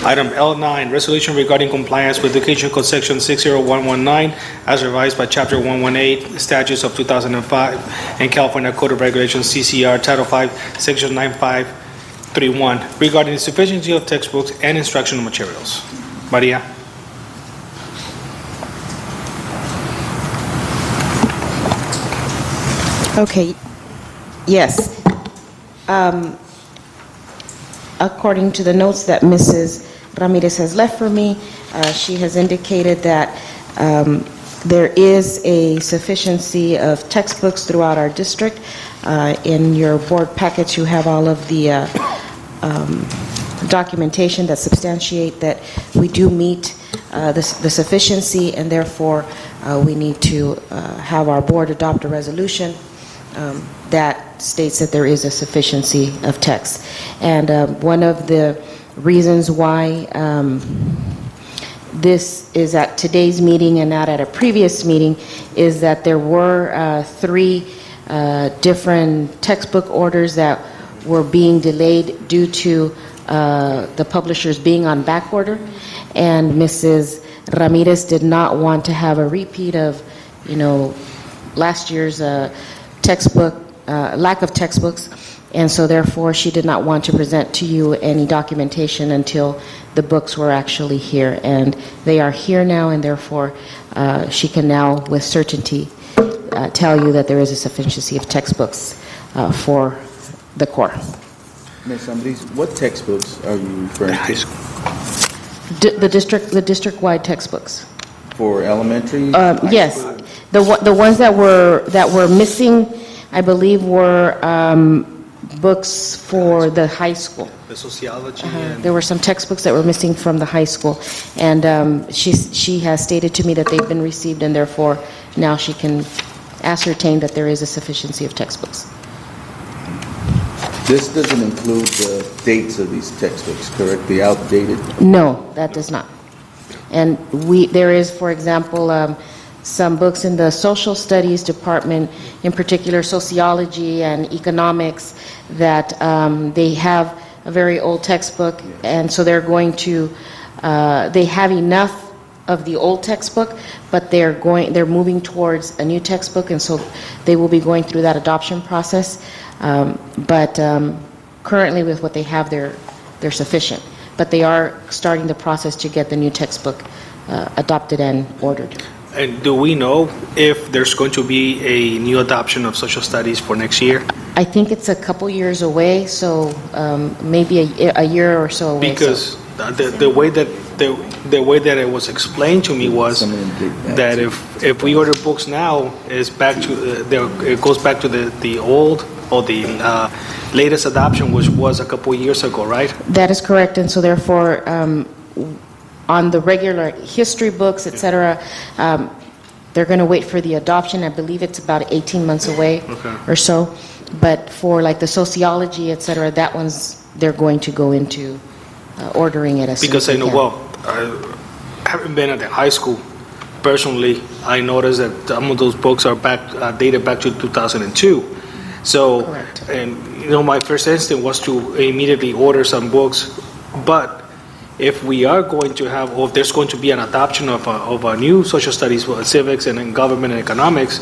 Item L9, resolution regarding compliance with Education Code Section 60119 as revised by Chapter 118, Statutes of 2005, and California Code of Regulations, CCR, Title 5, Section 9531, regarding the sufficiency of textbooks and instructional materials. Maria. Okay, yes. According to the notes that Mrs. Ramirez has left for me, she has indicated that there is a sufficiency of textbooks throughout our district. In your board packets, you have all of the documentation that substantiate that we do meet the sufficiency, and therefore we need to have our board adopt a resolution that states that there is a sufficiency of text. And one of the reasons why this is at today's meeting and not at a previous meeting is that there were 3 different textbook orders that were being delayed due to the publishers being on back order, and Mrs. Ramirez did not want to have a repeat of, last year's textbook, lack of textbooks, and so therefore she did not want to present to you any documentation until the books were actually here, and they are here now, and therefore she can now with certainty tell you that there is a sufficiency of textbooks for the Corps. Ms. Ambriz, what textbooks are you referring to? The district-wide textbooks. For elementary? Yes, the ones that were missing, I believe, were books for the high school. The sociology. There were some textbooks that were missing from the high school, and she has stated to me that they've been received, and therefore now she can ascertain that there is a sufficiency of textbooks. This doesn't include the dates of these textbooks, correct? The outdated? No, that does not. And there is, for example, some books in the social studies department, in particular sociology and economics, that they have a very old textbook, and so they're going to, they have enough of the old textbook, but they're moving towards a new textbook, and so they will be going through that adoption process. But currently with what they have, they're sufficient. But they are starting the process to get the new textbook adopted and ordered. And do we know if there's going to be a new adoption of social studies for next year? I think it's a couple years away, so maybe a year or so away. Because the way that it was explained to me was that if we order books now, it's back to it goes back to the old or the latest adoption, which was a couple years ago, right? That is correct, and so therefore, on the regular history books, etc., they're going to wait for the adoption. I believe it's about 18 months away or so. But for like the sociology, etc., that one's they're going to go into ordering it as soon as Because I they know, can. well, I haven't been at the high school. Personally, I noticed that some of those books are dated back to 2002. So, and you know, my first instinct was to immediately order some books. But if we are going to have, or if there's going to be an adoption of a new social studies, civics, and in government and economics,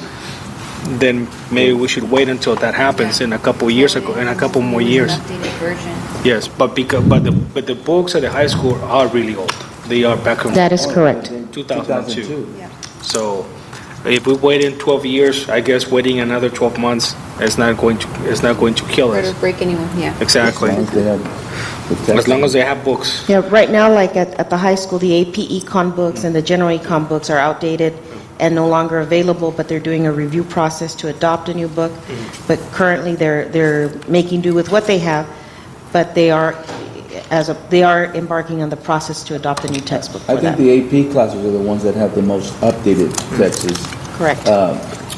then maybe we should wait until that happens in a couple years ago, in a couple more years. Updated version. Yes, but the books at the high school are really old. They are back from That is correct. 2002. So if we wait in 12 years, I guess waiting another 12 months is not going to kill Or us. to break anyone, yeah. Exactly. As long as they have books. Yeah, right now, like at the high school, the AP Econ books and the General Econ books are outdated and no longer available, but they're doing a review process to adopt a new book. But currently, they're making do with what they have, but they are embarking on the process to adopt a new textbook for I think that. the AP classes are the ones that have the most updated texts. Correct.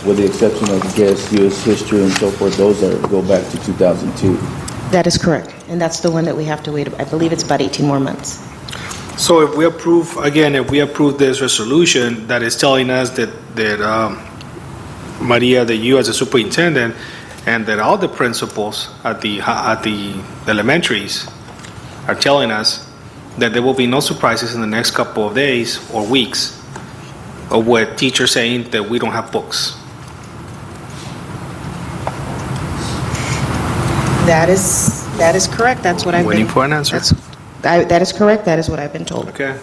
With the exception of, I guess, U.S. history and so forth, those go back to 2002. That is correct, and that's the one that we have to wait, I believe it's about 18 more months. So if we approve this resolution that is telling us that Maria, that you as a superintendent, and that all the principals at the elementaries are telling us that there will be no surprises in the next couple of days or weeks of what teachers saying that we don't have books. That is correct. That's what I've Waiting been... for an answer. That is correct. That is what I've been told. Okay.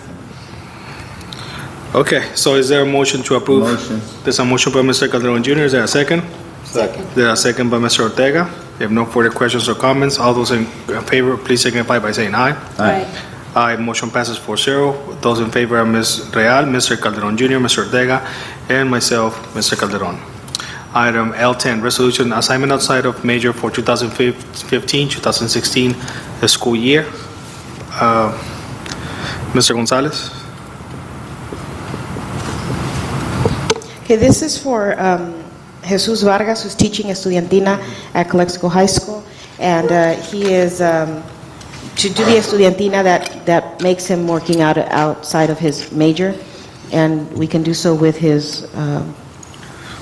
Okay, so is there a motion to approve? Motion. There's a motion by Mr. Calderon Jr. Is there a second? Second. There's a second by Mr. Ortega. If no further questions or comments, all those in favor, please signify by saying aye. Aye. Aye, motion passes 4-0. Those in favor are Ms. Real, Mr. Calderon Jr., Mr. Ortega, and myself, Mr. Calderon. Item L10, resolution assignment outside of major for 2015-2016 school year. Mr. Gonzalez. Okay, this is for Jesus Vargas, who's teaching Estudiantina at Calexico High School, and he is to do the Estudiantina that makes him working outside of his major, and we can do so with his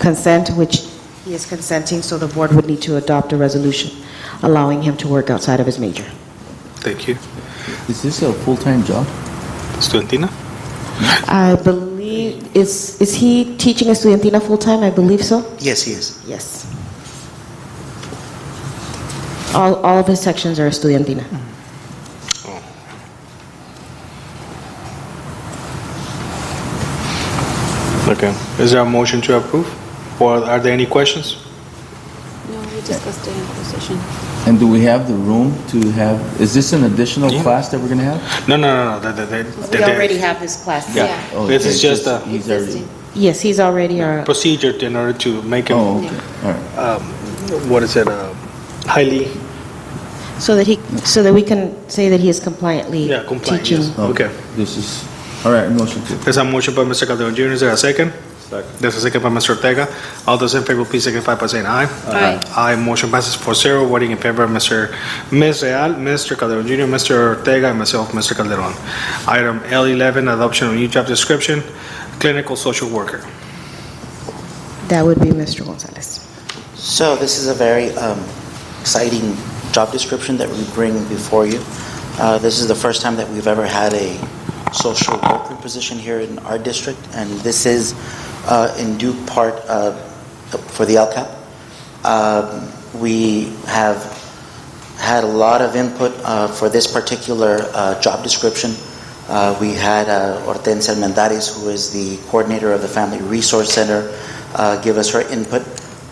consent, which he is consenting, so the board would need to adopt a resolution allowing him to work outside of his major. Thank you. Is this a full-time job? Estudiantina? I believe, is he teaching Estudiantina full-time? I believe so. Yes, he is. Yes. All of his sections are Estudiantina. Okay. Is there a motion to approve? Or are there any questions? No, we discussed it in position. And do we have the room to have, is this an additional class that we're going to have? No. We already have this class. Yeah. Oh, This is okay, just a he's already. Yes, he's already our... procedure in order to make him, Oh, okay. All right. what is it, highly, So that we can say that he is compliantly compliant, teaching. yes. Okay. This is, all right, motion to. There's a motion by Mr. Calderon Jr. Is there a second? There's a second by Mr. Ortega. All those in favor, please signify by saying aye. Aye. Aye. Motion passes 4-0. Voting in favor of Ms. Real, Mr. Calderon Jr., Mr. Ortega, and myself, Mr. Calderon. Item L11, adoption of new job description, clinical social worker. That would be Mr. Gonzalez. So this is a very exciting job description that we bring before you. This is the first time that we've ever had a social worker position here in our district, and this is in due part for the LCAP. We have had a lot of input for this particular job description. We had Hortensia Almendares, who is the coordinator of the Family Resource Center, give us her input.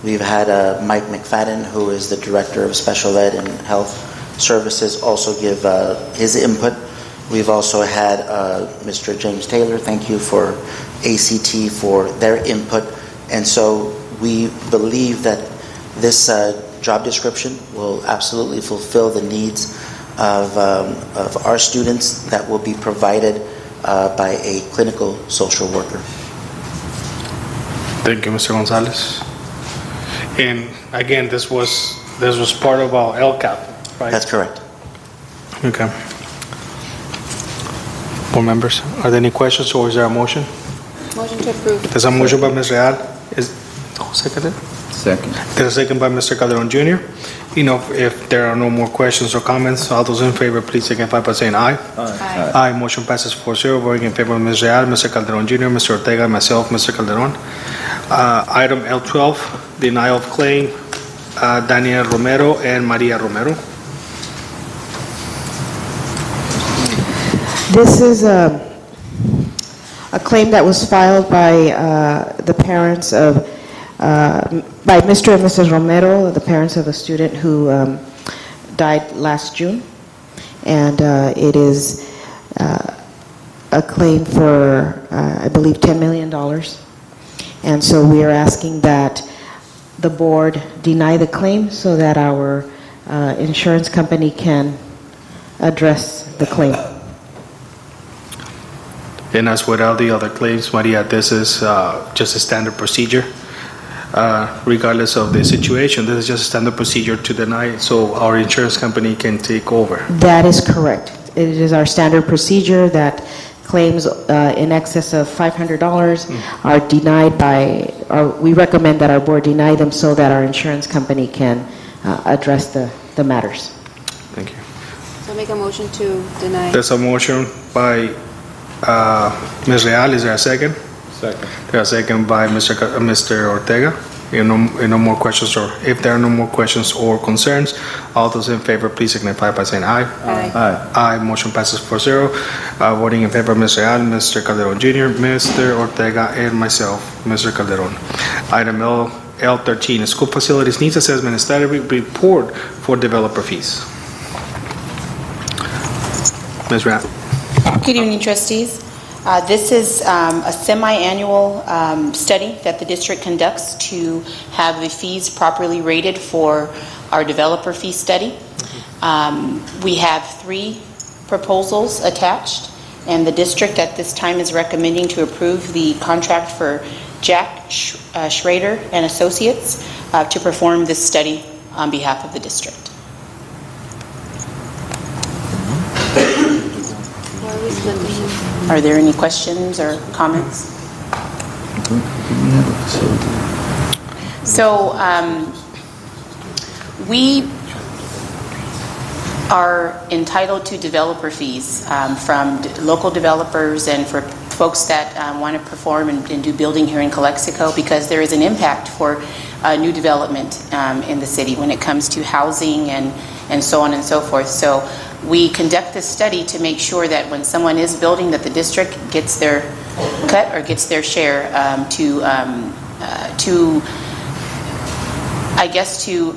We've had Mike McFadden, who is the director of Special Ed and Health Services, also give his input. We've also had Mr. James Taylor. Thank you for ACT for their input. And so we believe that this job description will absolutely fulfill the needs of our students that will be provided by a clinical social worker. Thank you, Mr. Gonzalez. And again, this was part of our LCAP, right? That's correct. Okay. Board members, are there any questions or is there a motion? Motion to approve. There's a motion by Ms. Real. Seconded? Second. There's a second by Mr. Calderon Jr. If there are no more questions or comments, all those in favor, please signify by saying aye. Aye. Aye. Motion passes 4-0. Voting in favor of Ms. Real, Mr. Calderon Jr., Mr. Ortega, and myself, Mr. Calderon. Item L12, denial of claim, Daniel Romero and Maria Romero. This is a claim that was filed by the parents of, by Mr. and Mrs. Romero, the parents of a student who died last June. And it is a claim for, I believe, $10 million. And so we are asking that the board deny the claim so that our insurance company can address the claim. And as with all the other claims, Maria, this is just a standard procedure. Regardless of the situation, this is just a standard procedure to deny it so our insurance company can take over. That is correct. It is our standard procedure that claims in excess of $500 are denied by, or we recommend that our board deny them so that our insurance company can address the matters. Thank you. So make a motion to deny. There's a motion by Ms. Real. Is there a second? Second. There's a second by Mr. Ortega. No more questions, or if there are no more questions or concerns, all those in favor, please signify by saying aye. Aye. Aye. Aye. Motion passes 4-0. Voting in favor of Ms. Real, Mr. Calderon Jr., Mr. Ortega, and myself, Mr. Calderon. Item L13, school facilities needs assessment and study report for developer fees. Ms. Real. Good evening, trustees. This is a semi-annual study that the district conducts to have the fees properly rated for our developer fee study. We have 3 proposals attached, and the district at this time is recommending to approve the contract for Jack Schrader and Associates to perform this study on behalf of the district. Are there any questions or comments? So we are entitled to developer fees from local developers and for folks that want to perform and do building here in Calexico, because there is an impact for new development in the city when it comes to housing and so on and so forth. So we conduct this study to make sure that when someone is building, that the district gets their cut or gets their share to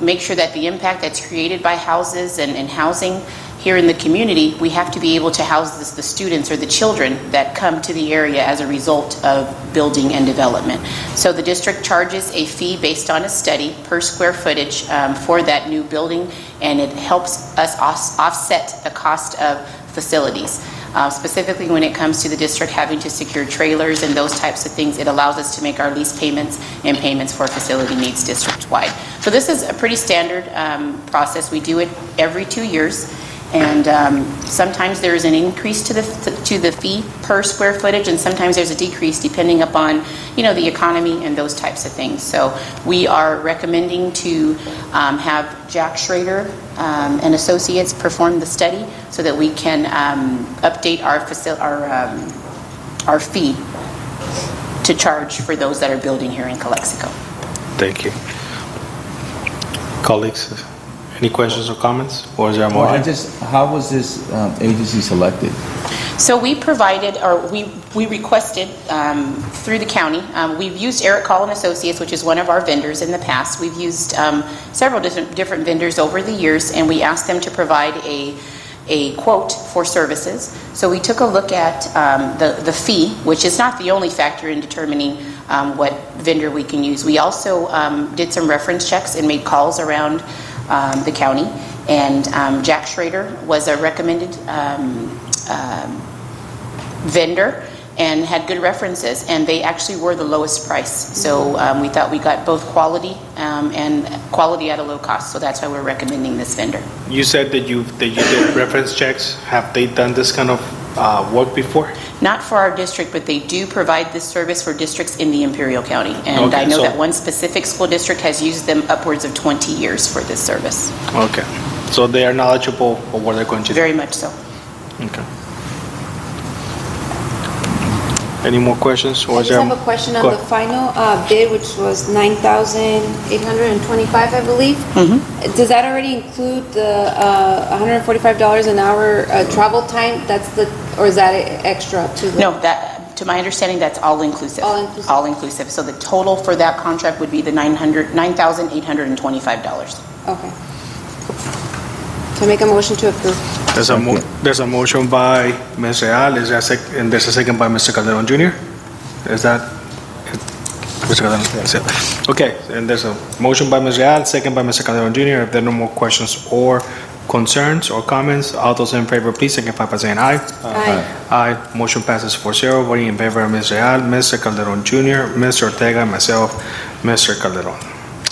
make sure that the impact that's created by houses and housing here in the community, we have to be able to house the students or the children that come to the area as a result of building and development. So the district charges a fee based on a study per square footage for that new building, and it helps us offset the cost of facilities. specifically when it comes to the district having to secure trailers and those types of things. It allows us to make our lease payments and payments for facility needs district-wide. So this is a pretty standard process. We do it every 2 years. And sometimes there is an increase to the fee per square footage, and sometimes there's a decrease depending upon, the economy and those types of things. So we are recommending to have Jack Schrader and Associates perform the study so that we can update our fee to charge for those that are building here in Calexico. Thank you. Colleagues, any questions or comments? Or is there a motion? How was this agency selected? So we provided, or we requested through the county. We've used Eric Call and Associates, which is one of our vendors in the past. We've used several different vendors over the years, and we asked them to provide a quote for services. So we took a look at the fee, which is not the only factor in determining what vendor we can use. We also did some reference checks and made calls around the county, and Jack Schrader was a recommended vendor and had good references, and they actually were the lowest price. So we thought we got both quality and quality at a low cost. So that's why we're recommending this vendor. You said that you did reference checks. Have they done this kind of work before? Not for our district, but they do provide this service for districts in the Imperial County. And Okay, I know so- that one specific school district has used them upwards of 20 years for this service. Okay. So they are knowledgeable of what they're going to do? Very much so. Okay. Any more questions? Or I is just there- have a question on Go the ahead. final bid, which was $9,825, I believe. Does that already include the $145 an hour travel time? Or is that extra to the? No, that, to my understanding, that's all inclusive. All inclusive. All inclusive. So the total for that contract would be the $9,825. Okay. So make a motion to approve. There's a motion by Ms. Real, is there and there's a second by Mr. Calderon Jr.? Is that? Mr. Calderon, that's it. Okay, and there's a motion by Ms. Real, second by Mr. Calderon Jr. If there are no more questions or concerns or comments, all those in favor, please signify by saying aye. Aye. Aye. Motion passes 4-0. Voting in favor of Ms. Real, Mr. Calderon Jr., Mr. Ortega, and myself, Mr. Calderon.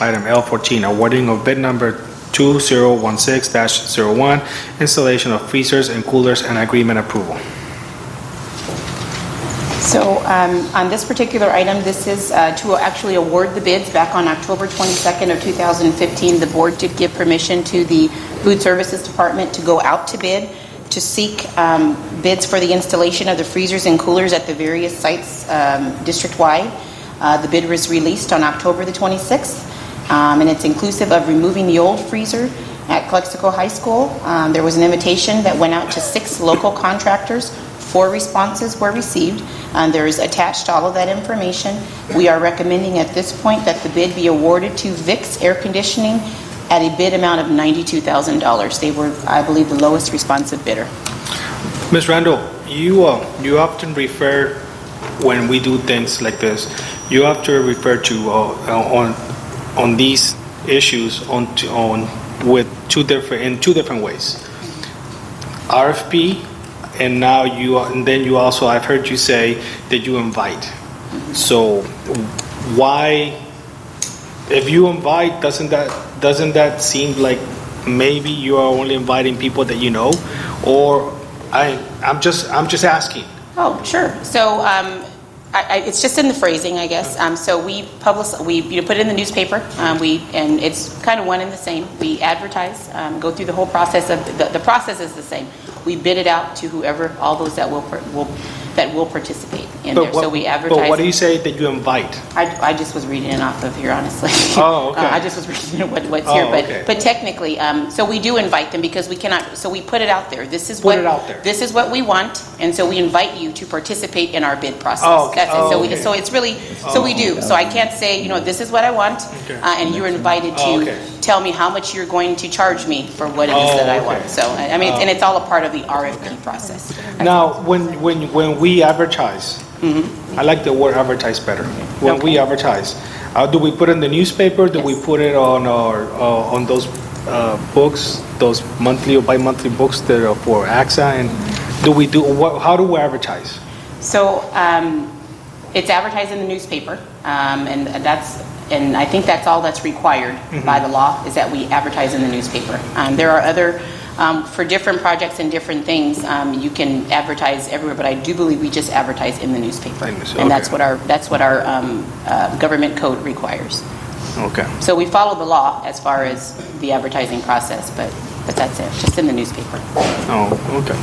Item L14, awarding of bid number 2016-01, installation of freezers and coolers and agreement approval. So on this particular item, this is to actually award the bids. Back on October 22nd of 2015, the board did give permission to the Food Services Department to go out to bid to seek bids for the installation of the freezers and coolers at the various sites district-wide. The bid was released on October the 26th. And it's inclusive of removing the old freezer at Calexico High School. There was an invitation that went out to 6 local contractors. 4 responses were received. There is attached all of that information. We are recommending at this point that the bid be awarded to VIX Air Conditioning at a bid amount of $92,000. They were, I believe, the lowest responsive bidder. Ms. Randall, you often refer, when we do things like this, you have to refer to on these issues in two different ways. RFP, and now then you also, I've heard you say that you invite. So why, if you invite, doesn't that seem like maybe you are only inviting people that you know? Or I'm just asking. Oh, sure. So it's just in the phrasing, I guess. So we put it in the newspaper. And it's kind of one and the same. We advertise, go through the whole process of the process is the same. We bid it out to whoever, all those that will participate in there. So we advertise. But what do you say that you invite? I just was reading it off of here, honestly. Oh, okay. I just was reading what's here, okay. but technically, so we do invite them because we cannot. So we put it out there. This is Put it out there. This is what we want, and so we invite you to participate in our bid process. Oh, okay. That's it. So okay. so it's really we do. So I can't say this is what I want, and you're invited to tell me how much you're going to charge me for what it is that I want. So I mean, and it's all a part of the RFP process. Now, when we advertise, I like the word advertise better. When we advertise, do we put it in the newspaper? Do we put it on those books, those monthly or bi-monthly books that are for AXA how do we advertise? So it's advertised in the newspaper, and I think that's all that's required by the law, is that we advertise in the newspaper. There are other, for different projects and different things, you can advertise everywhere, but I do believe we just advertise in the newspaper. And that's what our government code requires. Okay. So we follow the law as far as the advertising process, but that's it, just in the newspaper. Oh, okay.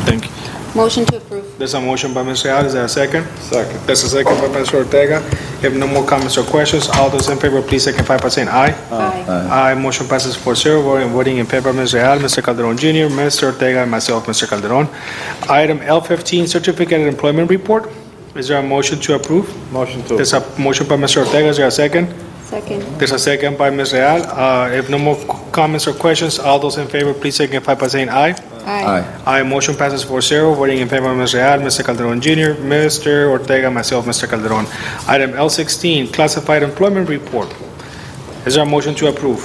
Thank you. Motion to approve. There's a motion by Mr. Real. Is there a second? Second. There's a second by Mr. Ortega. If no more comments or questions, all those in favor, please signify by saying aye. Aye. Aye. Motion passes 4-0. Voting in favor, Mr. Real, Mr. Calderon Jr., Mr. Ortega, and myself, Mr. Calderon. Item L15, Certificate of Employment Report. Is there a motion to approve? Motion to There's a motion by Mr. Ortega. Is there a second? Second. There's a second by Ms. Real. If no more comments or questions, all those in favor, please signify by saying aye. Aye. Aye. Motion passes 4-0. Voting in favor of Ms. Real, Mr. Calderon Jr., Mr. Ortega, myself, Mr. Calderon. Item L16, Classified Employment Report. Is there a motion to approve?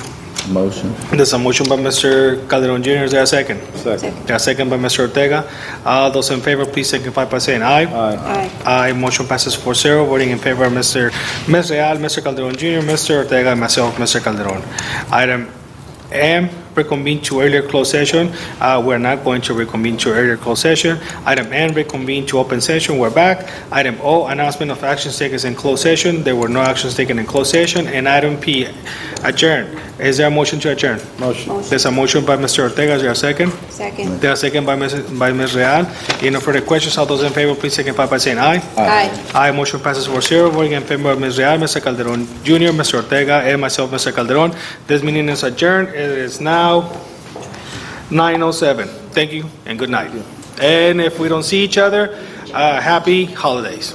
Motion. There's a motion by Mr. Calderon Jr. Is there a second? Second. There's a second by Mr. Ortega. All those in favor, please signify by saying aye. Aye. Aye. Motion passes 4-0. Voting in favor of Ms. Real, Mr. Calderon Jr., Mr. Ortega, and myself, Mr. Calderon. Item M, reconvene to earlier closed session. We're not going to reconvene to earlier closed session. Item N, reconvene to open session. We're back. Item O, announcement of actions taken in closed session. There were no actions taken in closed session. And item P, adjourn. Is there a motion to adjourn? Motion. There's a motion by Mr. Ortega. Is there a second? Second. There's a second by Ms. Real. No further questions. All those in favor, please signify by saying aye. Aye. Aye. Motion passes 4-0. Voting in favor of Ms. Real, Mr. Calderon Jr., Mr. Ortega, and myself, Mr. Calderon. This meeting is adjourned. It is now 9:07. Thank you and good night. And if we don't see each other, happy holidays.